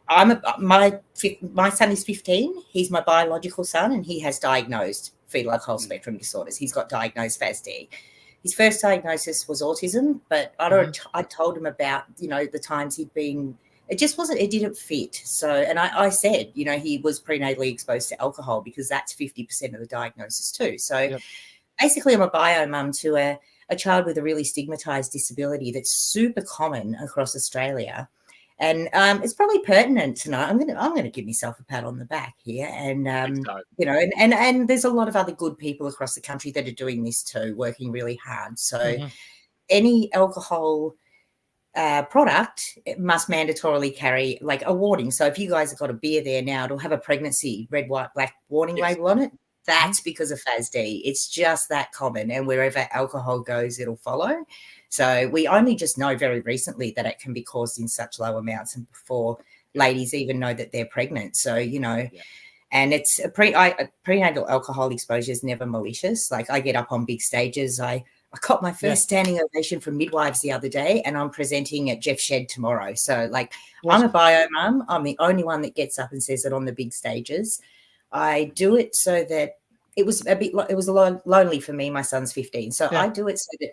my son is 15. He's my biological son, and he has diagnosed fetal alcohol spectrum disorders. He's got diagnosed FASD. His first diagnosis was autism, but I told him about, you know, the times he'd been, it didn't fit. So, and I said, you know, he was prenatally exposed to alcohol, because that's 50% of the diagnosis too. So basically I'm a bio mum to a child with a really stigmatized disability that's super common across Australia. And it's probably pertinent tonight. I'm gonna give myself a pat on the back here, and you know, and there's a lot of other good people across the country that are doing this too, working really hard. So any alcohol product must mandatorily carry like a warning. So if you guys have got a beer there now, it'll have a pregnancy red, white, black warning label on it. That's because of FASD. It's just that common, and wherever alcohol goes, it'll follow. So we only just know very recently that it can be caused in such low amounts, and before ladies even know that they're pregnant. So, you know, and it's prenatal alcohol exposure is never malicious. Like, I get up on big stages. I got my first standing ovation from midwives the other day, and I'm presenting at Jeff Shed tomorrow. So, like, I'm a bio mum. I'm the only one that gets up and says it on the big stages. I do it so that it was a lot lonely for me. My son's 15. So I do it so that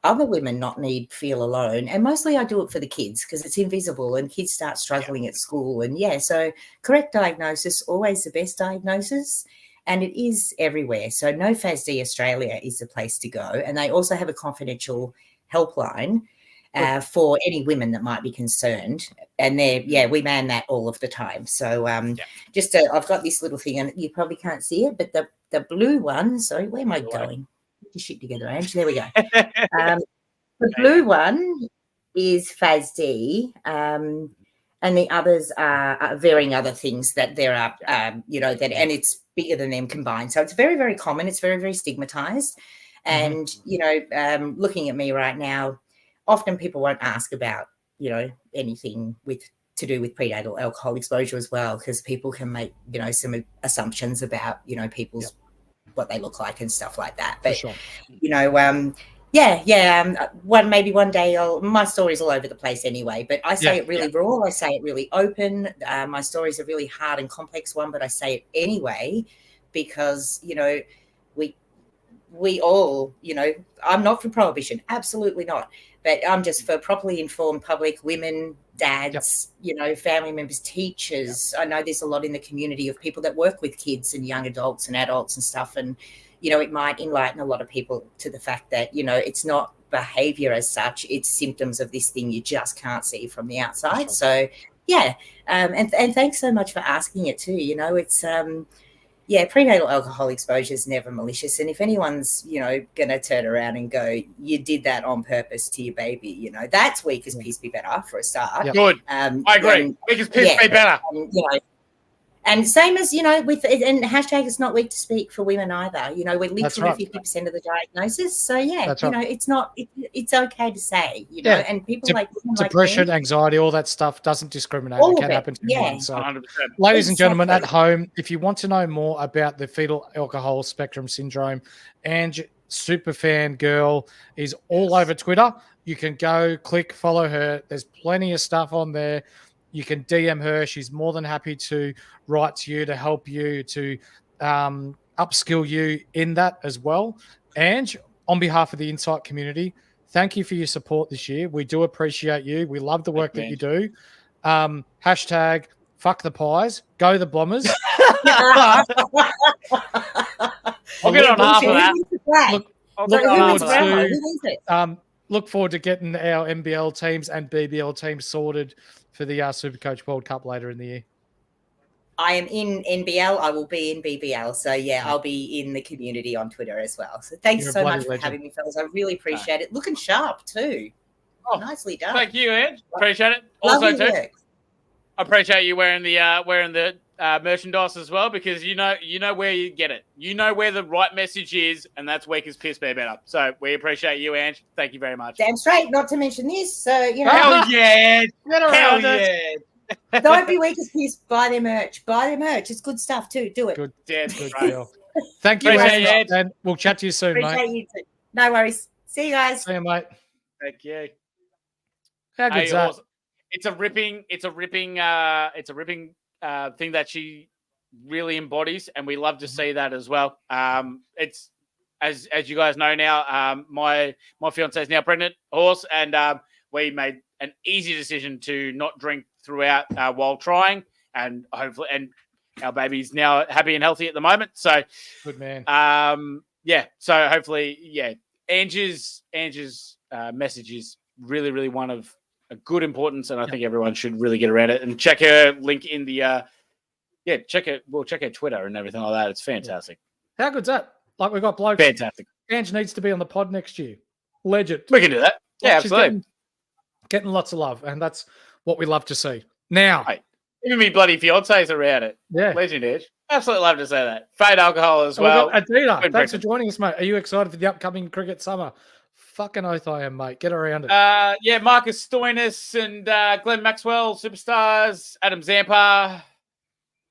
other women not feel alone. And mostly I do it for the kids, because it's invisible and kids start struggling at school. And so correct diagnosis, always the best diagnosis. And it is everywhere. So No FASD Australia is the place to go. And they also have a confidential helpline for any women that might be concerned. And we man that all of the time. So I've got this little thing, and you probably can't see it, but the blue one, sorry, where am I going? Get your shit together, Ange. There we go. The blue one is FASD. And and the others are varying other things that there are, and it's bigger than them combined. So it's very, very common. It's very, very stigmatized. And, looking at me right now, often people won't ask about, anything to do with prenatal alcohol exposure as well, because people can make, some assumptions about, people's what they look like and stuff like that. But, one day my story's all over the place anyway, but I say it really raw. I say it really open. My story's a really hard and complex one, but I say it anyway, because, we all, I'm not for prohibition, absolutely not. But I'm just for properly informed public, women, dads, family members, teachers. I know there's a lot in the community of people that work with kids and young adults and adults and stuff. And, it might enlighten a lot of people to the fact that, it's not behavior as such. It's symptoms of this thing you just can't see from the outside. So, and thanks so much for asking it too. It's, prenatal alcohol exposure is never malicious. And if anyone's, going to turn around and go, you did that on purpose to your baby, that's weak as piss be better for a start. Good. I agree. Weak as piss be better. And same as, with, and hashtag it's not weak to speak for women either. We're literally 50% of the diagnosis. So, it's not, it's okay to say, and people depression, anxiety, all that stuff doesn't discriminate. It can happen to anyone. So, 100%. Ladies and gentlemen at home, if you want to know more about the fetal alcohol spectrum syndrome, Ange Superfan Girl is all over Twitter. You can go click, follow her. There's plenty of stuff on there. You can DM her. She's more than happy to write to you to help you, to upskill you in that as well. And on behalf of the Insight community, thank you for your support this year. We do appreciate you. We love the work that you do. Hashtag fuck the pies. Go the Bombers. I'll get on half of that. Look forward to getting our NBL teams and BBL teams sorted for the Supercoach World Cup later in the year. I am in NBL. I will be in BBL. So, I'll be in the community on Twitter as well. So, thanks so much for having me, fellas. I really appreciate it. Looking sharp, too. Oh, nicely done. Thank you, Ed. Appreciate it. Also, too, I appreciate you wearing the merchandise as well, because you know where you get it. You know where the right message is, and that's weak as piss be better. So we appreciate you, Ange. Thank you very much. Damn straight. Not to mention this. So hell yeah, hell yeah. Don't be weak as piss. Buy their merch. Buy their merch. It's good stuff too. Do it. Good deal. Thank you, Ange, and we'll chat to you soon, appreciate mate. You too. No worries. See you guys. See you, mate. Thank you. How good's that? It's a ripping thing that she really embodies, and we love to see that as well. It's as you guys know now, my fiance is now pregnant, Horse, and we made an easy decision to not drink throughout while trying, and hopefully, and our baby's now happy and healthy at the moment. So good man. So hopefully, Ange's message is really, really one of a good importance, and I think everyone should really get around it and check her link in the check it. We'll check her Twitter and everything like that. It's fantastic. How good's that? Like we got blokes. Fantastic. Ange needs to be on the pod next year. Legend. We can do that. Yeah, absolutely. Getting lots of love, and that's what we love to see. Now, even me bloody fiance's around it. Yeah, legend, Edge. Absolutely love to say that. Fade alcohol as well. Adina, thanks for joining us, mate. Are you excited for the upcoming cricket summer? Fucking oath I am, mate. Get around it. Marcus Stoinis and Glenn Maxwell, superstars. Adam Zampa.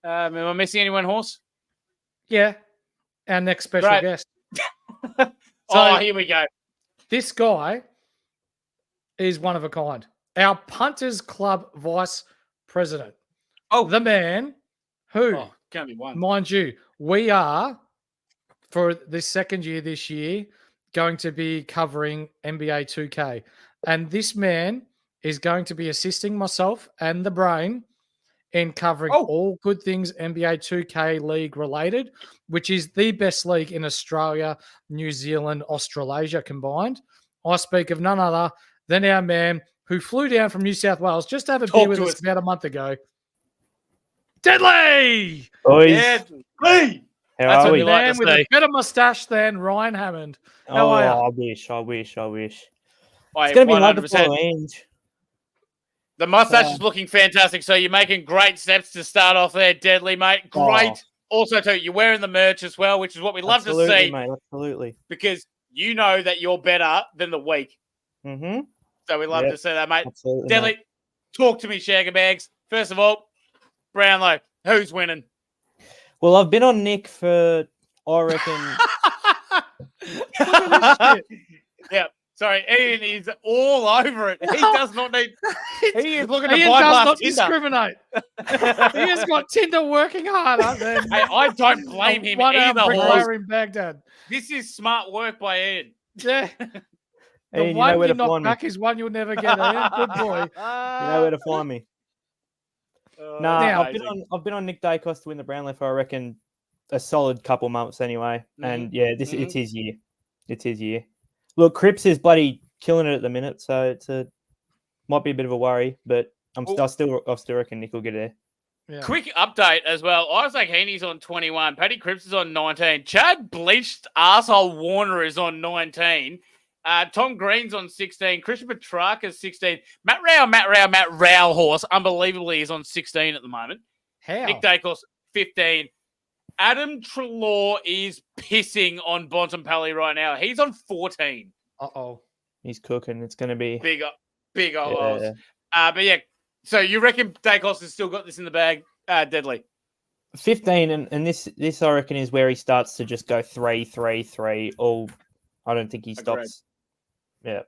Am I missing anyone, Horse? Yeah. Our next special guest. Here we go. This guy is one of a kind. Our Punters Club vice president. Oh, the man who, can't be one. Mind you, we are, for the second year this year, going to be covering NBA 2K. And this man is going to be assisting myself and the brain in covering all good things NBA 2K League related, which is the best league in Australia, New Zealand, Australasia combined. I speak of none other than our man who flew down from New South Wales just to have a beer with us about a month ago. Deadly! Deadly! That's a man with a better mustache than Ryan Hammond. How are you? I wish. It's going to be hard to follow Ange. The mustache is looking fantastic. So you're making great steps to start off there, Deadly, mate. Great. Also, too, you're wearing the merch as well, which is what we love to see. Mate, absolutely. Because you know that you're better than the week. Mm-hmm. So we love to see that, mate. Absolutely, Deadly, mate. talk to me, Shaggerbags. First of all, Brownlow, who's winning? Well, I've been on Nick for, I reckon. Yeah. Sorry, Ian is all over it. He does not need. He is looking to Ian bypass does not Tinder. discriminate. He has got Tinder working harder than. Hey, I don't blame him either. Bricklayer in Baghdad. This is smart work by Ian. Yeah. The Ian, you know one where you to knock find me. back is one you'll never get. Ian. Good boy. You know where to find me. Now- I've been on Nick Dacos to win the Brownlow for, I reckon, a solid couple months anyway. And yeah, it's his year. It's his year. Look, Cripps is bloody killing it at the minute, so might be a bit of a worry, but I still reckon Nick will get there. Yeah. Quick update as well. Isaac Heaney's on 21. Paddy Cripps is on 19. Chad Bleached Arsehole Warner is on 19. Tom Green's on 16. Christian Petrarca's 16. Matt Rao Horse, unbelievably, is on 16 at the moment. How? Nick Dacos, 15. Adam Treloar is pissing on Bontempelli right now. He's on 14. Uh-oh. He's cooking. It's going to be Big old. But yeah, so you reckon Dacos has still got this in the bag, Deadly? 15, and this I reckon is where he starts to just go 3-3-3. All I don't think he stops. Yeah.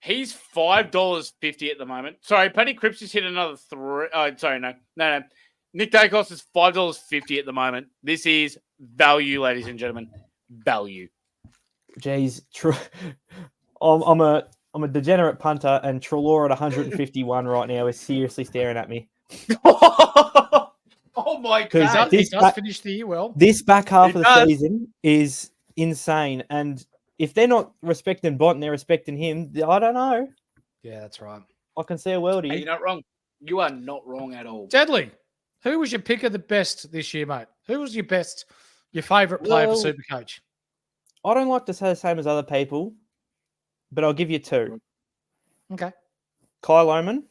He's $5.50 at the moment. Sorry, Paddy Cripps just hit another 3. Oh, sorry, no. Nick Dacos is $5.50 at the moment. This is value, ladies and gentlemen. Value. Jeez, I'm a degenerate punter, and Treloar at 151 right now is seriously staring at me. Oh my God! He does finish the year well. This back half of the season is insane, and if they're not respecting Bont and they're respecting him, I don't know. Yeah, that's right. I can see a world here. Hey, you're not wrong. You are not wrong at all. Deadly, who was your pick of the best this year, mate? Who was your favourite player for Supercoach? I don't like to say the same as other people, but I'll give you 2. Okay. Kyle Oman,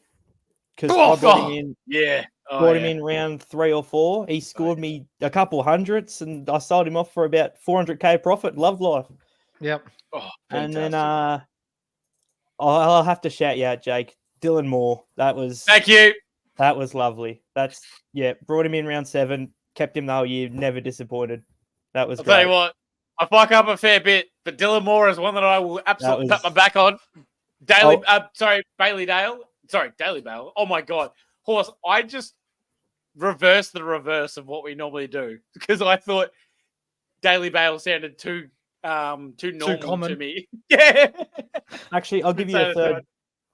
because I brought him in. Yeah. Brought him in round 3 or 4. He scored me a couple hundreds, and I sold him off for about 400k profit. Loved life. Yep. Oh, and then I'll have to shout you out, Jake. Dylan Moore. Thank you. That was lovely. Brought him in round 7, kept him the whole year, never disappointed. That was great. Tell you what, I fuck up a fair bit, but Dylan Moore is one that I will absolutely pat my back on. Bailey Dale. Sorry, Daily Bale. Oh my God. Horse, I just reversed the reverse of what we normally do because I thought Daily Bale sounded too normal to me. Yeah. Actually, I'll give you a third.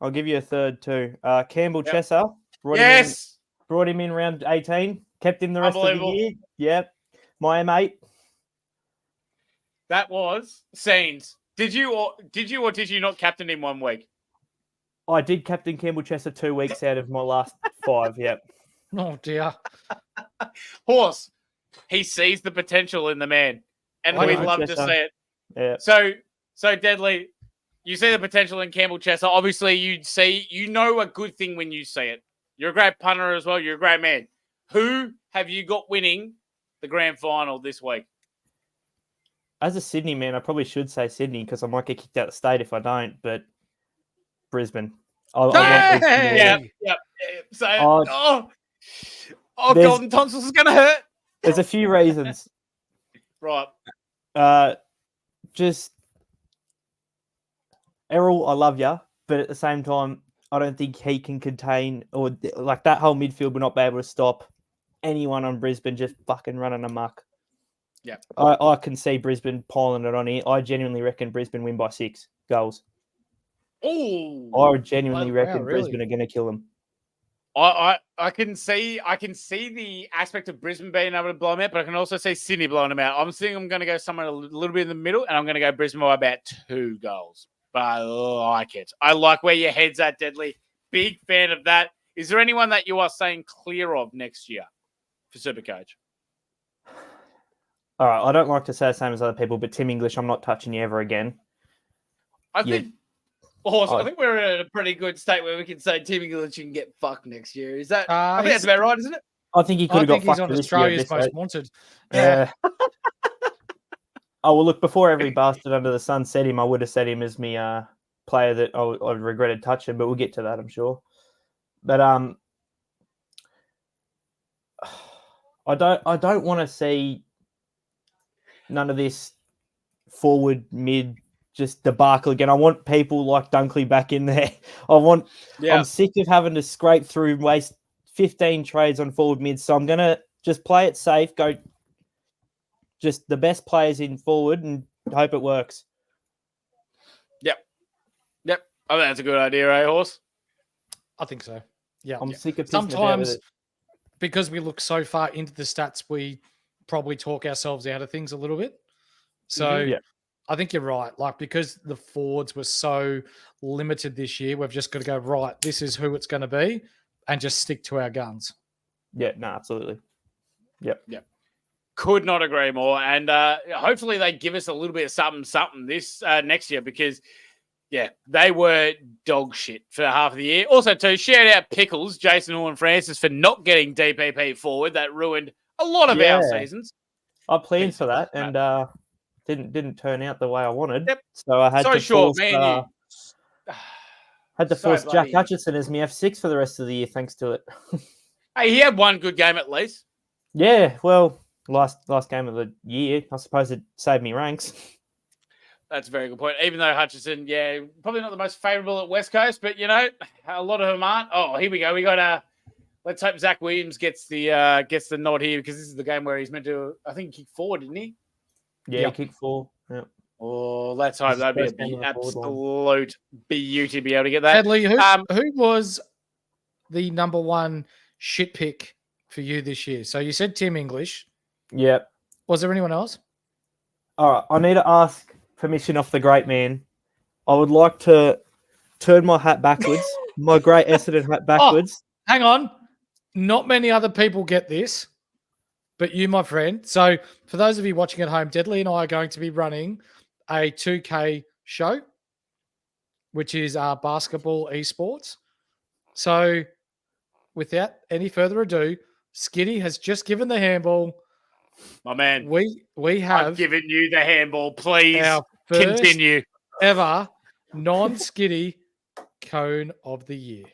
I'll give you a third too. Campbell Chesser. Brought him in round 18. Kept him the rest of the year. Yep. My M8. That was scenes. Did you or did you not captain him 1 week? I did captain Campbell Chesser 2 weeks out of my last 5. Yep. Oh dear. Horse. He sees the potential in the man, and we love to see it. Yeah. So Deadly, you see the potential in Campbell Chesser. Obviously, you know a good thing when you see it. You're a great punter as well. You're a great man. Who have you got winning the grand final this week? As a Sydney man, I probably should say Sydney because I might get kicked out of the state if I don't, but Brisbane. Yeah. So, Golden Tonsils is going to hurt. There's a few reasons. Right. Just Errol, I love you, but at the same time, I don't think he can contain or like that whole midfield will not be able to stop anyone on Brisbane just fucking running amok. Yeah. I can see Brisbane piling it on here. I genuinely reckon Brisbane win by 6 goals. Oh, I genuinely reckon Brisbane are going to kill them. I can see the aspect of Brisbane being able to blow them out, but I can also see Sydney blowing them out. I'm going to go somewhere a little bit in the middle, and I'm going to go Brisbane by about 2 goals. But I like it. I like where your head's at, Deadly. Big fan of that. Is there anyone that you are saying clear of next year for Supercoach? All right, I don't like to say the same as other people, but Tim English, I'm not touching you ever again. I think Horse, I think we're in a pretty good state where we can say Tim English can get fucked next year. Is that? I think that's about right, isn't it? I think he could have got fucked. He's on this Australia's year, most wanted. Yeah. Oh well, look. Before every bastard under the sun said him, I would have said him as me player that I regretted touching. But we'll get to that, I'm sure. But I don't want to see none of this forward mid just debacle again. I want people like Dunkley back in there. I'm sick of having to scrape through, waste 15 trades on forward mid. So I'm gonna just play it safe, go just the best players in forward and hope it works. Yep. I think that's a good idea, eh, Horse? I think so. Yeah. I'm sick of sometimes because we look so far into the stats, we probably talk ourselves out of things a little bit. So I think you're right. Like, because the forwards were so limited this year, we've just got to go, right, this is who it's going to be, and just stick to our guns. Yeah, no, absolutely. Yep. Could not agree more. And hopefully they give us a little bit of something this next year because, they were dog shit for half of the year. Also, too, shout out Pickles, Jason Hall and Francis for not getting DPP forward. That ruined a lot of our seasons. I planned for that and didn't turn out the way I wanted. Yep. So I had to force, had to force bloody- Jack Hutchinson as my F6 for the rest of the year, thanks to it. Hey, he had one good game at least. Yeah, well, last game of the year, I suppose it saved me ranks. That's a very good point. Even though Hutchinson, probably not the most favourable at West Coast, but, a lot of them aren't. Oh, here we go. We got let's hope Zach Williams gets the nod here because this is the game where he's meant to, I think, kick forward, didn't he? Yeah, kick four. Yeah. Oh, let's hope that'd be an absolute beauty to be able to get that. Hadley, who was the number one shit pick for you this year? So you said Tim English. Yep. Was there anyone else? All right, I need to ask permission off the great man. I would like to turn my hat backwards, my great Essendon hat backwards. Oh, hang on. Not many other people get this, but you, my friend. So for those of you watching at home, Deadly and I are going to be running a 2K show, which is basketball esports. So without any further ado, Skiddy has just given the handball. My man. We have I've given you the handball. Please our first continue. Ever non-Skiddy cone of the year.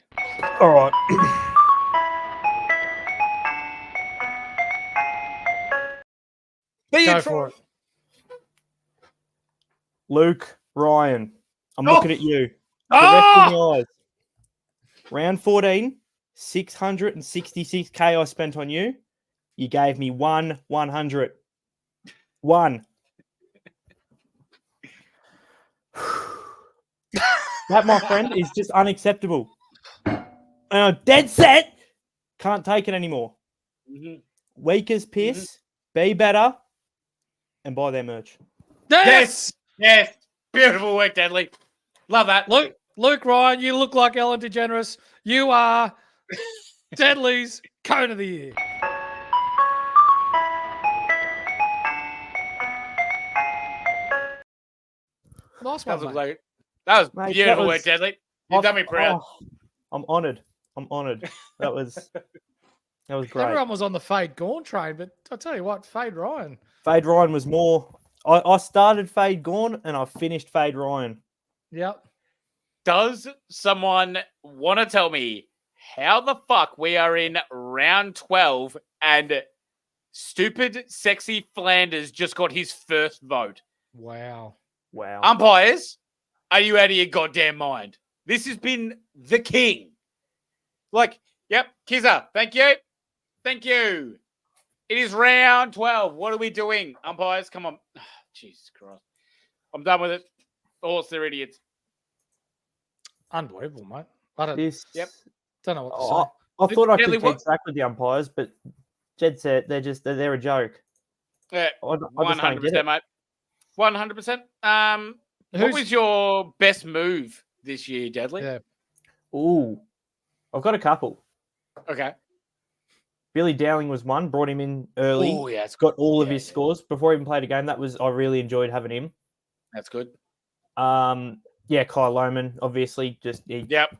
All right. Go for it. Luke Ryan, I'm looking at you. Direct in your eyes. Round 14, 666K I spent on you. You gave me 100. One. That, my friend, is just unacceptable. And I'm dead set. Can't take it anymore. Mm-hmm. Weak as piss. Be better. And buy their merch. Yes. Beautiful work, Deadly. Love that. Luke Ryan, you look like Ellen DeGeneres. You are Deadly's cone of the year. Nice one, mate. That was Mate, beautiful work, Deadly. You've done me proud. I'm honoured. That was great. Everyone was on the Fade Gorn train, but I'll tell you what, Fade Ryan. Fade Ryan was more. I started Fade Gorn and I finished Fade Ryan. Yep. Does someone want to tell me how the fuck we are in round 12 and stupid, sexy Flanders just got his first vote? Wow. Umpires, are you out of your goddamn mind? This has been the king. Yep, Kizza, thank you. It is round 12. What are we doing? Umpires, come on. Jesus Christ. I'm done with it. Oh, they're idiots. Unbelievable, mate. I don't, Yep. Don't know what to say. I thought I could keep track with the umpires, but Jed said they're a joke. Yeah, I just don't get 100%, it. mate. 100%. What was your best move this year, Deadly? Yeah. Ooh, I've got a couple. Okay. Billy Dowling was one. Brought him in early. Oh, yeah. Got all of his scores before he even played a game. I really enjoyed having him. That's good. Yeah, Kyle Lohman, obviously, he Yep.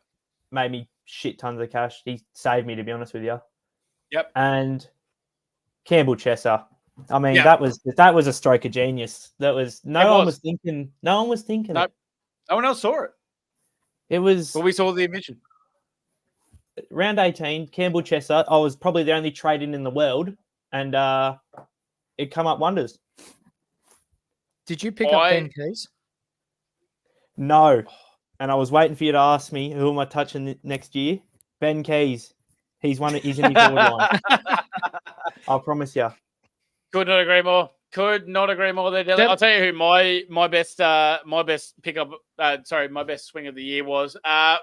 made me shit tons of cash. He saved me, to be honest with you. Yep. And Campbell Chesser. I mean, Yeah. that was a stroke of genius. That was no one was thinking. No one was thinking. No one else saw it. It was. Well, we saw the emission. Round 18, Campbell Chesser. I was probably the only trade-in in the world, and it come up wonders. Did you pick up Ben Keys? No. And I was waiting for you to ask me who am I touching next year. Ben Keys. He's in his forward line. I promise you. Could not agree more. Could not agree more there, Dylan. I'll tell you who my best pickup, my best swing of the year was.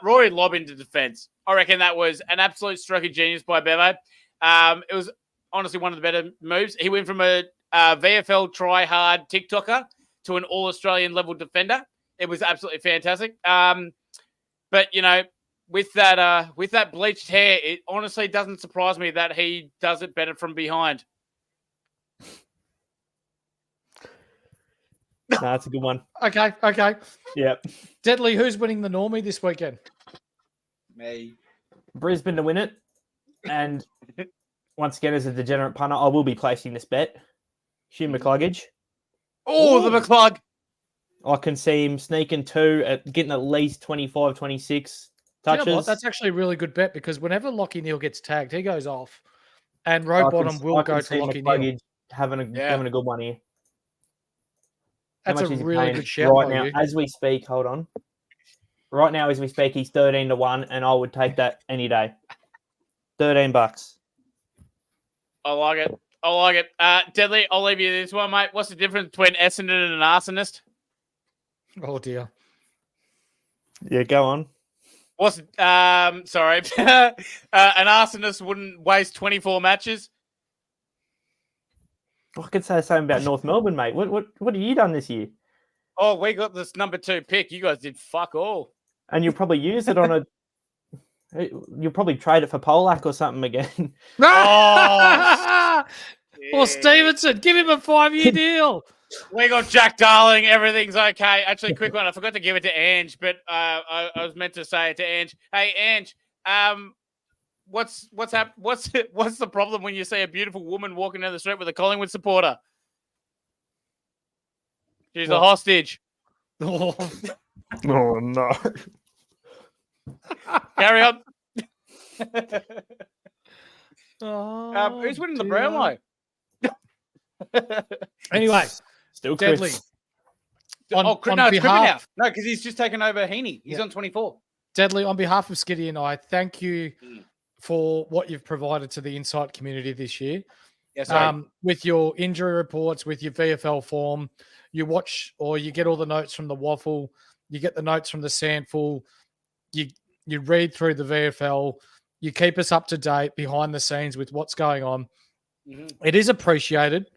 Rory Lobb into defence. I reckon that was an absolute stroke of genius by Bevo. It was honestly one of the better moves. He went from a VFL try-hard TikToker to an all-Australian level defender. It was absolutely fantastic. But, you know, with that bleached hair, it honestly doesn't surprise me that he does it better from behind. No, that's a good one. Okay. Yep. Deadly, who's winning the Normie this weekend? Me. Brisbane to win it. And once again, as a degenerate punter, I will be placing this bet. Hugh McCluggage. Oh, the McClug. I can see him sneaking getting at least 25, 26 touches. You know what? That's actually a really good bet because whenever Lockie Neal gets tagged, he goes off. And Rowbottom will go to Lockie Neal. Having a good one here. That's a really good shout right now. As we speak, hold on. Right now, as we speak, he's 13-1, and I would take that any day. $13. I like it. Deadly, I'll leave you this one, mate. What's the difference between Essendon and an arsonist? Oh, dear. Yeah, go on. Sorry. An arsonist wouldn't waste 24 matches. I could say something about North Melbourne, mate. What have you done this year? Oh, we got this number 2 pick. You guys did fuck all. And you'll probably use it on you'll probably trade it for Polak or something again. Oh, or Stevenson. Give him a 5-year deal. We got Jack Darling. Everything's okay. Actually, quick one. I forgot to give it to Ange, but I was meant to say it to Ange. Hey, Ange, what's the problem when you see a beautiful woman walking down the street with a Collingwood supporter? She's a hostage. Oh no. Carry on. Who's winning the Brownlow? Anyway, still Deadly. It's Crippen now. No, because he's just taken over Heaney. He's on 24. Deadly, on behalf of Skiddy and I, thank you for what you've provided to the Insight community this year. Yes, with your injury reports, with your VFL form, you watch or you get all the notes from the Waffle, you get the notes from the Sandful, you read through the VFL, you keep us up to date behind the scenes with what's going on. Mm-hmm. It is appreciated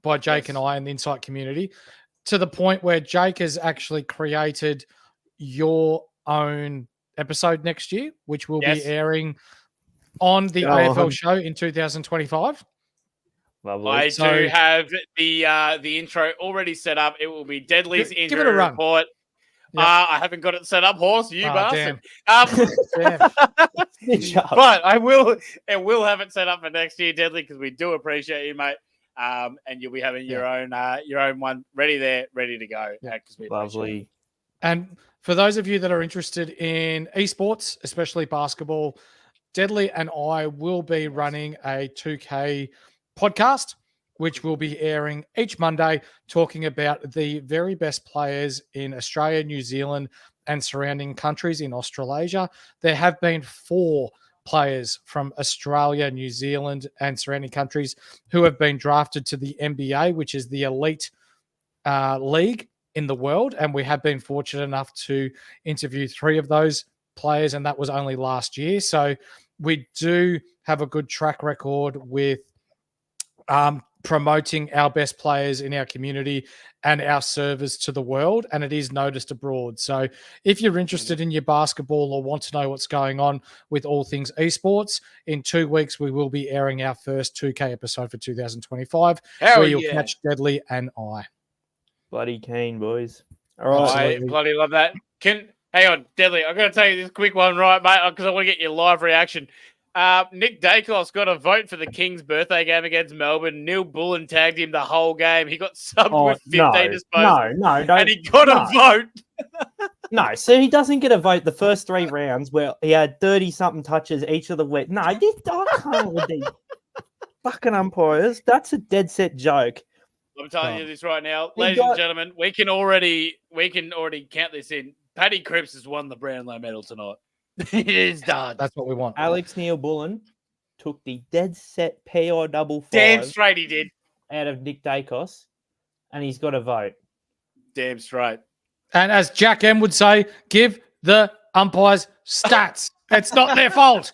by Jake and I and the Insight community to the point where Jake has actually created your own episode next year, which will be airing on the AFL show in 2025. Lovely. I do have the intro already set up. It will be Deadly's give injury it a run. report. Yep. I haven't got it set up, Horse. You bastard. Damn. But I will. It will have it set up for next year, Deadly, because we do appreciate you, mate. And you'll be having your own one ready to go. Yeah. Lovely. And for those of you that are interested in esports, especially basketball, Deadly and I will be running a 2K podcast, which will be airing each Monday, talking about the very best players in Australia, New Zealand, and surrounding countries in Australasia. There have been 4 players from Australia, New Zealand, and surrounding countries who have been drafted to the NBA, which is the elite league in the world. And we have been fortunate enough to interview 3 of those players, and that was only last year. So we do have a good track record with promoting our best players in our community and our servers to the world, and it is noticed abroad. So if you're interested in your basketball or want to know what's going on with all things esports, in 2 weeks we will be airing our first 2K episode for 2025, where you'll catch Deadly and I. Bloody keen, boys. All right. I bloody love that. Hang on, Deadly. I'm going to tell you this quick one, right, mate, because I want to get your live reaction. Nick Dacos got a vote for the King's birthday game against Melbourne. Neil Bullen tagged him the whole game. He got subbed with 15 disposals. No, and he got a vote. No, so he doesn't get a vote the first 3 rounds where he had 30-something touches each of the week. No, I can't with these fucking umpires. That's a dead set joke. I'm telling you this right now, ladies and gentlemen. We can already count this in. Paddy Cripps has won the Brownlow medal tonight. It is done. That's what we want. Alex Neil Bullen took the dead set PR double 5. Damn straight he did. Out of Nick Dacos, and he's got a vote. Damn straight. And as Jack M would say, give the umpires stats. It's not their fault.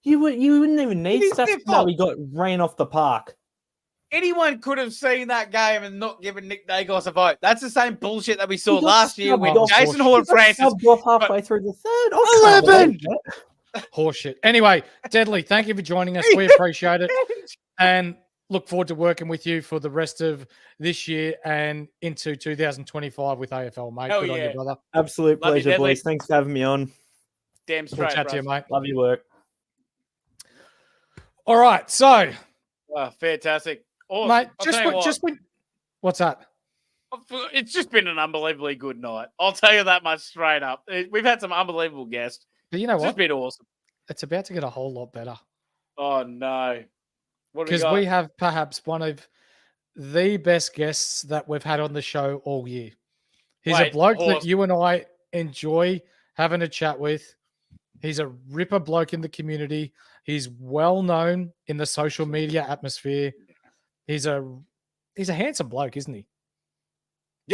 You wouldn't even need stats to know he got ran off the park. Anyone could have seen that game and not given Nick Dacos a vote. That's the same bullshit that we saw last year when Jason Horne-Francis got halfway through the third. 11. Horseshit. Anyway, Deadly, thank you for joining us. We appreciate it, and look forward to working with you for the rest of this year and into 2025 with AFL, mate. Hell Good on yeah. you, brother. Absolute Love you, pleasure, Deadly. boys. Thanks for having me on. Damn We'll straight, chat to you, mate. Love your work. All right, so fantastic. Awesome. mate, I'll tell you what, what's that? it's just been an unbelievably good night. I'll tell you that much straight up. We've had some unbelievable guests. But you know It's what? just been awesome. It's about to get a whole lot better Oh no. What do because got? we have perhaps one of the best guests that we've had on the show all year. He's a Wait, bloke that Horse. you and I enjoy having a chat with. He's a ripper bloke in the community. He's well known in the social media atmosphere. He's a handsome bloke, isn't he?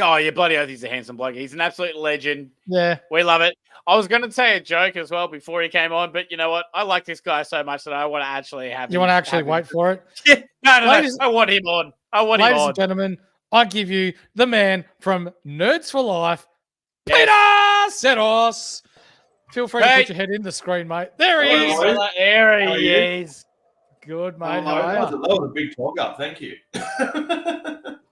Oh, yeah, bloody oath, he's a handsome bloke. He's an absolute legend. Yeah. We love it. I was going to say a joke as well before he came on, but you know what? I like this guy so much that I want to actually have him. You want to actually wait for it? No. Ladies- I want him on. I want him Ladies on. and gentlemen, I give you the man from Nerds for Life, Yes. Peter Sedos. Feel free to Hey. put your head in the screen, mate. There he is. There How are he you? is. Good, mate. Oh, How are that you? was a big talk up. Thank you.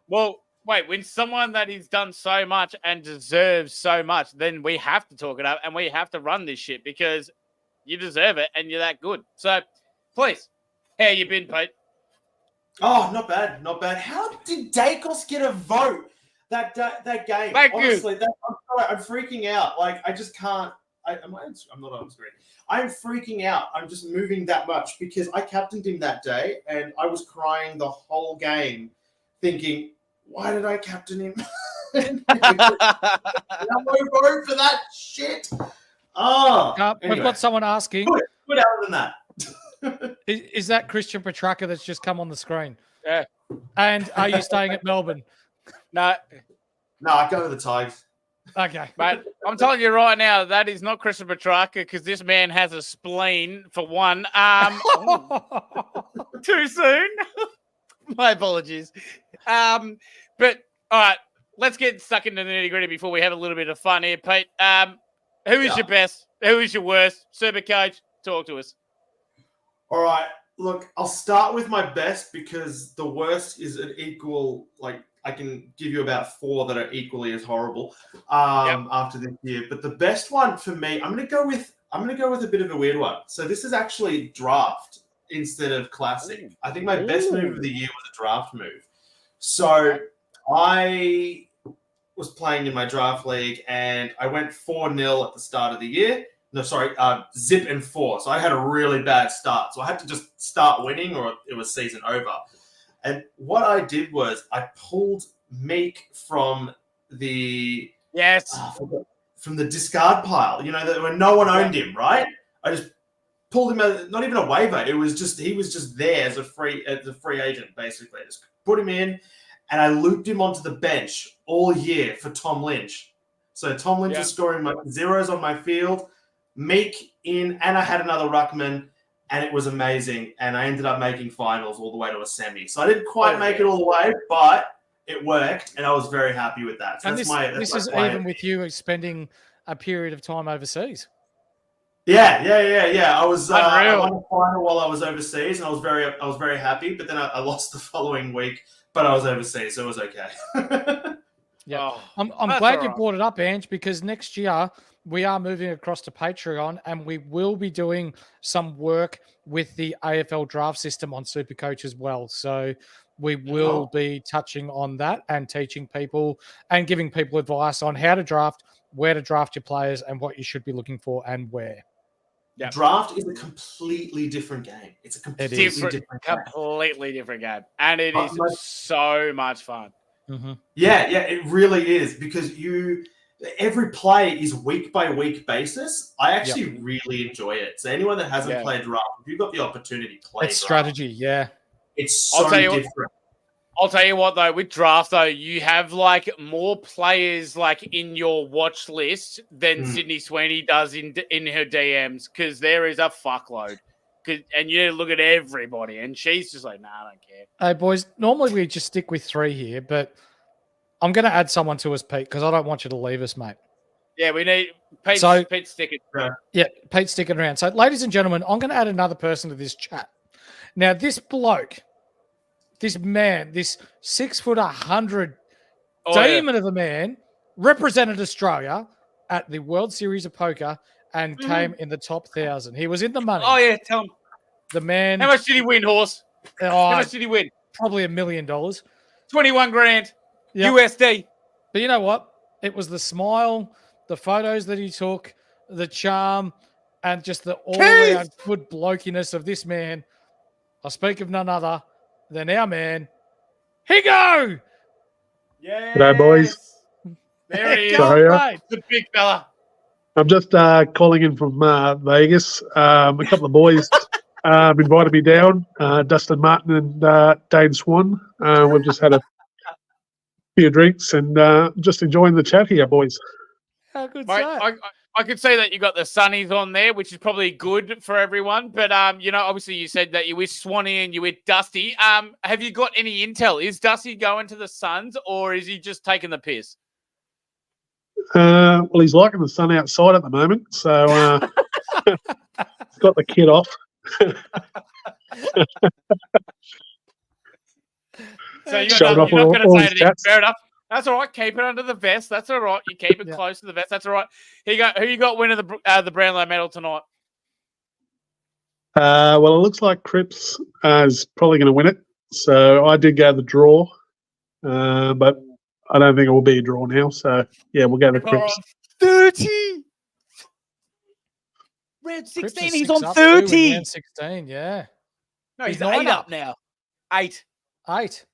Well, wait, when someone that has done so much and deserves so much, then we have to talk it up and we have to run this shit because you deserve it and you're that good. So, please, how you been, Pete? Oh, not bad, not bad. How did Dacos get a vote that game? Thank you. Honestly, I'm sorry, I'm freaking out. Like, I just can't. I'm not on screen. I'm freaking out. I'm just moving that much because I captained him that day and I was crying the whole game thinking, why did I captain him? No vote for that shit. Oh, We've anyway. got someone asking, Good other than that. is that Christian Petrarca that's just come on the screen? Yeah. And are you staying at Melbourne? No, No, I go to the Tigers. Okay. mate, I'm telling you right now, that is not Christian Petrarca because this man has a spleen for one. Too soon. My apologies. But all right, let's get stuck into the nitty gritty before we have a little bit of fun here, Pete. Who is your best? Who is your worst? Supercoach, talk to us. All right. Look, I'll start with my best because the worst is an equal, like, I can give you about 4 that are equally as horrible after this year. But the best one for me, I'm gonna go with a bit of a weird one. So this is actually draft instead of classic. I think my best move of the year was a draft move. So I was playing in my draft league and I went 4-0 at the start of the year. No, sorry, zip and 4. So I had a really bad start. So I had to just start winning or it was season over. And what I did was I pulled Meek from the from the discard pile. You know, when no one owned him, right? I just pulled him out, not even a waiver. He was just there as a free agent, basically. I just put him in, and I looped him onto the bench all year for Tom Lynch. So Tom Lynch was scoring my zeros on my field, Meek in, and I had another ruckman. And it was amazing. And I ended up making finals all the way to a semi. So I didn't quite make it all the way, but it worked. And I was very happy with that. So And that's this is even with you spending a period of time overseas. Yeah. I was I Unreal. won a final while I was overseas, and I was very happy. But then I lost the following week, but I was overseas, so it was okay. Yeah, Oh, I'm that's glad all you right. brought it up, Ange, because next year we are moving across to Patreon and we will be doing some work with the AFL draft system on Supercoach as well. So we will be touching on that and teaching people and giving people advice on how to draft, where to draft your players, and what you should be looking for and where. Yeah. Draft is a completely different game. It's a completely different game. Completely different game, and it is Like- so much fun. Yeah, it really is because every play is week by week basis. I actually really enjoy it. So anyone that hasn't played draft, if you've got the opportunity, play It's draft. strategy, yeah. It's I'll so tell you what- different. I'll tell you what though, with draft though, you have like more players like in your watch list than Sydney Sweeney does in her DMs because there is a fuckload. And you need to look at everybody, and she's just like, nah, I don't care. Hey, boys, normally we just stick with 3 here, but I'm going to add someone to us, Pete, because I don't want you to leave us, mate. Yeah, we need Pete's sticking. Yeah, Pete's sticking around. So, ladies and gentlemen, I'm going to add another person to this chat. Now, this bloke, this man, this 6 foot 100 demon of a man, represented Australia at the World Series of Poker and came in the top 1,000. He was in the money. Oh yeah, tell him. The man. How much did he win, Horse? How much did he win? Probably $1 million. 21 grand Yep. USD. But you know what? It was the smile, the photos that he took, the charm, and just the all-around good blokiness of this man. I speak of none other than our man, Higo! Yeah. G'day, boys. There he is. Sorry, mate. The big fella. I'm just calling in from Vegas. A couple of boys invited me down, Dustin Martin and Dane Swan. We've just had a few drinks and just enjoying the chat here, boys. How good's Mate, that? I could see that you got the Sunnies on there, which is probably good for everyone. But obviously you said that you with Swanee and you with Dusty. Have you got any intel? Is Dusty going to the Suns or is he just taking the piss? Well, he's liking the sun outside at the moment, so he's got the kid off. So you're Showing not off going to all say his anything. stats. Fair enough. That's all right. Keep it under the vest. That's all right. You keep it close to the vest. That's all right. Who you got winning the Brownlow medal tonight? Well, it looks like Cripps is probably going to win it. So I did go the draw, but I don't think it will be a draw now. So, yeah, we'll go to Cripps. 30. Round 16. He's on 30. Round 16, yeah. No, he's 9 8 up now. 8. 8.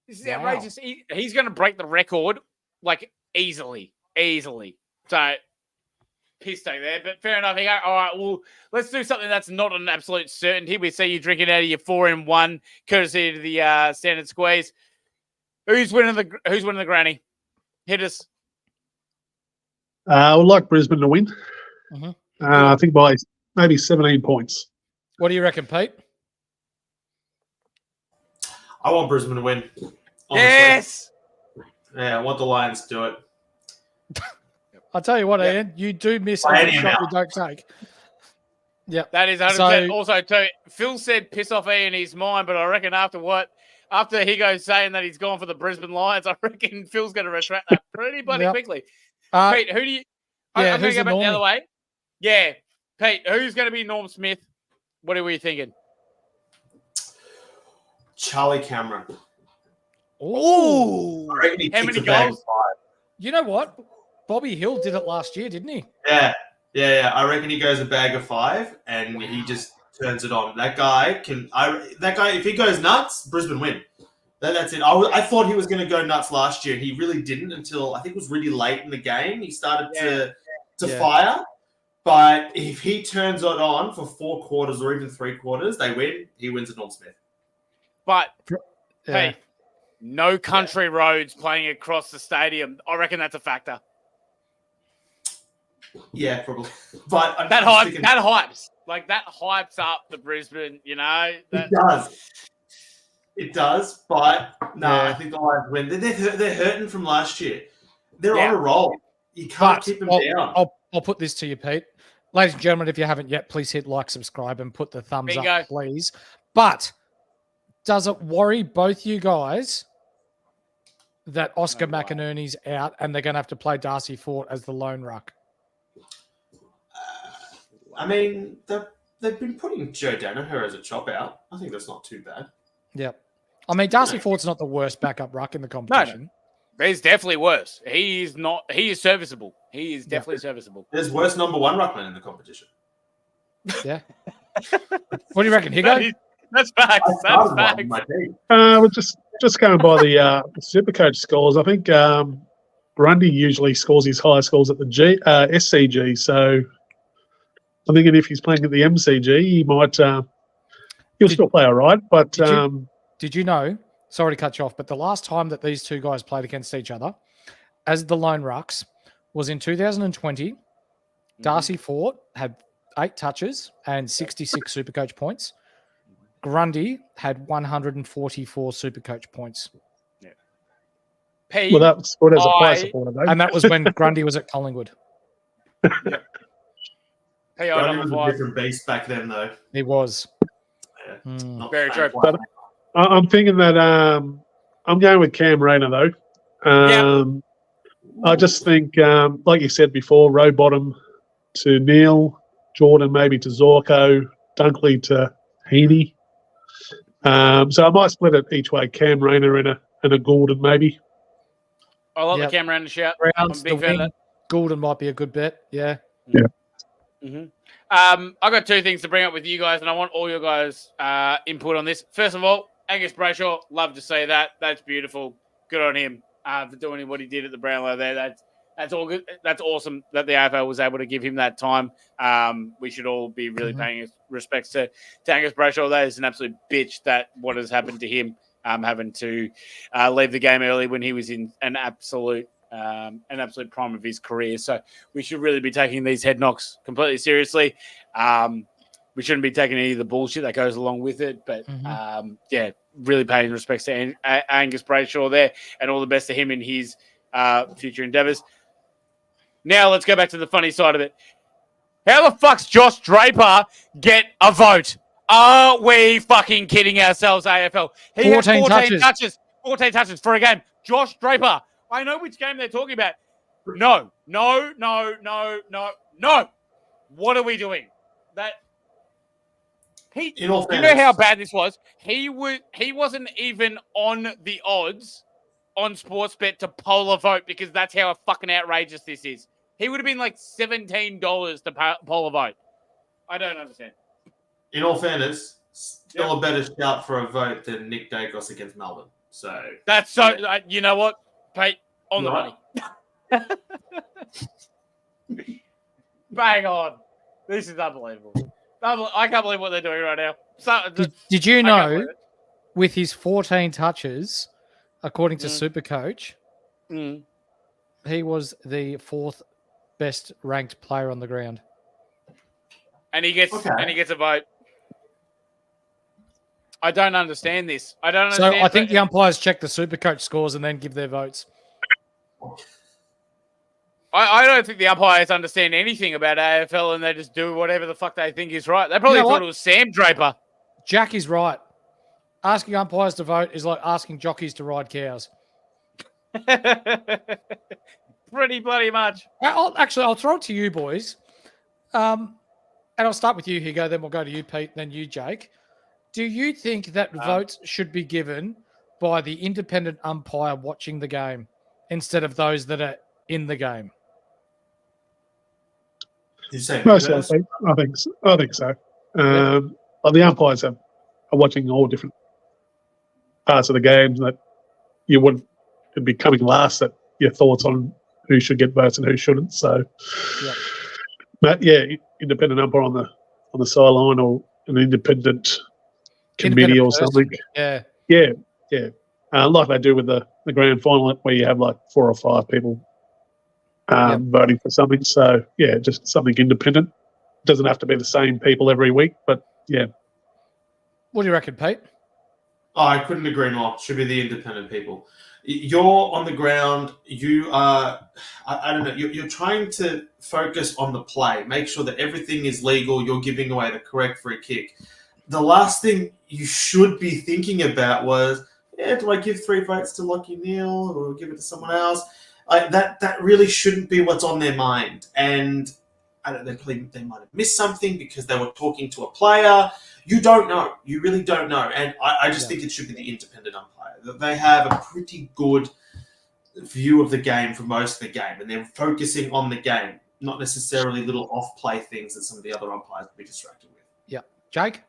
This is outrageous. He's going to break the record like easily. So piss take there, but fair enough. All right, well, let's do something that's not an absolute certainty. We see you drinking out of your 4-in-1, courtesy to the standard squeeze. Who's winning the granny? Hit us. I would like Brisbane to win. I think by maybe 17 points. What do you reckon, Pete? I want Brisbane to win. Honestly. Yes. Yeah, I want the Lions to do it. I'll tell you what, Ian, you do miss every shot you don't take. Yeah, that is 100%. Also, too, Phil said piss off Ian his mind, but I reckon after he goes saying that he's gone for the Brisbane Lions, I reckon Phil's going to retract that pretty bloody quickly. Pete, who do you? I'm going to go back the other way. Yeah, Pete, who's going to be Norm Smith? What are we thinking? Charlie Cameron. Oh, I reckon he how kicks many a bag goals? of 5. You know what? Bobby Hill did it last year, didn't he? Yeah. I reckon he goes a bag of 5 and he just turns it on. That guy, if he goes nuts, Brisbane win. That's it. I thought he was going to go nuts last year. He really didn't until I think it was really late in the game. He started to fire. But if he turns it on for 4 quarters or even 3 quarters, they win. He wins at Norm Smith. But hey, no country roads playing across the stadium. I reckon that's a factor. Yeah, probably. But that hypes up the Brisbane. You know, it does. It does. But no, I think the Lions win. They're hurting from last year. They're on a roll. You can't keep them down. I'll put this to you, Pete. Ladies and gentlemen, if you haven't yet, please hit like, subscribe, and put the thumbs up, please. But does it worry both you guys that Oscar McInerney's out and they're going to have to play Darcy Fort as the lone ruck? I mean, they've been putting Joe Danaher as a chop out. I think that's not too bad. Yep. I mean, Darcy Fort's not the worst backup ruck in the competition. No. He's definitely worse. He is not. He is serviceable. He is definitely serviceable. There's worse number one ruckman in the competition. Yeah. What do you reckon, Higo? That's facts. That's facts. We're just going by the Supercoach scores. I think Grundy usually scores his highest scores at the SCG. So I'm thinking if he's playing at the MCG, he might he'll still play all right. But did you know? Sorry to cut you off, but the last time that these two guys played against each other as the lone rucks was in 2020. Darcy Fort had 8 touches and 66 Supercoach points. Grundy had 144 Supercoach points. Yeah. Well, that's good as a player supporter, though. And that was when Grundy was at Collingwood. Grundy was a different beast back then, though. He was. Yeah. Very true. But I'm thinking that I'm going with Cam Rayner, though. I just think, like you said before, Rowbottom to Neil, Jordan maybe to Zorko, Dunkley to Heaney. So I might split it each way. Cam Rayner and a Gordon maybe. I like the Cam Rayner shout. Browns, I'm a big fan of that. Gordon might be a good bet. Yeah. Yeah. Mm-hmm. I've got 2 things to bring up with you guys, and I want all your guys' input on this. First of all, Angus Brayshaw, love to see that. That's beautiful. Good on him for doing what he did at the Brownlow there. That's all good. That's awesome that the AFL was able to give him that time. We should all be really paying respects to Angus Brayshaw. That is an absolute bitch that what has happened to him, having to leave the game early when he was in an absolute prime of his career. So we should really be taking these head knocks completely seriously. We shouldn't be taking any of the bullshit that goes along with it. But really paying respects to Angus Brayshaw there, and all the best to him in his future endeavours. Now let's go back to the funny side of it. How the fuck's Josh Draper get a vote? Are we fucking kidding ourselves, AFL? He had 14 touches. 14 touches for a game. Josh Draper. I know which game they're talking about. No. What are we doing? You know how bad this was? He wasn't even on the odds on Sportsbet to poll a vote because that's how fucking outrageous this is. He would have been like $17 to poll a vote. I don't understand. In all fairness, still a better shout for a vote than Nick Dacos against Melbourne. So that's so. You know what, Pete? On the money. Bang on. This is unbelievable. I can't believe what they're doing right now. Did you know, with his 14 touches, according to Supercoach, he was the 4th best ranked player on the ground, and he gets a vote. I don't understand this. So I think the umpires check the Supercoach scores and then give their votes. I don't think the umpires understand anything about AFL, and they just do whatever the fuck they think is right. They probably thought it was Sam Draper. Jack is right. Asking umpires to vote is like asking jockeys to ride cows. Pretty bloody much. I'll throw it to you, boys. And I'll start with you, Higo, then we'll go to you, Pete, then you, Jake. Do you think that votes should be given by the independent umpire watching the game instead of those that are in the game? Most I think so. Well, the umpires are watching all different parts of the games that you wouldn't it'd be coming last at your thoughts on who should get votes and who shouldn't. So, but independent umpire on the sideline or an independent committee or something. Yeah. Like they do with the grand final where you have like 4 or 5 people voting for something. So just something independent. Doesn't have to be the same people every week, but yeah. What do you reckon, Pete? Oh, I couldn't agree more. Should be the independent people. You're on the ground. You are, I don't know, you're trying to focus on the play. Make sure that everything is legal. You're giving away the correct free kick. The last thing you should be thinking about was, yeah, do I give 3 votes to Lockie Neal or give it to someone else? Like that really shouldn't be what's on their mind. And I don't know, they might have missed something because they were talking to a player. You don't know. You really don't know. And I just think it should be the independent umpire. They have a pretty good view of the game for most of the game, and they're focusing on the game, not necessarily little off-play things that some of the other umpires will be distracted with. Yeah. Jake?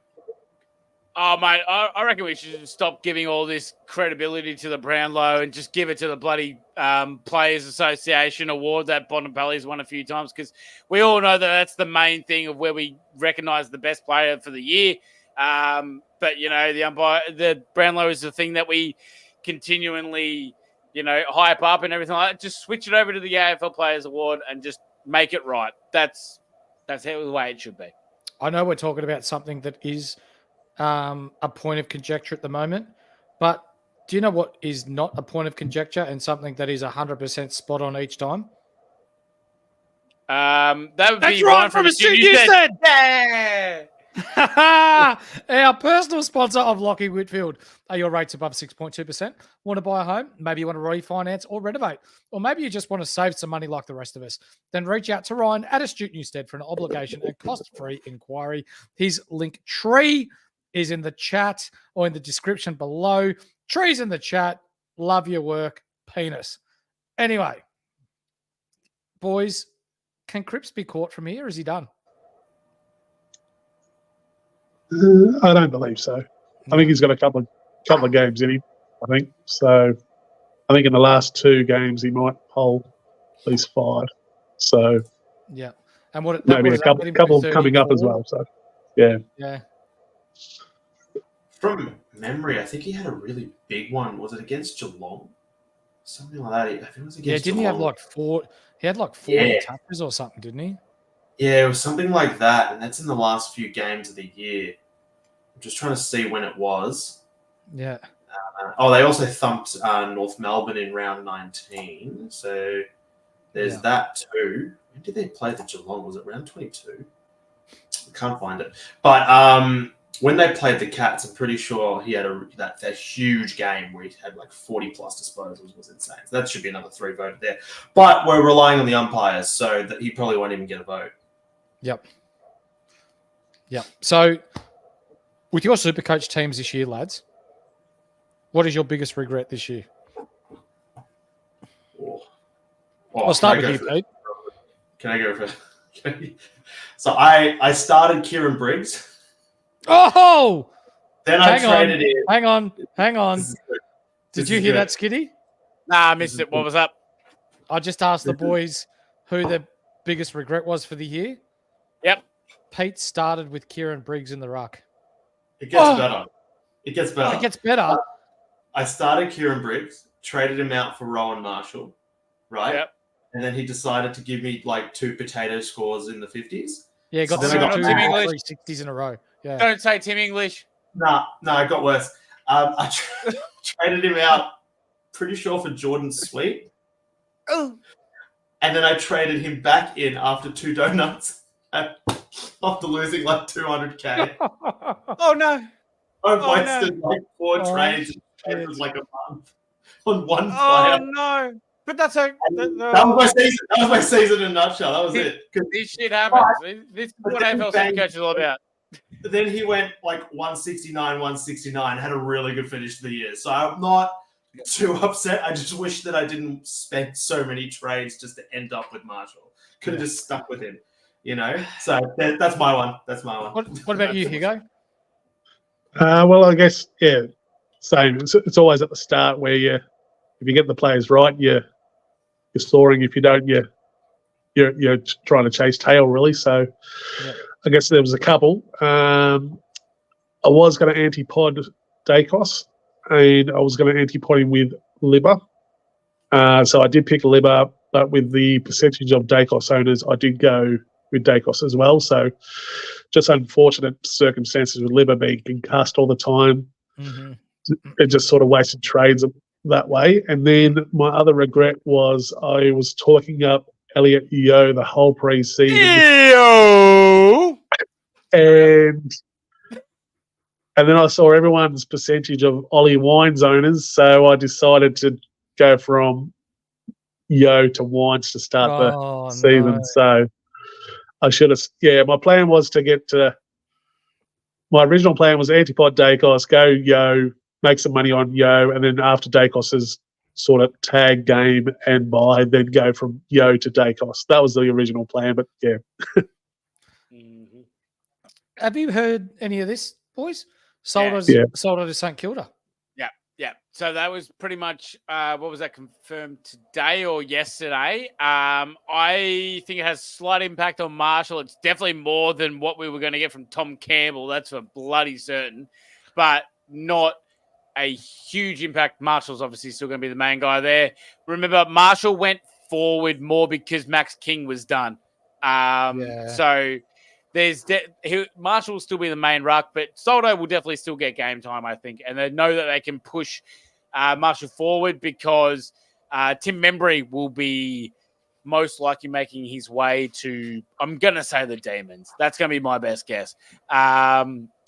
Oh, mate, I reckon we should stop giving all this credibility to the Brownlow and just give it to the bloody Players Association award that Bontempelli's won a few times, because we all know that that's the main thing of where we recognise the best player for the year. But, you know, the Brownlow is the thing that we continually, you know, hype up and everything like that. Just switch it over to the AFL Players Award and just make it right. That's the way it should be. I know we're talking about something that is a point of conjecture at the moment, but do you know what is not a point of conjecture and something that is 100% spot on each time? That would That's be right Ryan from a Student student You said. Yeah. Our personal sponsor of Lockie Whitfield. Are your rates above 6.2%? Want to buy a home? Maybe you want to refinance or renovate. Or maybe you just want to save some money like the rest of us. Then reach out to Ryan at Astute Newstead for an obligation and cost-free inquiry. His link tree is in the chat or in the description below. Tree's in the chat. Love your work. Penis. Anyway, boys, can Cripps be caught from here? Is he done? I don't believe so. I think he's got a couple of games in him. I think so. I think in the last 2 games he might hold at least 5. So yeah, and what maybe a couple coming up as well. So yeah. From memory, I think he had a really big one. Was it against Geelong? Something like that. I think it was against. Didn't Geelong. he have like 4? He had like 40 touches or something, didn't he? Yeah, it was something like that, and that's in the last few games of the year. I'm just trying to see when it was. Yeah. They also thumped North Melbourne in round 19, so there's that too. When did they play the Geelong? Was it round 22? I can't find it. But when they played the Cats, I'm pretty sure he had that huge game where he had like 40-plus disposals. Was insane. So that should be another 3 voted there. But we're relying on the umpires, so that he probably won't even get a vote. Yep. So, with your Supercoach teams this year, lads, what is your biggest regret this year? I'll start with you, Pete. Can I go first? So I started Kieran Briggs. Oh! Then I traded in. Hang on. Did you hear that, Skiddy? Nah, I missed it. What was up? I just asked the boys who their biggest regret was for the year. Yep. Pete started with Kieran Briggs in the ruck. It gets better. It gets better. It gets better. I started Kieran Briggs, traded him out for Rowan Marshall, right? Yep. And then he decided to give me like 2 potato scores in the 50s. Yeah, he got So the then I got 360s in a row. Yeah. Don't say Tim English. No, it got worse. I traded him out, pretty sure, for Jordan Sweet. Oh. And then I traded him back in after 2 donuts after losing like 200K. Oh, no. I wasted like 4 trades and it was like a month on one player. Oh, no. But that's that was my season. That was my season in a nutshell. That was it. This shit happens. This is what AFL Supercoach is all about. Then he went like 169, had a really good finish to the year. So I'm not too upset. I just wish that I didn't spend so many trades just to end up with Marshall. Could have just stuck with him, you know? So that's my one. What about you, Hugo? Well, I guess, same. It's always at the start where if you get the players right, you're soaring. If you don't, you're trying to chase tail, really. So I guess there was a couple. I was going to anti-pod Dacos, and I was going to anti-pod him with Libba. So I did pick Libba, but with the percentage of Dacos owners, I did go with Dacos as well. So just unfortunate circumstances with Libba being concussed all the time. Mm-hmm. It just sort of wasted trades that way. And then my other regret was I was talking up Elliot Yeo the whole pre-season. Yeo! And And then I saw everyone's percentage of Ollie Wines owners, so I decided to go from Yo to Wines to start the season. No. So I should have. Yeah, my plan was to get to. My original plan was Antipod Dacos, go Yo, make some money on Yo, and then after Dacos's sort of tag game and buy, then go from Yo to Dacos. That was the original plan, but yeah. Have you heard any of this, boys? Sold to St Kilda. Yeah. So that was pretty much what was that confirmed today or yesterday? I think it has slight impact on Marshall. It's definitely more than what we were going to get from Tom Campbell. That's for bloody certain, but not a huge impact. Marshall's obviously still going to be the main guy there. Remember, Marshall went forward more because Max King was done. So Marshall will still be the main ruck, but Soldo will definitely still get game time, I think. And they know that they can push Marshall forward because Tim Membry will be most likely making his way to, I'm going to say the Demons. That's going to be my best guess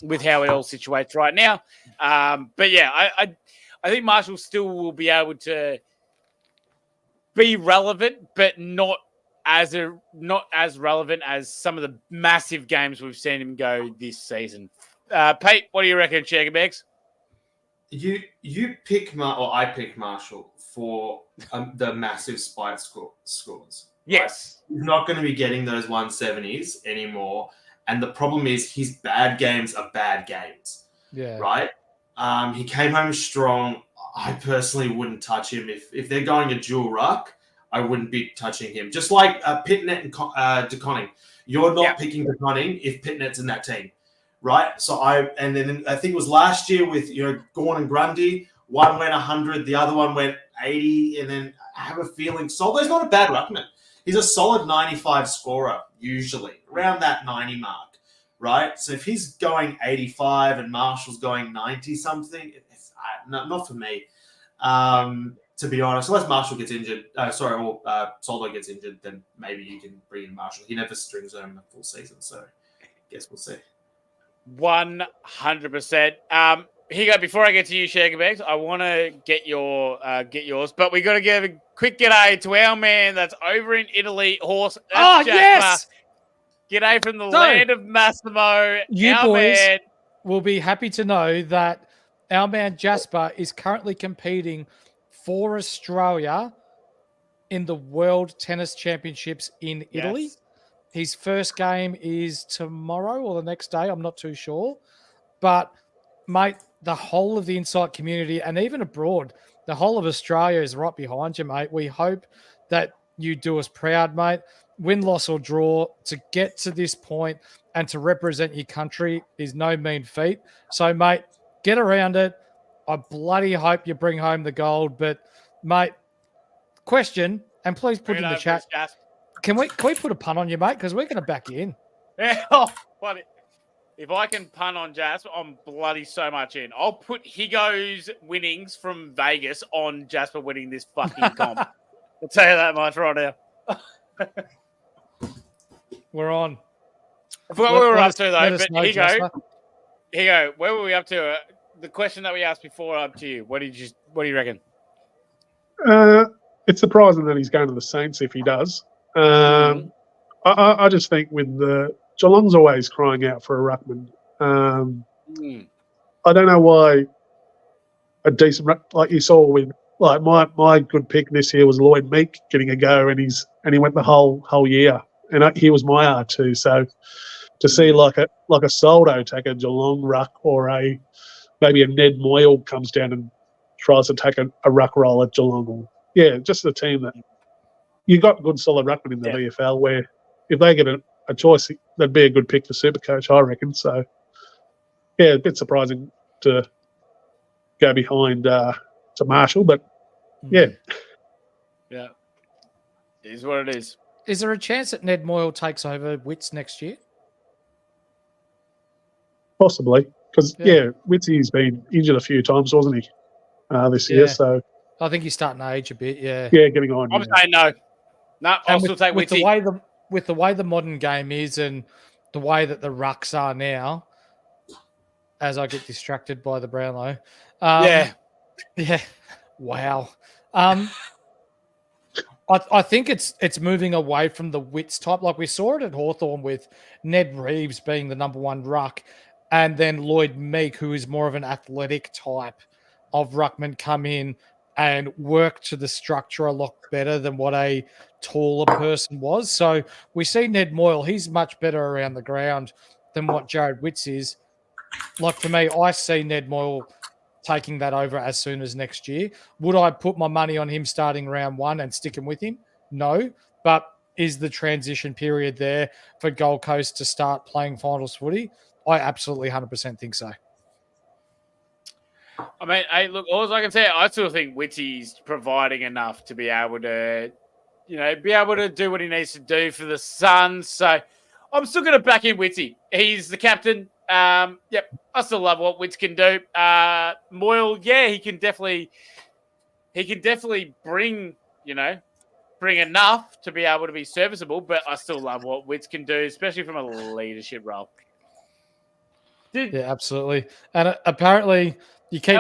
with how it all situates right now. But yeah, I think Marshall still will be able to be relevant, but not as relevant as some of the massive games we've seen him go this season. Pete, what do you reckon, Shaggerbags? You pick or I pick Marshall for the massive spike scores. Yes. Right? He's not going to be getting those 170s anymore. And the problem is his bad games are bad games. Yeah. Right? He came home strong. I personally wouldn't touch him. If they're going a dual ruck, I wouldn't be touching him. Just like Pitnet and De Koning. You're not picking De Koning if Pitnet's in that team, right? So I think it was last year with Gawn and Grundy. One went 100, the other one went 80, and then I have a feeling Soldo's not a bad ruckman. He's a solid 95 scorer usually, around that 90 mark, right? So if he's going 85 and Marshall's going 90 something, not for me. To be honest, unless Marshall gets injured, or Soldo gets injured, then maybe you can bring in Marshall. He never strings home a full season, so I guess we'll see. 100%. Higo, before I get to you, Shaggerbags, I want to get yours, but we got to give a quick g'day to our man that's over in Italy, Horse. Yes! G'day from the land of Massimo. You our boys man. will be happy to know that our man Jasper is currently competing for Australia in the World Tennis Championships in Italy. Yes. His first game is tomorrow or the next day. I'm not too sure. But, mate, the whole of the Insight community and even abroad, the whole of Australia is right behind you, mate. We hope that you do us proud, mate. Win, loss or draw, to get to this point and to represent your country is no mean feat. So, mate, get around it. I bloody hope you bring home the gold. But, mate, question, and please put in the chat. Can we put a pun on you, mate? Because we're going to back you in. Yeah, but if I can pun on Jasper, I'm bloody so much in. I'll put Higo's winnings from Vegas on Jasper winning this fucking comp. I'll tell you that much right now. We're on. I forgot what we were up to, though. But Higo, where were we up to? The question that we asked before, up to you. What do you reckon? It's surprising that he's going to the Saints if he does. I just think with Geelong's always crying out for a ruckman. I don't know why a decent like you saw with my good pick this year was Lloyd Meek getting a go, and he went the whole year, and he was my R2. So to see like a Soldo take a Geelong ruck or maybe a Ned Moyle comes down and tries to take a ruck roll at Geelong. Just the team that you got good solid ruckmen in the VFL where if they get a choice, that'd be a good pick for Supercoach, I reckon. So, a bit surprising to go behind to Marshall, but Yeah. It is what it is. Is there a chance that Ned Moyle takes over Wits next year? Possibly. Because, Witsy's been injured a few times, wasn't he, this year? So I think he's starting to age a bit, Yeah, getting on. I'm saying no. No, I'll still take Witsy. With the way the modern game is and the way that the rucks are now, as I get distracted by the Brownlow. Yeah. Wow. I think it's moving away from the wits type. Like we saw it at Hawthorn with Ned Reeves being the number one ruck, and then Lloyd Meek, who is more of an athletic type of ruckman, come in and work to the structure a lot better than what a taller person was. So we see Ned Moyle, he's much better around the ground than what Jared Witts is. Like for me, I see Ned Moyle taking that over as soon as next year. Would I put my money on him starting round one and sticking with him? No. But is the transition period there for Gold Coast to start playing finals footy? I absolutely 100% think so. I mean, hey, look, all I can say, I still think Witty's providing enough to be able to, be able to do what he needs to do for the Suns. So I'm still going to back in Witty. He's the captain. Yep, I still love what Witts can do. Moyle, yeah, he can definitely bring enough to be able to be serviceable, but I still love what Witts can do, especially from a leadership role. Yeah, absolutely. And apparently you keep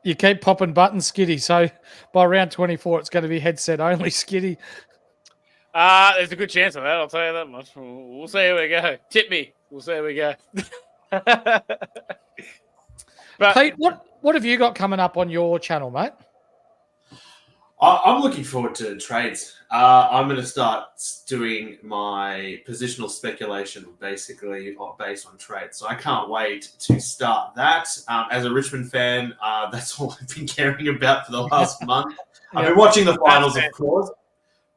you keep popping buttons, Skiddy. So by round 24, it's going to be headset only, Skiddy. There's a good chance of that. I'll tell you that much. We'll see how we go. Tip me. We'll see how we go. But Pete, what have you got coming up on your channel, mate? I'm looking forward to trades. I'm going to start doing my positional speculation basically based on trades. So I can't wait to start that. As a Richmond fan, that's all I've been caring about for the last month. I've been watching the finals, of course.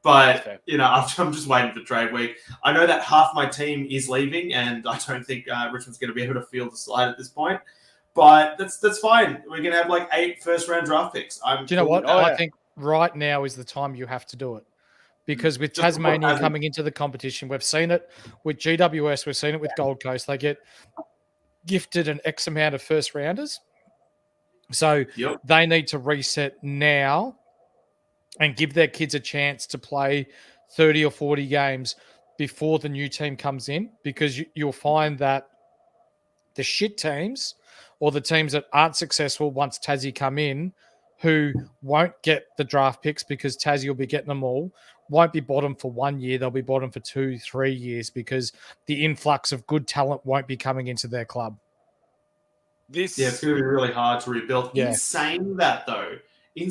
But, I'm just waiting for trade week. I know that half my team is leaving, and I don't think Richmond's going to be able to field the side at this point. But that's fine. We're going to have like 8 first-round draft picks. Do you know what? I think right now is the time you have to do it. Because with Tasmania coming into the competition, we've seen it with GWS, we've seen it with Gold Coast. They get gifted an X amount of first-rounders. So they need to reset now and give their kids a chance to play 30 or 40 games before the new team comes in, because you'll find that the shit teams or the teams that aren't successful once Tassie come in, who won't get the draft picks because Tassie will be getting them all, won't be bottom for 1 year. They'll be bottom for 2-3 years because the influx of good talent won't be coming into their club. It's going to be really hard to rebuild. Yeah. In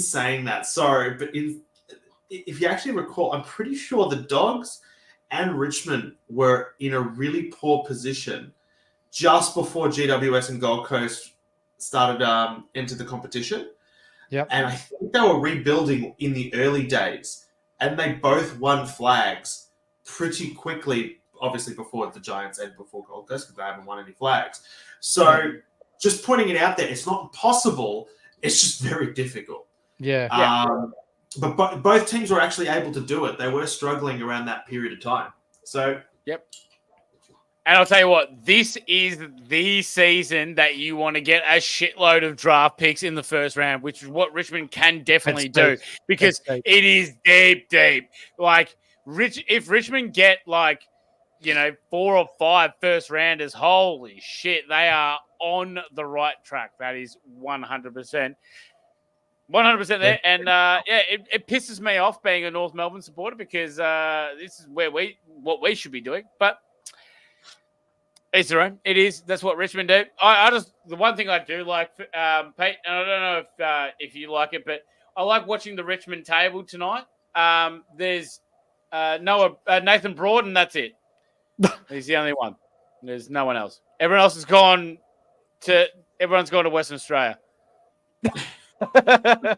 saying that, sorry, but if you actually recall, I'm pretty sure the Dogs and Richmond were in a really poor position just before GWS and Gold Coast started into the competition. Yep. And I think they were rebuilding in the early days, and they both won flags pretty quickly, obviously before the Giants and before Gold Coast, because they haven't won any flags. So just pointing it out there, it's not impossible. It's just very difficult. But both teams were actually able to do it. They were struggling around that period of time. So, And I'll tell you what, this is the season that you want to get a shitload of draft picks in the first round, which is what Richmond can definitely do, because it is deep. Like, if Richmond get 4 or 5 first rounders, holy shit, they are on the right track. That is 100%. 100% there. And it pisses me off being a North Melbourne supporter, because this is what we should be doing. But it's their own. It is. That's what Richmond do. The one thing I do like, Pete, and I don't know if you like it, but I like watching the Richmond table tonight. There's Nathan Broad, and that's it. He's the only one. There's no one else. Everyone else has gone to. Everyone's gone to Western Australia. I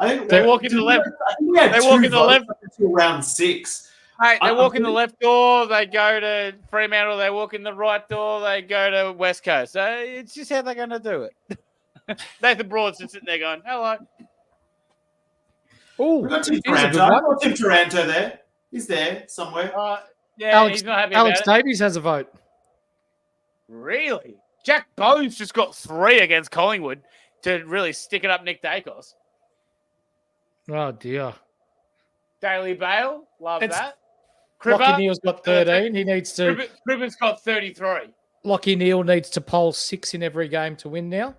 think they walk in the left. They walk in the left until round 6. Hey, they walk in the left door, they go to Fremantle. They walk in the right door, they go to West Coast. So it's just how they're going to do it. Nathan Broad's just sitting there going, "Hello." Oh, we've got Tim Taranto there. He's there somewhere. He's not happy Alex about Davies has a vote. Really? Jack Bones just got 3 against Collingwood to really stick it up Nick Dacos. Oh, dear. Daily Bale, love that. Lockie Neal's got 13. He needs to. Cribben's got 33. Lockie Neal needs to poll 6 in every game to win now.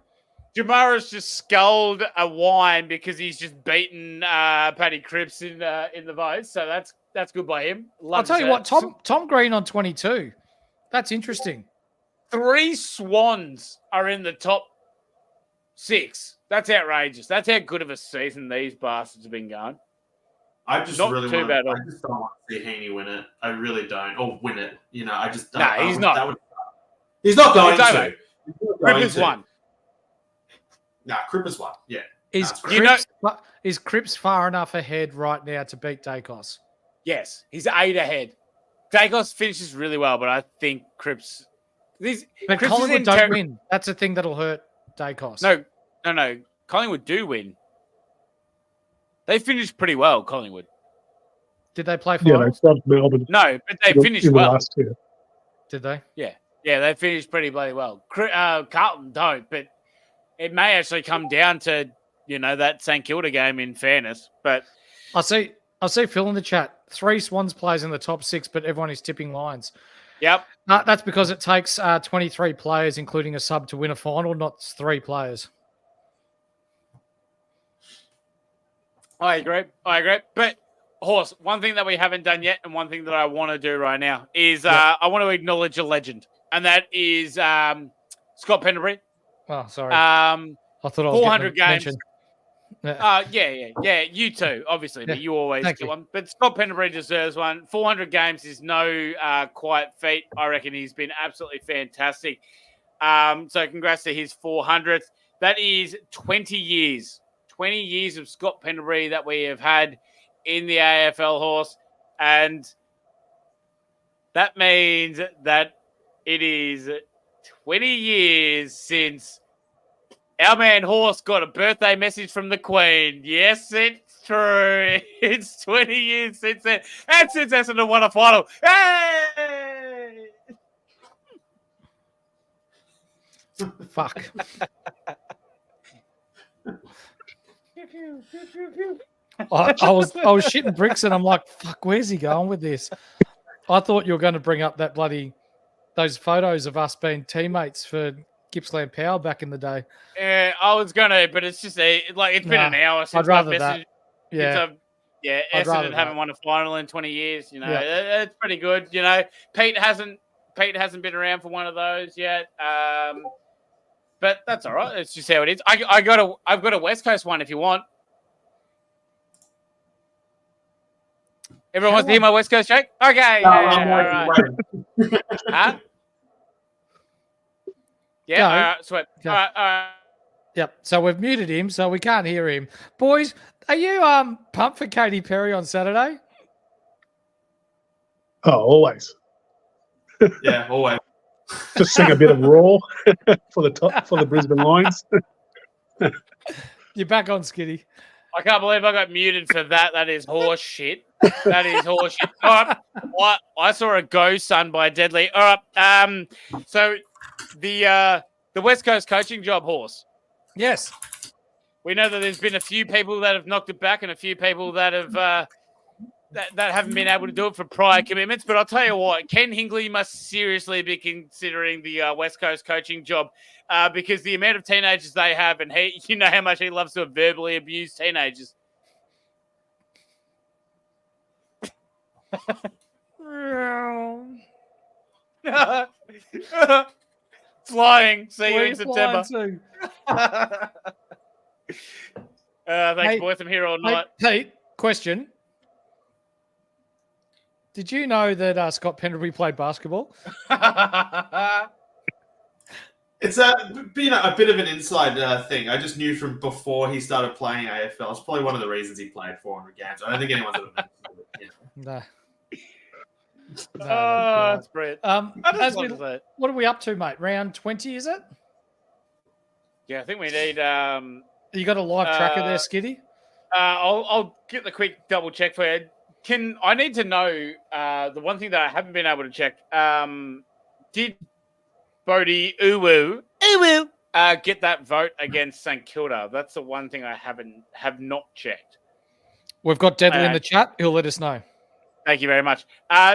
Jamara's just sculled a wine because he's just beaten Paddy Cripps in the votes. So that's good by him. I'll tell you what, Tom Green on 22. That's interesting. 3 Swans are in the top 6. That's outrageous. That's how good of a season these bastards have been going. I just Not really too want. bad. I just don't want to see Heaney win it. I really don't, or win it. You know, I just don't. No, he's not. He's not going It's to. over. Cripps won. Nah, Cripps won. Yeah. Is Cripps far enough ahead right now to beat Dacos? Yes, he's 8 ahead. Dacos finishes really well, but I think Cripps. But Cripps Collingwood is don't win. That's the thing that'll hurt Dacos. No. Collingwood do win. They finished pretty well, Collingwood. Did they play Yeah, finals? they stopped Melbourne. No, but they in the- finished in the well. last year. Did they? Yeah, they finished pretty bloody well. Carlton don't, but it may actually come down to that St Kilda game. In fairness, but I see Phil in the chat. 3 Swans players in the top 6, but everyone is tipping Lions. Yep, that's because it takes 23 players, including a sub, to win a final, not 3 players. I agree. But Horse, one thing that we haven't done yet, and one thing that I want to do right now is I want to acknowledge a legend, and that is Scott Pendlebury. Oh, sorry. I thought I was 400 games. mentioned. Yeah. You too, obviously, but you always Thank get you. one. But Scott Pendlebury deserves one. 400 games is no quiet feat. I reckon he's been absolutely fantastic. So congrats to his 400th. That is 20 years. 20 years of Scott Pendlebury that we have had in the AFL, Horse. And that means that it is 20 years since our man Horse got a birthday message from the Queen. Yes, it's true. It's 20 years since then. And since Essendon won a final. Hey! Fuck. I was shitting bricks and I'm like, fuck, where's he going with this? I thought you were going to bring up those photos of us being teammates for Gippsland Power back in the day. Yeah, I was going to, but it's just it's been an hour since I'd rather I've that. messaged. Yeah. I'd Essendon rather haven't that. won a final in 20 years. Yeah. It's pretty good. Pete hasn't been around for one of those yet. But that's all right. It's just how it is. I've got a West Coast one if you want. Everyone wants to hear my West Coast joke? Okay. No, Yeah, I'm all waiting. right. Huh? Yeah, Go. all right, sweet. Go. All right. Yep. So we've muted him, so we can't hear him. Boys, are you pumped for Katy Perry on Saturday? Oh, always. Yeah, always. Just sing a bit of Raw for the Brisbane Lions. You're back on, Skiddy. I can't believe I got muted for that. That is horse shit. That is horse shit. All right. I saw a Go Son by Deadly. All right. So the West Coast coaching job, Horse. Yes. We know that there's been a few people that have knocked it back and a few people that have that haven't been able to do it for prior commitments. But I'll tell you what, Ken Hingley must seriously be considering the West Coast coaching job because the amount of teenagers they have, and you know how much he loves to verbally abuse teenagers. Flying. See you in September. Thanks, boys. I'm here all night. Pete, question. Did you know that Scott Pendlebury played basketball? It's a bit of an inside thing. I just knew from before he started playing AFL. It's probably one of the reasons he played 400 games. I don't think anyone's ever mentioned it. No. That's brilliant. What are we up to, mate? Round 20, is it? Yeah, I think we need. You got a live tracker there, Skiddy? I'll get the quick double check for you. I need to know the one thing that I haven't been able to check. Did Bodie Uwu get that vote against St Kilda? That's the one thing I have not checked. We've got Deadly in the chat. He'll let us know. Thank you very much.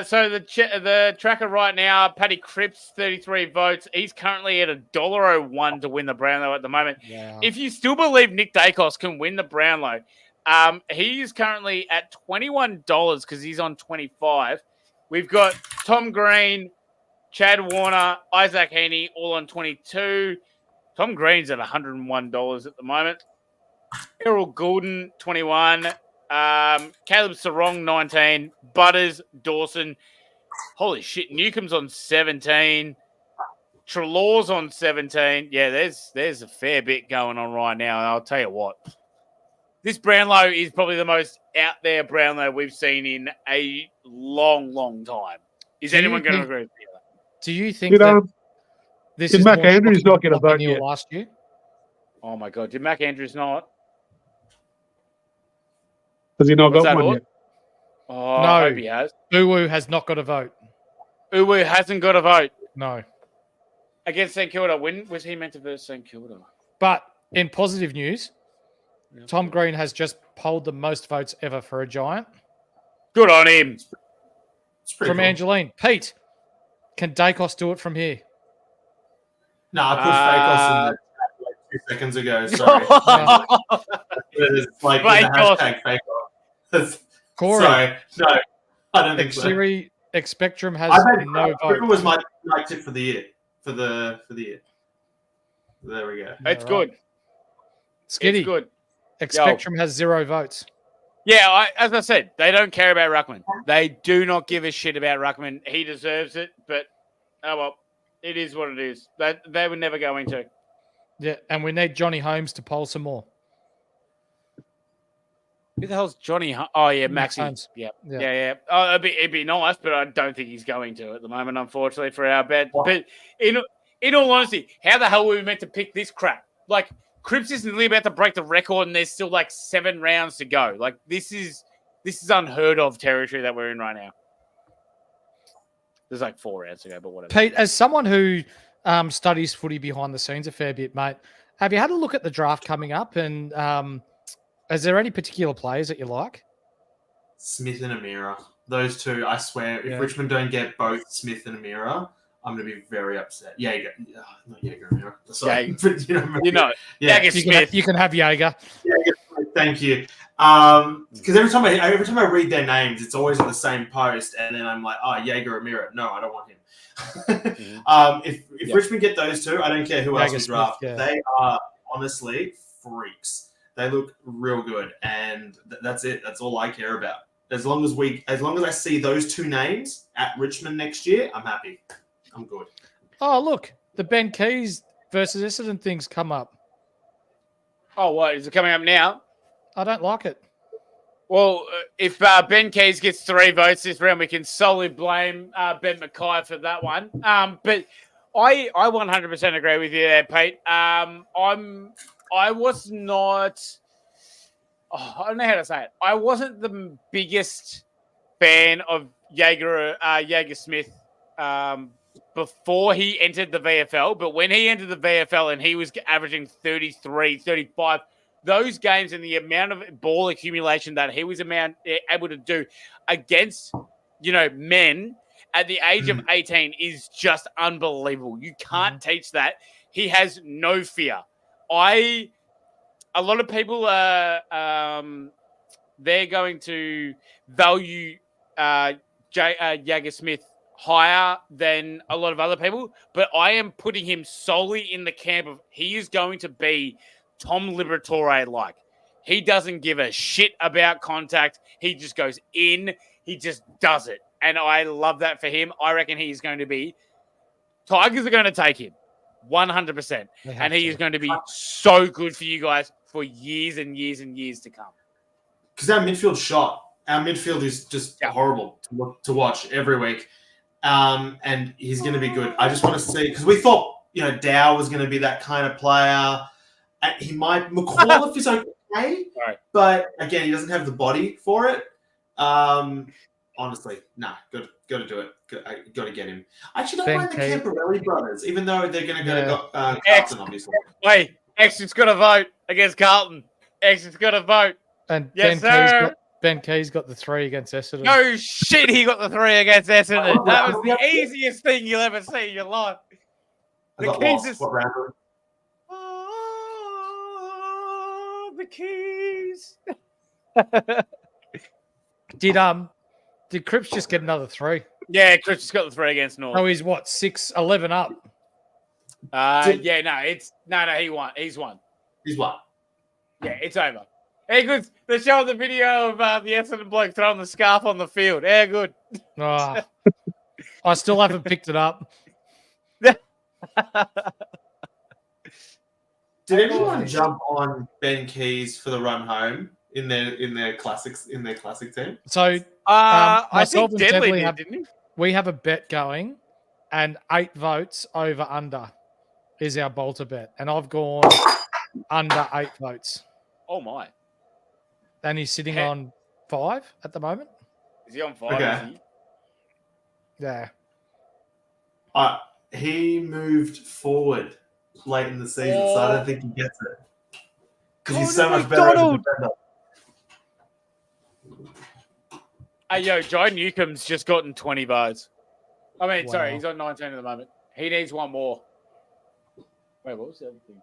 So the tracker right now, Paddy Cripps, 33 votes. He's currently at $1.01 to win the Brownlow at the moment. Wow. If you still believe Nick Dacos can win the Brownlow, he's currently at $21 because he's on 25. We've got Tom Green, Chad Warner, Isaac Heaney, all on 22. Tom Green's at $101 at the moment. Errol Goulden, 21. Caleb Sarong, 19. Butters, Dawson. Holy shit, Newcomb's on 17. Trelaw's on 17. Yeah, there's a fair bit going on right now, and I'll tell you what. This Brownlow is probably the most out there Brownlow we've seen in a long, long time. Is anyone going to agree with me? Do you think that this is Mac more Andrews not get a vote than yet? last year? Oh my God, did Mac Andrews not? Has he not What's got that, one Hort? yet? Oh, No. I hope he has. Uwu has not got a vote. Uwu hasn't got a vote. No. Against St Kilda. When was he meant to verse St Kilda? But in positive news, Tom Green has just polled the most votes ever for a Giant. Good on him. From Angeline. Pete, can Dacos do it from here? No, I put Fakos in the chat like 2 seconds ago. Sorry. It's like with the hashtag Fakos. Corey. Sorry. No, I don't think so. Siri Spectrum has no vote. It was my tip for the year. For the year. There we go. It's good. Skiddy. It's good. Spectrum has 0 votes. Yeah, as I said, they don't care about Ruckman. They do not give a shit about Ruckman. He deserves it, but oh well, it is what it is. They were never going to. Yeah, and we need Johnny Holmes to poll some more. Who the hell's Johnny? Oh yeah, Maxi. Holmes. Yeah. Oh, it'd be nice, but I don't think he's going to at the moment, unfortunately, for our bet. But in all honesty, how the hell were we meant to pick this crap? Like, Cripps is nearly about to break the record, and there's still like 7 rounds to go. Like, this is unheard of territory that we're in right now. There's like 4 rounds to go, but whatever. Pete, as someone who studies footy behind the scenes a fair bit, mate, have you had a look at the draft coming up? And is there any particular players that you like? Smith and Amira. Those two, I swear, if Richmond don't get both Smith and Amira, I'm going to be very upset. Jaeger. Not Jaeger Amira. Sorry. But, Jaeger Smith. You can have Jaeger. Jaeger Smith, thank you. Because every time I read their names, it's always on the same post, and then I'm like, Jaeger Amira. No, I don't want him. If Richmond get those two, I don't care who else we draft. They are honestly freaks. They look real good, and that's it. That's all I care about. As long as I see those 2 names at Richmond next year, I'm happy. I'm good. Oh, look, the Ben Keys versus Essendon things come up. Oh, what? Is it coming up now? I don't like it. Well, if Ben Keys gets 3 votes this round, we can solely blame Ben Mackay for that one. But I 100% agree with you there, Pete. I was not... I don't know how to say it. I wasn't the biggest fan of Jaeger Smith before he entered the VFL, but when he entered the VFL and he was averaging 33, 35, those games and the amount of ball accumulation that he was able to do against, men at the age of 18 is just unbelievable. You can't teach that. He has no fear. A lot of people they're going to value Jaeger Smith higher than a lot of other people, but I am putting him solely in the camp of he is going to be Tom Liberatore-like. He doesn't give a shit about contact. He just goes in. He just does it. And I love that for him. I reckon he is going to be... Tigers are going to take him 100%. And he is going to be so good for you guys for years and years and years to come. Because our midfield shot. Our midfield is just horrible to watch every week. And he's going to be good. I just want to see... Because we thought, Dow was going to be that kind of player. And he might... McAuliffe is okay. Right. But, again, he doesn't have the body for it. Honestly, got to do it. Got to get him. I actually don't mind the Camporelli brothers, even though they're going to go to Carlton, obviously. Wait, Exton's got to vote against Carlton. Exton's got to vote. And yes, Ben Ben Keys got the 3 against Essendon. No shit, he got the 3 against Essendon. That was the easiest thing you'll ever see in your life. I got lost. What round was it? Oh, the keys. Did Cripps just get another 3? Yeah, Cripps just got the 3 against North. Oh, he's what, 6-11 up? He won. He's won. He's won. Yeah, it's over. Hey, good. They're showing the video of the Essendon bloke throwing the scarf on the field. Yeah, good. Oh, I still haven't picked it up. Did anyone jump on Ben Keys for the run home in their classic team? So I myself think and Deadly Deadly did, didn't he? we have a bet going, and 8 votes over under is our bolter bet, and I've gone under 8 votes. Oh my! And he's sitting on 5 at the moment. Is he on 5? Okay. Is he? Yeah. He moved forward late in the season, so I don't think he gets it. Because he's so much better as a defender. Hey, yo, Joe Newcomb's just gotten 20 votes. I mean, Wow. sorry, he's on 19 at the moment. He needs one more. Wait, what was the other thing?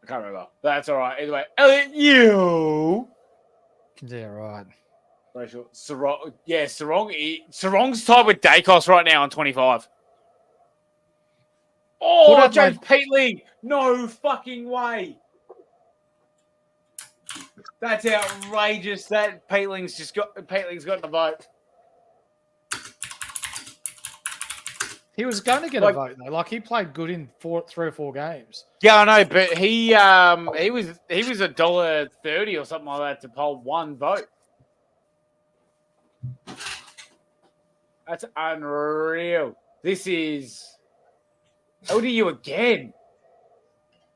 I can't remember. That's all right. Either way, Elliot, you. Yeah, right. Rachel, Sarong. Yeah, Sarong. Sarong's tied with Dacos right now on 25. Oh, What James Peatling. No fucking way. That's outrageous. That Peatling's got the vote. He was going to get a vote though. Like he played good in 3 or 4 games. Yeah, I know, but he was $1.30 or something like that to poll 1 vote. That's unreal. This is LDU again.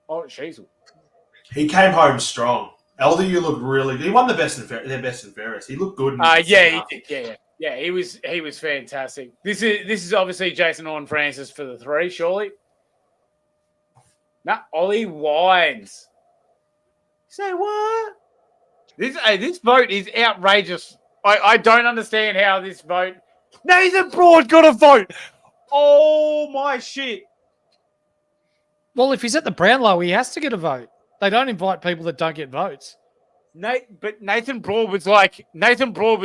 Oh, Sheasel. He came home strong. LDU looked really good. He won their best and fairest. He looked good. Yeah, he did. Yeah. He was fantastic. This is obviously Jason Horn-Francis for the 3, surely. No, Ollie Wines. Say what? This vote is outrageous. I don't understand how this vote. Nathan Broad got a vote. Oh my shit. Well, if he's at the Brownlow, he has to get a vote. They don't invite people that don't get votes. But Nathan Broad was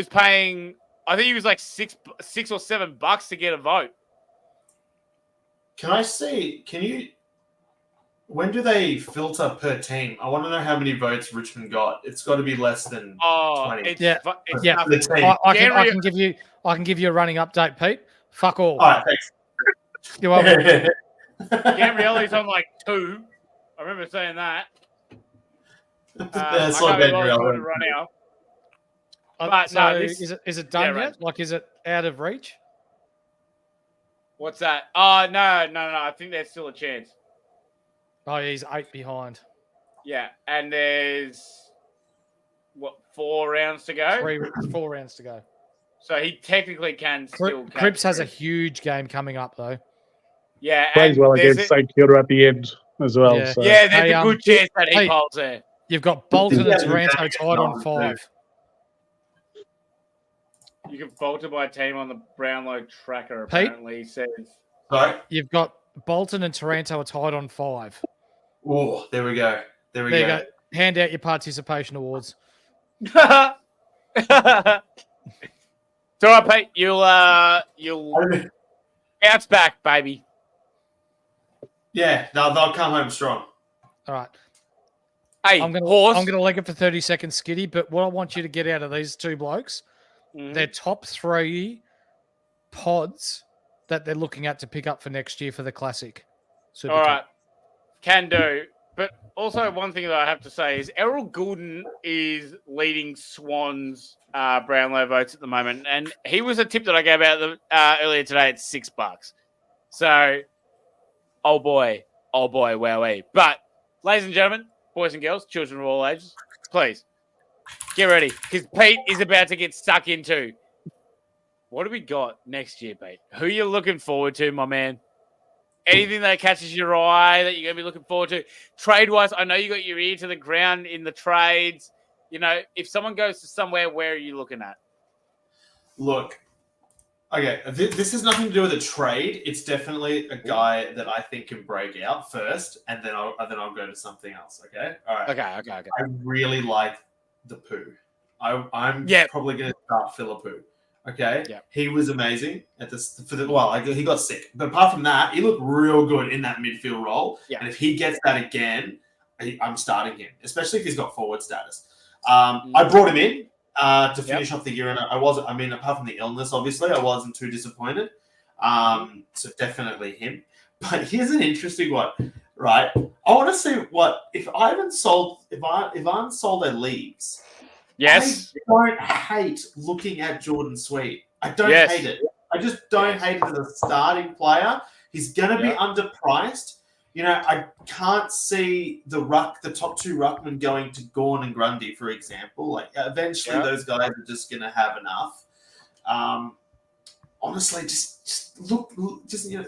paying. I think he was like $6 or $7 to get a vote. Can I see? When do they filter per team? I want to know how many votes Richmond got. It's got to be less than 20. Yeah. I can give you a running update, Pete. Fuck all. All right, thanks. You're welcome. Gabrielle's on like 2. I remember saying that. That's I not can't Gabrielle. remember run out. But So no, is it done yeah, yet? right. Like, is it out of reach? What's that? Oh, no. I think there's still a chance. Oh, he's 8 behind. Yeah, and there's 4 rounds to go? 4 rounds to go. So he technically can still. Cripps has a huge game coming up though. Yeah, Plays well there's against St Kilda at the end as well. Yeah. So. Yeah, there's a good chance that he polls there. You've got Bolton and Taranto tied on 5. You can falter by team on the Brownlow tracker, Pete? apparently says. Sorry? You've got Bolton and Taranto are tied on 5. Oh, there we go. There we There you go. go. Hand out your participation awards. It's all right, Pete. You'll bounce back, baby. Yeah, they'll come home strong. All right. Hey, I'm Horse. gonna leg it for 30 seconds, Skiddy. But what I want you to get out of these 2 blokes, their top 3 pods that they're looking at to pick up for next year for the Classic. Supercoach. All right, can do. But also one thing that I have to say is Errol Goulden is leading Swans Brownlow votes at the moment, and he was a tip that I gave out earlier today at $6. So, oh boy, wowee. But, ladies and gentlemen, boys and girls, children of all ages, please get ready because Pete is about to get stuck into. What do we got next year, Pete? Who are you looking forward to, my man? Anything that catches your eye that you're going to be looking forward to? Trade-wise, I know you got your ear to the ground in the trades. if someone goes to somewhere, where are you looking at? Look, okay, this has nothing to do with a trade. It's definitely a guy that I think can break out first, and then I'll go to something else. Okay, all right. Okay. I really like the poo. I'm probably going to start Philippou. Okay, he was amazing at this. He got sick, but apart from that, he looked real good in that midfield role. Yeah. And if he gets that again, I'm starting him, especially if he's got forward status. I brought him in to finish off the year, and apart from the illness, obviously, I wasn't too disappointed. So definitely him. But here's an interesting one, right? I want to see if Ivan sold their leagues. Yes. I don't hate looking at Jordan Sweet. I don't hate it. I just don't hate it as a starting player. He's going to be underpriced. I can't see the top two ruckmen going to Gawn and Grundy, for example. Like eventually, those guys are just going to have enough. Honestly, just look,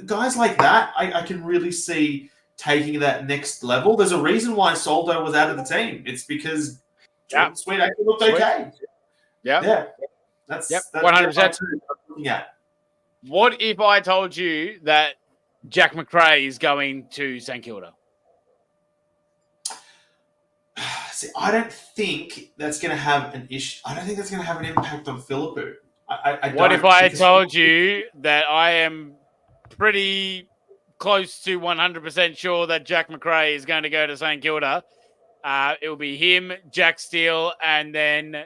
guys like that, I can really see taking that next level. There's a reason why Soldo was out of the team. It's because Jordan Sweet actually looked okay. Yeah. That's 100%. Looking at. What if I told you that Jack McRae is going to St Kilda? See, I don't think that's going to have an issue. I don't think that's going to have an impact on Philippou. What if I told you that I am pretty close to 100% sure that Jack McRae is going to go to St Kilda? It will be him, Jack Steele, and then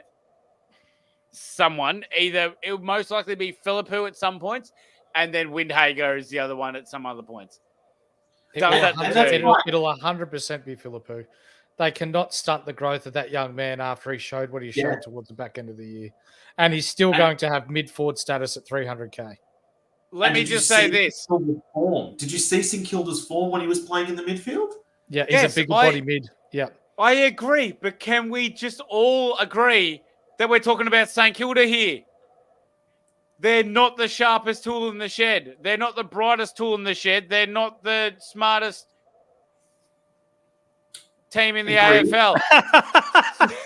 someone. Either it will most likely be Philippou at some points, and then Windhager is the other one at some other points. It'll 100% be Philippou. They cannot stunt the growth of that young man after he showed what he showed towards the back end of the year. And he's still going to have mid-forward status at 300K. Let me just say this. Form. Did you see St Kilda's form when he was playing in the midfield? Yeah, he's a bigger body mid. Yeah. I agree, but can we just all agree that we're talking about St Kilda here? They're not the sharpest tool in the shed. They're not the brightest tool in the shed. They're not the smartest team in the AFL.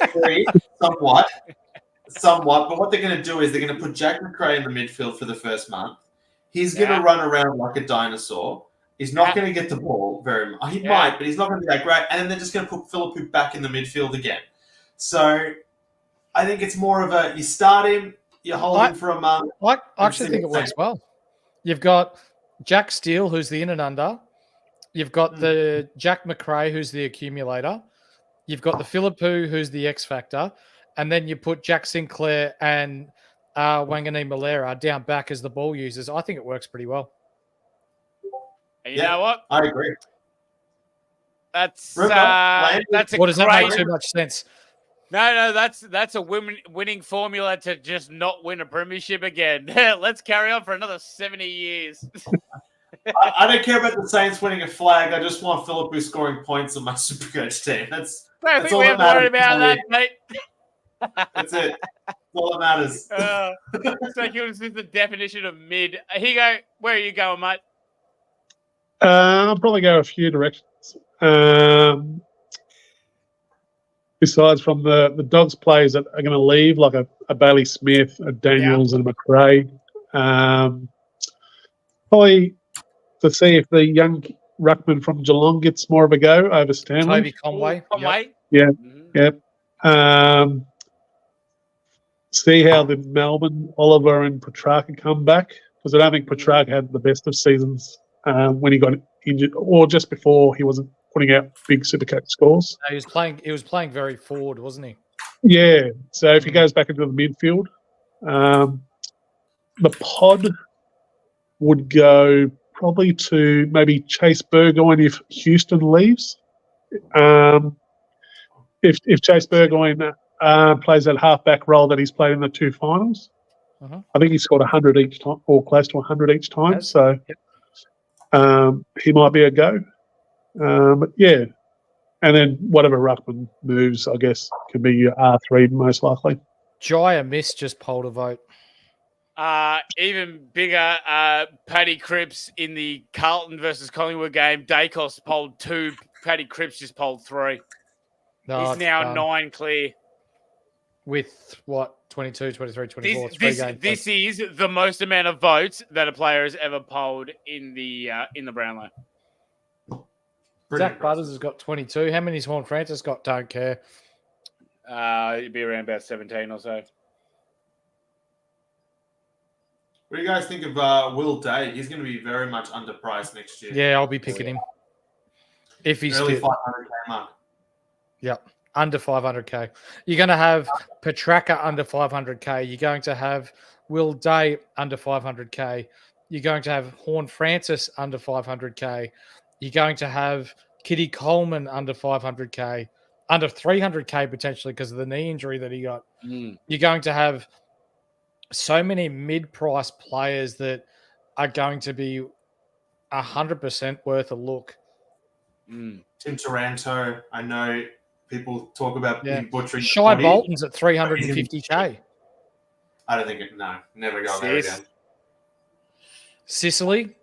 Agreed. Somewhat. But what they're going to do is they're going to put Jack McRae in the midfield for the first month. He's going to run around like a dinosaur. He's not going to get the ball very much. He might, but he's not going to be that great. And then they're just going to put Philippou back in the midfield again. So I think it's more of you start him, you hold him for a month. I actually think it works well. You've got Jack Steele, who's the in and under. You've got the Jack McRae, who's the accumulator. You've got the Philippou, who's the X factor. And then you put Jack Sinclair and Wangani Malera down back as the ball users. I think it works pretty well. And you know what? I agree. That's what does that make too much sense? No, that's a winning formula to just not win a premiership again. Let's carry on for another 70 years. I don't care about the Saints winning a flag. I just want Philippou scoring points on my Supercoach team. That's all that matters. About that, mate. That's it. That's all that matters. So this is the definition of mid. Higo, where are you going, mate? I'll probably go a few directions. Besides from the Dogs players that are going to leave, like a Bailey Smith, a Daniels, and a McRae. Probably to see if the young ruckman from Geelong gets more of a go over Stanley. Toby Conway. Yeah. See how the Melbourne, Oliver, and Petrarca come back, because I don't think Petrarca had the best of seasons when he got injured, or just before he wasn't putting out big Supercoach scores. No, he was playing very forward, wasn't he? Yeah. So if he goes back into the midfield, the pod would go probably to maybe Chase Burgoyne if Houston leaves. If Chase Burgoyne plays that halfback role that he's played in the two finals, I think he scored 100 each time, or close to 100 each time. Yes. So he might be a go. But yeah, and then whatever ruckman moves, I guess, could be your R3 most likely. Jaya Miss just polled a vote. Even bigger, Paddy Cripps in the Carlton versus Collingwood game. Dacos polled 2. Paddy Cripps just polled 3. No, he's now 9 clear. with what 22, 23, 24. This is the most amount of votes that a player has ever polled in the Brownlow. Zach Butters has got 22. How many's Horn Francis got? Don't care. It'd be around about 17 or so. What do you guys think of Will Day? He's going to be very much underpriced next year. Yeah, I'll be picking him. If he's early fit. 500k mark. Yep, under 500k. You're going to have Petraka under 500k. You're going to have Will Day under 500k. You're going to have Horn Francis under 500k. You're going to have Kitty Coleman under 500k, under 300k potentially because of the knee injury that he got. You're going to have so many mid-price players that are going to be 100% worth a look. Tim Taranto, I know people talk about him butchering. Shy Bolton's at 350k. I don't think never go there again. Sicily?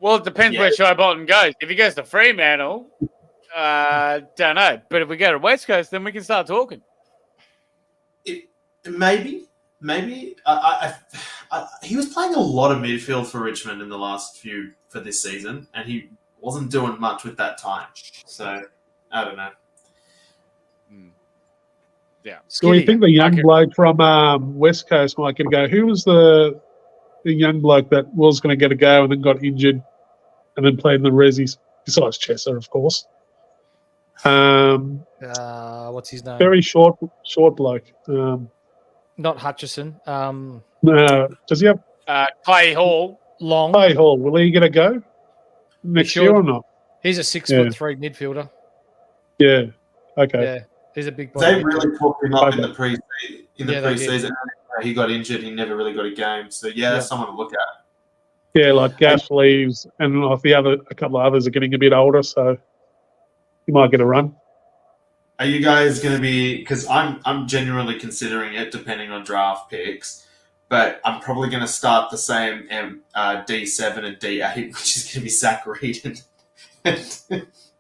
Well, it depends where Shy Bolton goes. If he goes to Fremantle, don't know. But if we go to West Coast, then we can start talking. Maybe. He was playing a lot of midfield for Richmond in the last few for this season, and he wasn't doing much with that time. So, I don't know. Yeah. So we think the young bloke from West Coast might get a go. Who was the young bloke that was going to get a go and then got injured and then played in the Rezzies? Besides Chesser, of course. What's his name? Very short bloke. Not Hutchison. Does he have Clay Hall? Long. Clay Hall. Will he get a go next year or not? He's a 6'3" midfielder. Yeah. Okay. Yeah. He's a big boy. They really talked him up in the preseason. He got injured. He never really got a game. So that's someone to look at. Yeah, like Gash leaves, and like a couple of others are getting a bit older, so he might get a run. Are you guys going to be? Because I'm genuinely considering it, depending on draft picks. But I'm probably going to start the same D7 and D8, which is going to be Zach Reed and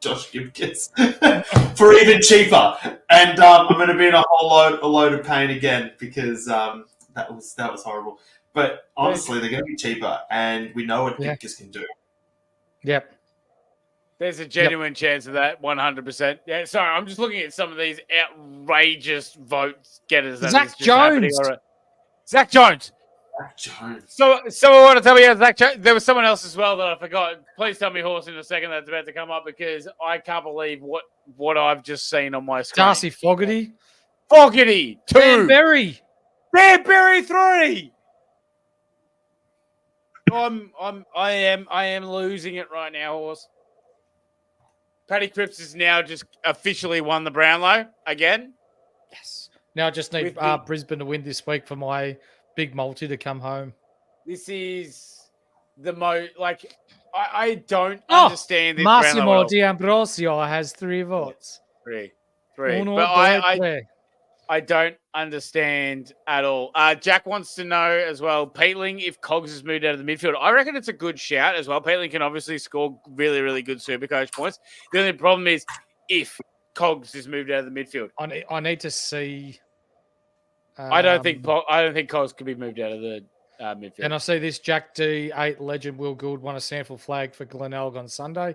Josh Gibkins for even cheaper. And I'm going to be in a load of pain again because that was horrible. But honestly, they're going to be cheaper, and we know what Gibkins can do. Yep. There's a genuine chance of that, 100%. Yeah, sorry, I'm just looking at some of these outrageous vote getters. Zach Jones. Zach Jones. So I want to tell you, Zach Jones. There was someone else as well that I forgot. Please tell me, Horse, in a second that's about to come up because I can't believe what I've just seen on my screen. Darcy Fogarty. 2. Dan Berry. 3. I am losing it right now, Horse. Paddy Cripps has now just officially won the Brownlow again. Yes. Now I just need Brisbane to win this week for my big multi to come home. This is the most I don't understand this. Massimo D'Ambrosio has 3 votes. 3. But I don't understand at all. Jack wants to know as well, Peatling, if Cogs has moved out of the midfield. I reckon it's a good shout as well. Peatling can obviously score really, really good Supercoach points. The only problem is if Cogs is moved out of the midfield. I need to see. I don't think Cogs could be moved out of the midfield. And I see this Jack D 8 legend Will Gould won a sample flag for Glenelg on Sunday.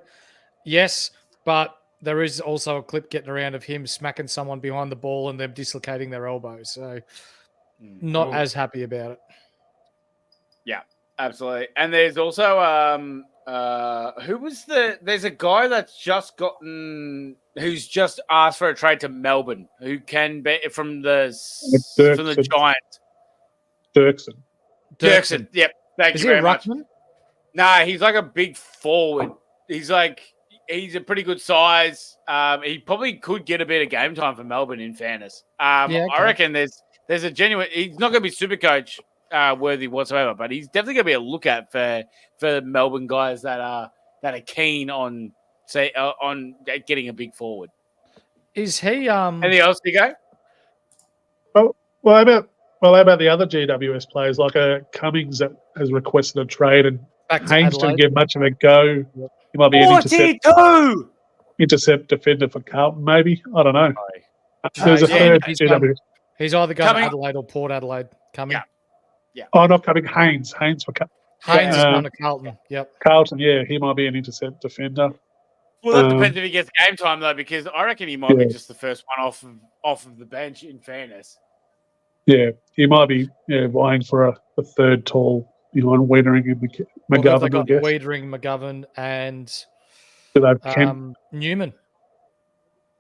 Yes, but there is also a clip getting around of him smacking someone behind the ball and them dislocating their elbow. So not as happy about it. Yeah, absolutely. And there's also there's a guy that's just who's just asked for a trade to Melbourne, who can be from the Giants. Dirksen. Yep. Thank you very much. Nah, he's like a big forward. He's a pretty good size. He probably could get a bit of game time for Melbourne, in fairness. I reckon there's a genuine... He's not going to be Supercoach worthy whatsoever, but he's definitely going to be a look at for Melbourne guys that are keen on getting a big forward. Is he... Anything else to go? Well, how about the other GWS players, like Cummings that has requested a trade and Haynes didn't get much of a go. He might be an intercept defender for Carlton, maybe. I don't know. There's a third GWS. He's either going to Adelaide or Port Adelaide. Coming. Yeah. Oh, not coming. Haynes for Haynes is going to Carlton. Yep. Carlton. Yeah, he might be an intercept defender. Well, that depends if he gets game time though, because I reckon he might be just the first one off of the bench. In fairness. Yeah, he might be vying for a third tall. Wiedering and McGovern. They've got I guess. Wiedering, McGovern, and Newman.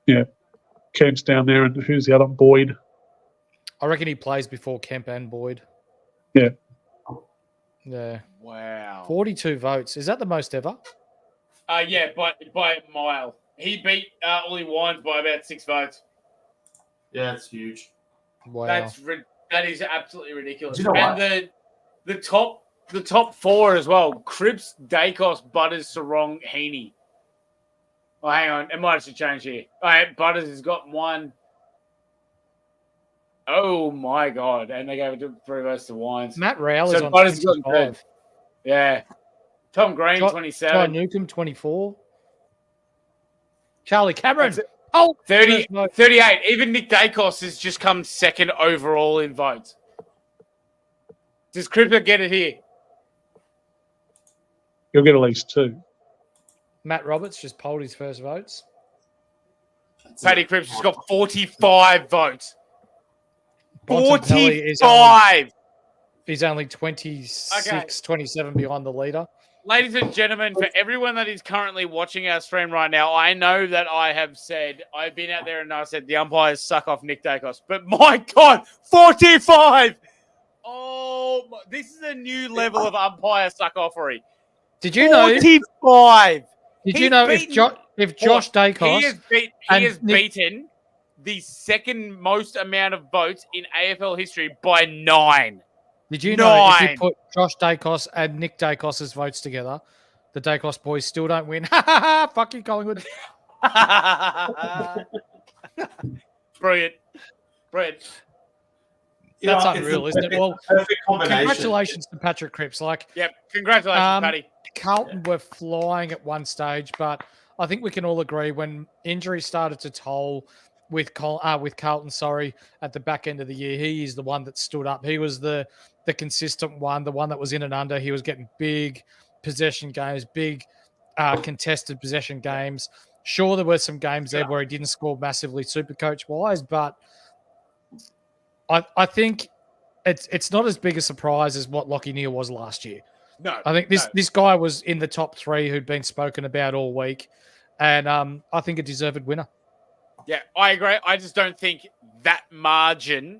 Yeah, Kemp's down there, and who's the other? Boyd. I reckon he plays before Kemp and Boyd. Yeah. Yeah. Wow. 42 votes. Is that the most ever? Yeah, by a mile. He beat Ollie Wines by about 6 votes. Yeah, it's huge. Wow. That is absolutely ridiculous. Do you know and the top 4 as well: Cripps, Dacos, Butters, Sarong, Heaney. Oh, hang on, it might have changed here. All right, Butters has got 1. Oh my god! And they gave it 3 votes to Wines. Matt Rowell is on Butters 25. Yeah. Tom Green, 27. Ty Newcomb, 24. Charlie Cameron. 38. Even Nick Dacos has just come second overall in votes. Does Cripper get it here? He'll get at least 2. Matt Roberts just polled his first votes. Paddy Cripps has got 45 votes. Bontempelli 45! He's only 26, 27 behind the leader. Ladies and gentlemen, for everyone that is currently watching our stream right now, I know that I've been out there and I said the umpires suck off Nick Dacos. But my God, 45! Oh, this is a new level of umpire suck-offery. Did you know? 45! Did you know if Josh Dacos... He has beaten the second most amount of votes in AFL history by 9. Did you know if you put Josh Dacos and Nick Dacos' votes together, the Dacos boys still don't win? Fuck you, Collingwood. Brilliant. That's unreal, isn't it? Well, congratulations to Patrick Cripps. Congratulations, Paddy. Carlton were flying at one stage, but I think we can all agree when injuries started to toll with Carlton, at the back end of the year, he is the one that stood up. He was the consistent one, the one that was in and under. He was getting big possession games, big contested possession games. Sure, there were some games there where he didn't score massively Supercoach-wise, but I think it's not as big a surprise as what Lachie Neale was last year. No. I think this guy was in the top 3 who'd been spoken about all week, and I think a deserved winner. Yeah, I agree. I just don't think that margin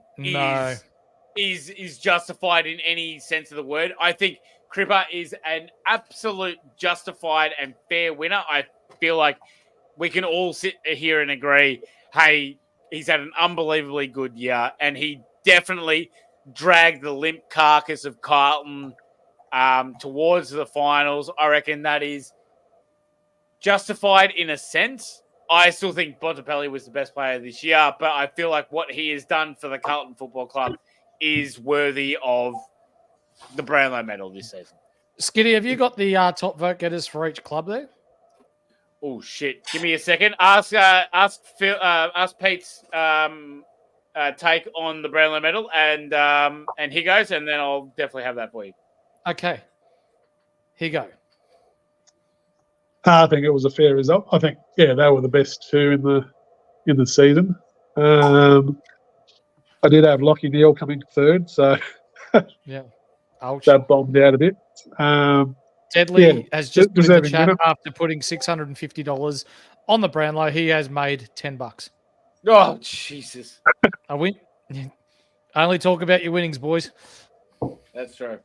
is justified in any sense of the word. I think Cripper is an absolute justified and fair winner. I feel like we can all sit here and agree, hey, he's had an unbelievably good year, and he definitely dragged the limp carcass of Carlton towards the finals. I reckon that is justified in a sense. I still think Bontempelli was the best player this year, but I feel like what he has done for the Carlton Football Club is worthy of the Brownlow medal this season. Skiddy, have you got the top vote getters for each club there? Oh shit! Give me a second. Ask Pete's take on the Brownlow medal, and he goes, and then I'll definitely have that for you. Okay, here you go. I think it was a fair result. I think, they were the best 2 in the season. I did have Lachie Neale coming 3rd, so that bombed out a bit. Deadly has just put in the chat after putting $650 on the Brownlow. He has made $10. Oh Jesus! I only talk about your winnings, boys. That's true.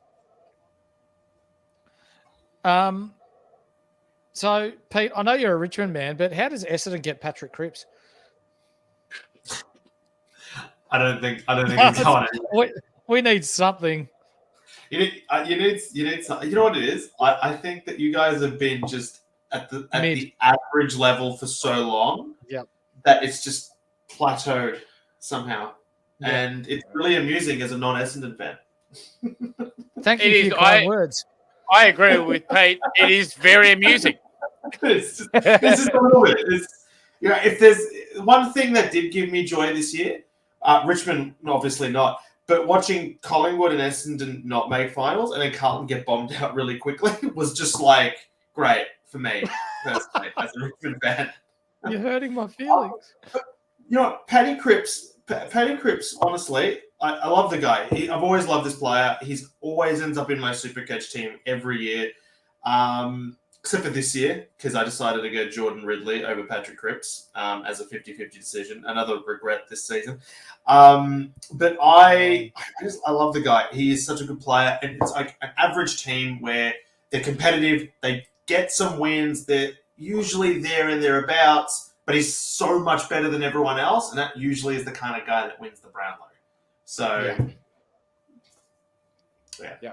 So, Pete, I know you're a Richmond man, but how does Essendon get Patrick Cripps? I don't think it's going. We need something. You need something. You know what it is? I think that you guys have been just at the average level for so long that it's just plateaued somehow, and it's really amusing as a non-Essendon fan. Thank you for your kind words. I agree with Pete. It is very amusing. This is a little bit. If there's one thing that did give me joy this year Richmond, obviously not. But watching Collingwood and Essendon not make finals and then Carlton get bombed out really quickly was just like great for me personally as a Richmond fan. You're hurting my feelings. You know what, Paddy Cripps, honestly, I love the guy. I've always loved this player. He's always ends up in my Supercoach team every year, except for this year, because I decided to go Jordan Ridley over Patrick Cripps as a 50-50 decision. Another regret this season. But I love the guy. He is such a good player. And it's like an average team where they're competitive. They get some wins. They're usually there and thereabouts. But he's so much better than everyone else, and that usually is the kind of guy that wins the Brownlow. So, yeah.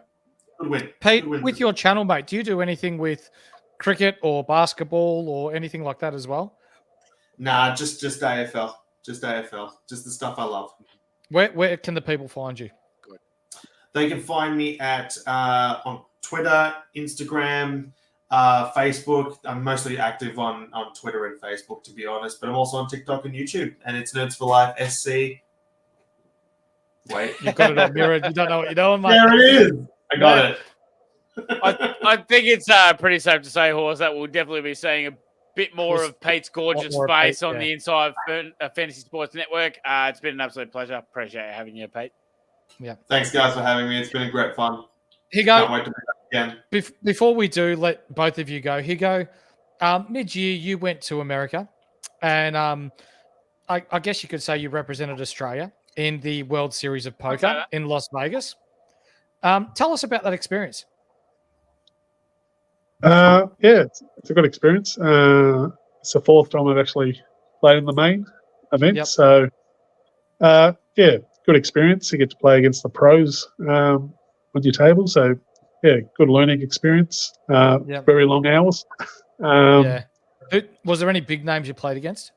Good win. Pete, Good win. with your channel, mate, do you do anything with cricket or basketball or anything like that as well? Nah, just AFL. Just AFL. Just the stuff I love. Where can the people find you? Good. They can find me at on Twitter, Instagram, Facebook. I'm mostly active on Twitter and Facebook, to be honest, but I'm also on TikTok and YouTube, and it's Nerds for Life SC. Wait, you've got it on mirrored. You don't know what you're doing, mate. There it is. I got it. I think it's pretty safe to say, Horse, that we'll definitely be seeing a bit more of Pete's gorgeous face on the inside of Fantasy Sports Network. It's been an absolute pleasure. Appreciate having you, Pete. Yeah. Thanks, guys, for having me. It's been a great fun. Here you go. Can't wait to be back again. Before we do let both of you go, mid-year you went to America, and I guess you could say you represented Australia in the World Series of Poker in Las Vegas. Tell us about that experience. It's a good experience. It's the fourth time I've actually played in the main event. Yep. So, good experience. You get to play against the pros on your table. So, good learning experience. Very long hours. Was there any big names you played against?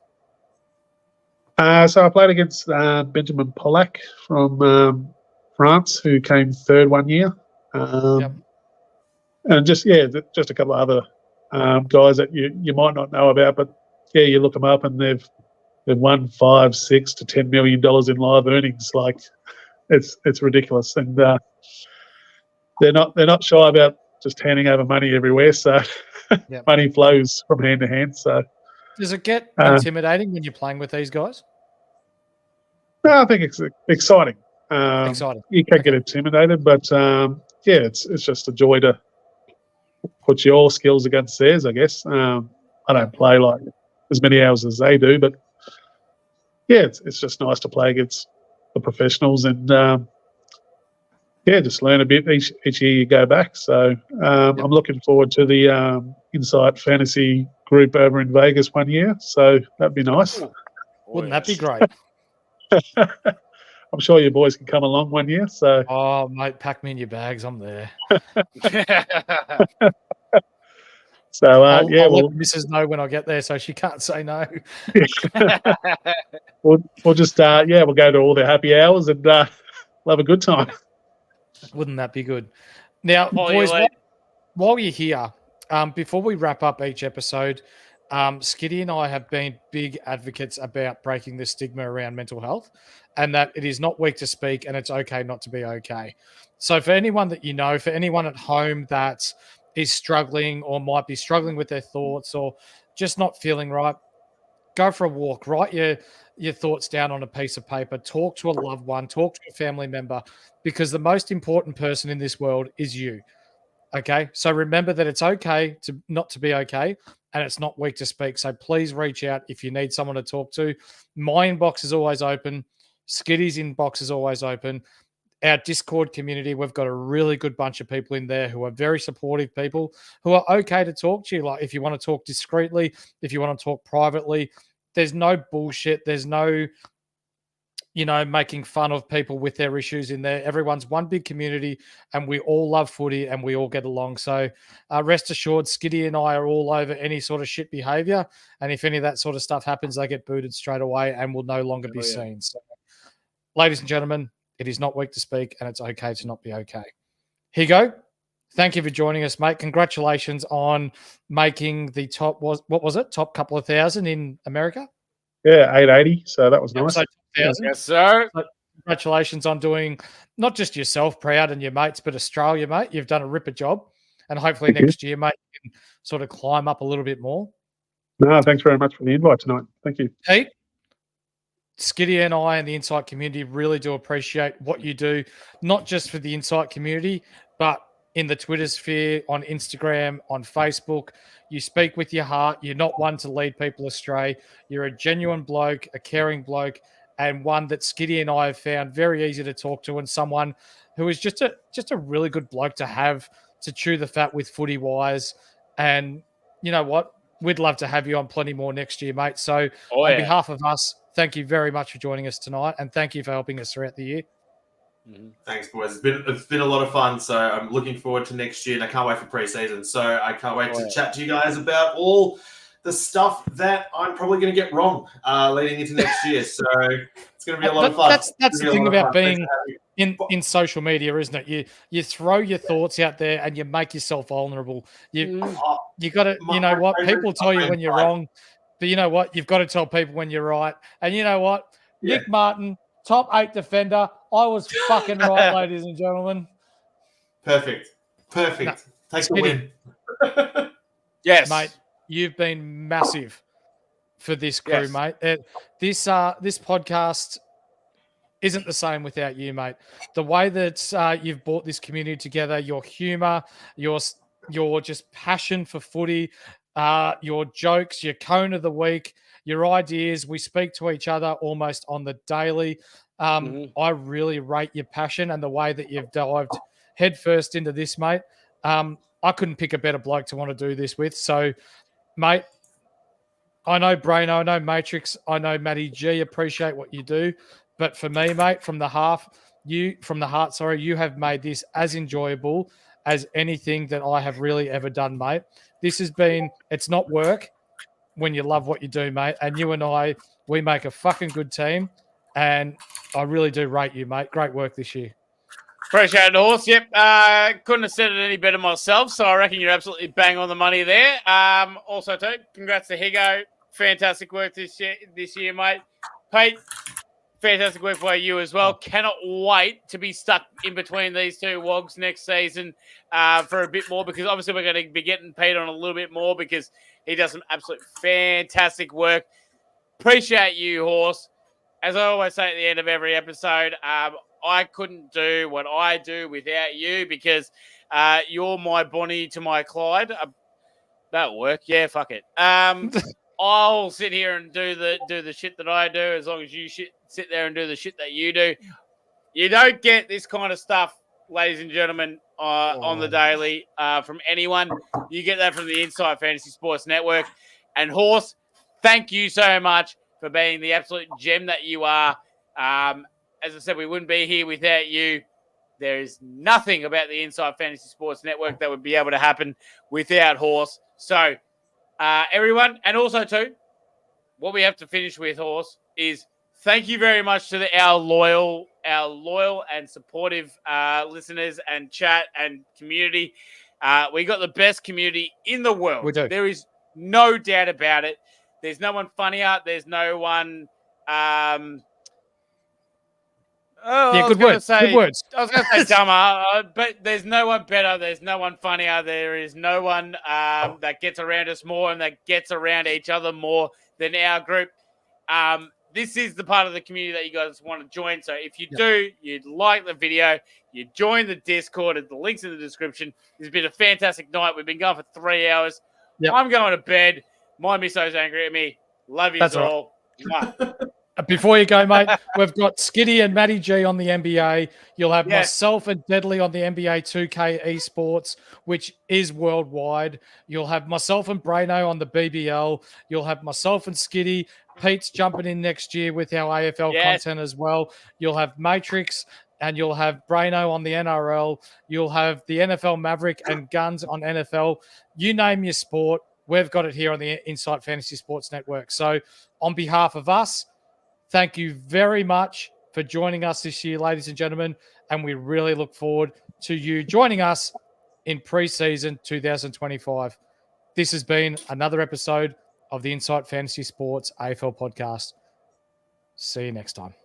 So I played against Benjamin Pollack from France, who came third one year. And just a couple of other guys that you might not know about, but you look them up and they've won $5, $6 to $10 million in live earnings. Like it's ridiculous, and they're not shy about just handing over money everywhere. So money flows from hand to hand. So does it get intimidating when you're playing with these guys? No, I think it's exciting. Exciting. You can get intimidated, but it's just a joy to put your skills against theirs, I guess. I don't play like as many hours as they do, but it's just nice to play against the professionals and just learn a bit each year you go back. So I'm looking forward to the Insight Fantasy group over in Vegas one year. So that'd be nice. Wouldn't that be great? I'm sure you boys can come along one year. So, mate, pack me in your bags. I'm there. So, I'll let Mrs. know when I get there, so she can't say no. we'll just we'll go to all the happy hours and we'll have a good time. Wouldn't that be good? Now, boys, while you're here, before we wrap up each episode, Skiddy and I have been big advocates about breaking the stigma around mental health, and that it is not weak to speak and it's okay not to be okay. So for anyone that you know, for anyone at home that is struggling or might be struggling with their thoughts or just not feeling right, go for a walk, write your thoughts down on a piece of paper, talk to a loved one, talk to a family member, because the most important person in this world is you. Okay? So remember that it's okay to not to be okay, and it's not weak to speak. So please reach out if you need someone to talk to. My inbox is always open. Skiddy's inbox is always open. Our Discord community, we've got a really good bunch of people in there who are very supportive people who are okay to talk to you. Like if you want to talk discreetly, if you want to talk privately, there's no bullshit. There's no, making fun of people with their issues in there. Everyone's one big community and we all love footy and we all get along. So rest assured, Skiddy and I are all over any sort of shit behavior. And if any of that sort of stuff happens, they get booted straight away and will no longer be seen. So, ladies and gentlemen, it is not weak to speak and it's okay to not be okay. Here you go. Thank you for joining us, mate. Congratulations on making the top, top couple of thousand in America. Yeah, 880. So that was nice. So 1,000. Yes, sir. So congratulations on doing not just yourself proud and your mates, but Australia, mate. You've done a ripper job. And hopefully Thank you. next year, mate, you can sort of climb up a little bit more. No, thanks very much for the invite tonight. Thank you. Pete, Skiddy and I and the Insight community really do appreciate what you do, not just for the Insight community, but in the Twitter sphere, on Instagram, on Facebook. You speak with your heart. You're not one to lead people astray. You're a genuine bloke, a caring bloke, and one that Skiddy and I have found very easy to talk to, and someone who is just a really good bloke to have to chew the fat with footy wise. And you know what? We'd love to have you on plenty more next year, mate. So on behalf of us, thank you very much for joining us tonight, and thank you for helping us throughout the year. Thanks, boys. It's been a lot of fun. So I'm looking forward to next year, and I can't wait for preseason. So I can't wait to chat to you guys about all the stuff that I'm probably going to get wrong leading into next year. So it's going to be a lot of fun. That's the thing about being in social media, isn't it? You throw your thoughts out there and you make yourself vulnerable. You got to, you know what? People tell you when you're wrong, but you know what? You've got to tell people when you're right. And you know what? Nick Martin, top 8 defender. I was fucking right, ladies and gentlemen. Perfect. No, take the win. Yes, mate. You've been massive for this crew, mate. This podcast isn't the same without you, mate. The way that you've brought this community together, your humour, your just passion for footy, your jokes, your cone of the week, your ideas. We speak to each other almost on the daily. I really rate your passion and the way that you've dived headfirst into this, mate. I couldn't pick a better bloke to want to do this with. So, mate, I know Braino, I know Matrix, I know Matty G appreciate what you do. But for me, mate, from the heart, you have made this as enjoyable as anything that I have really ever done, mate. It's not work when you love what you do, mate. And you and I, we make a fucking good team. And I really do rate you, mate. Great work this year. Appreciate it, Horse. Yep. Couldn't have said it any better myself. So I reckon you're absolutely bang on the money there. Also, too, congrats to Higo. Fantastic work this year, mate. Pete, fantastic work by you as well. Cannot wait to be stuck in between these two wogs next season for a bit more, because obviously we're going to be getting Pete on a little bit more because he does some absolute fantastic work. Appreciate you, Horse. As I always say at the end of every episode, I couldn't do what I do without you, because you're my Bonnie to my Clyde. That'll work. Yeah, fuck it. I'll sit here and do the shit that I do, as long as you sit there and do the shit that you do. You don't get this kind of stuff, ladies and gentlemen, on the daily from anyone. You get that from the Inside Fantasy Sports Network. And Horse, thank you so much for being the absolute gem that you are. As I said, we wouldn't be here without you. There is nothing about the Inside Fantasy Sports Network that would be able to happen without Horse. So, everyone, and also too, what we have to finish with, Horse, is thank you very much to our loyal and supportive listeners and chat and community. We got the best community in the world. We do. There is no doubt about it. There's no one funnier. There's no one. Good words. I was going to say dumber, but there's no one better. There's no one funnier. There is no one that gets around us more and that gets around each other more than our group. This is the part of the community that you guys want to join. So if you do, you'd like the video, you join the Discord, and the link's in the description. It's been a fantastic night. We've been going for 3 hours. Yep. I'm going to bed. My misso's angry at me. Love you all. Right. Before you go, mate, we've got Skiddy and Matty G on the NBA. You'll have myself and Deadly on the NBA 2K esports, which is worldwide. You'll have myself and Braino on the BBL. You'll have myself and Skiddy. Pete's jumping in next year with our AFL content as well. You'll have Matrix, and you'll have Braino on the NRL. You'll have the NFL Maverick and Guns on NFL. You name your sport, we've got it here on the Insight Fantasy Sports Network. So on behalf of us, thank you very much for joining us this year, ladies and gentlemen, and we really look forward to you joining us in pre-season 2025. This has been another episode of the Insight Fantasy Sports AFL podcast. See you next time.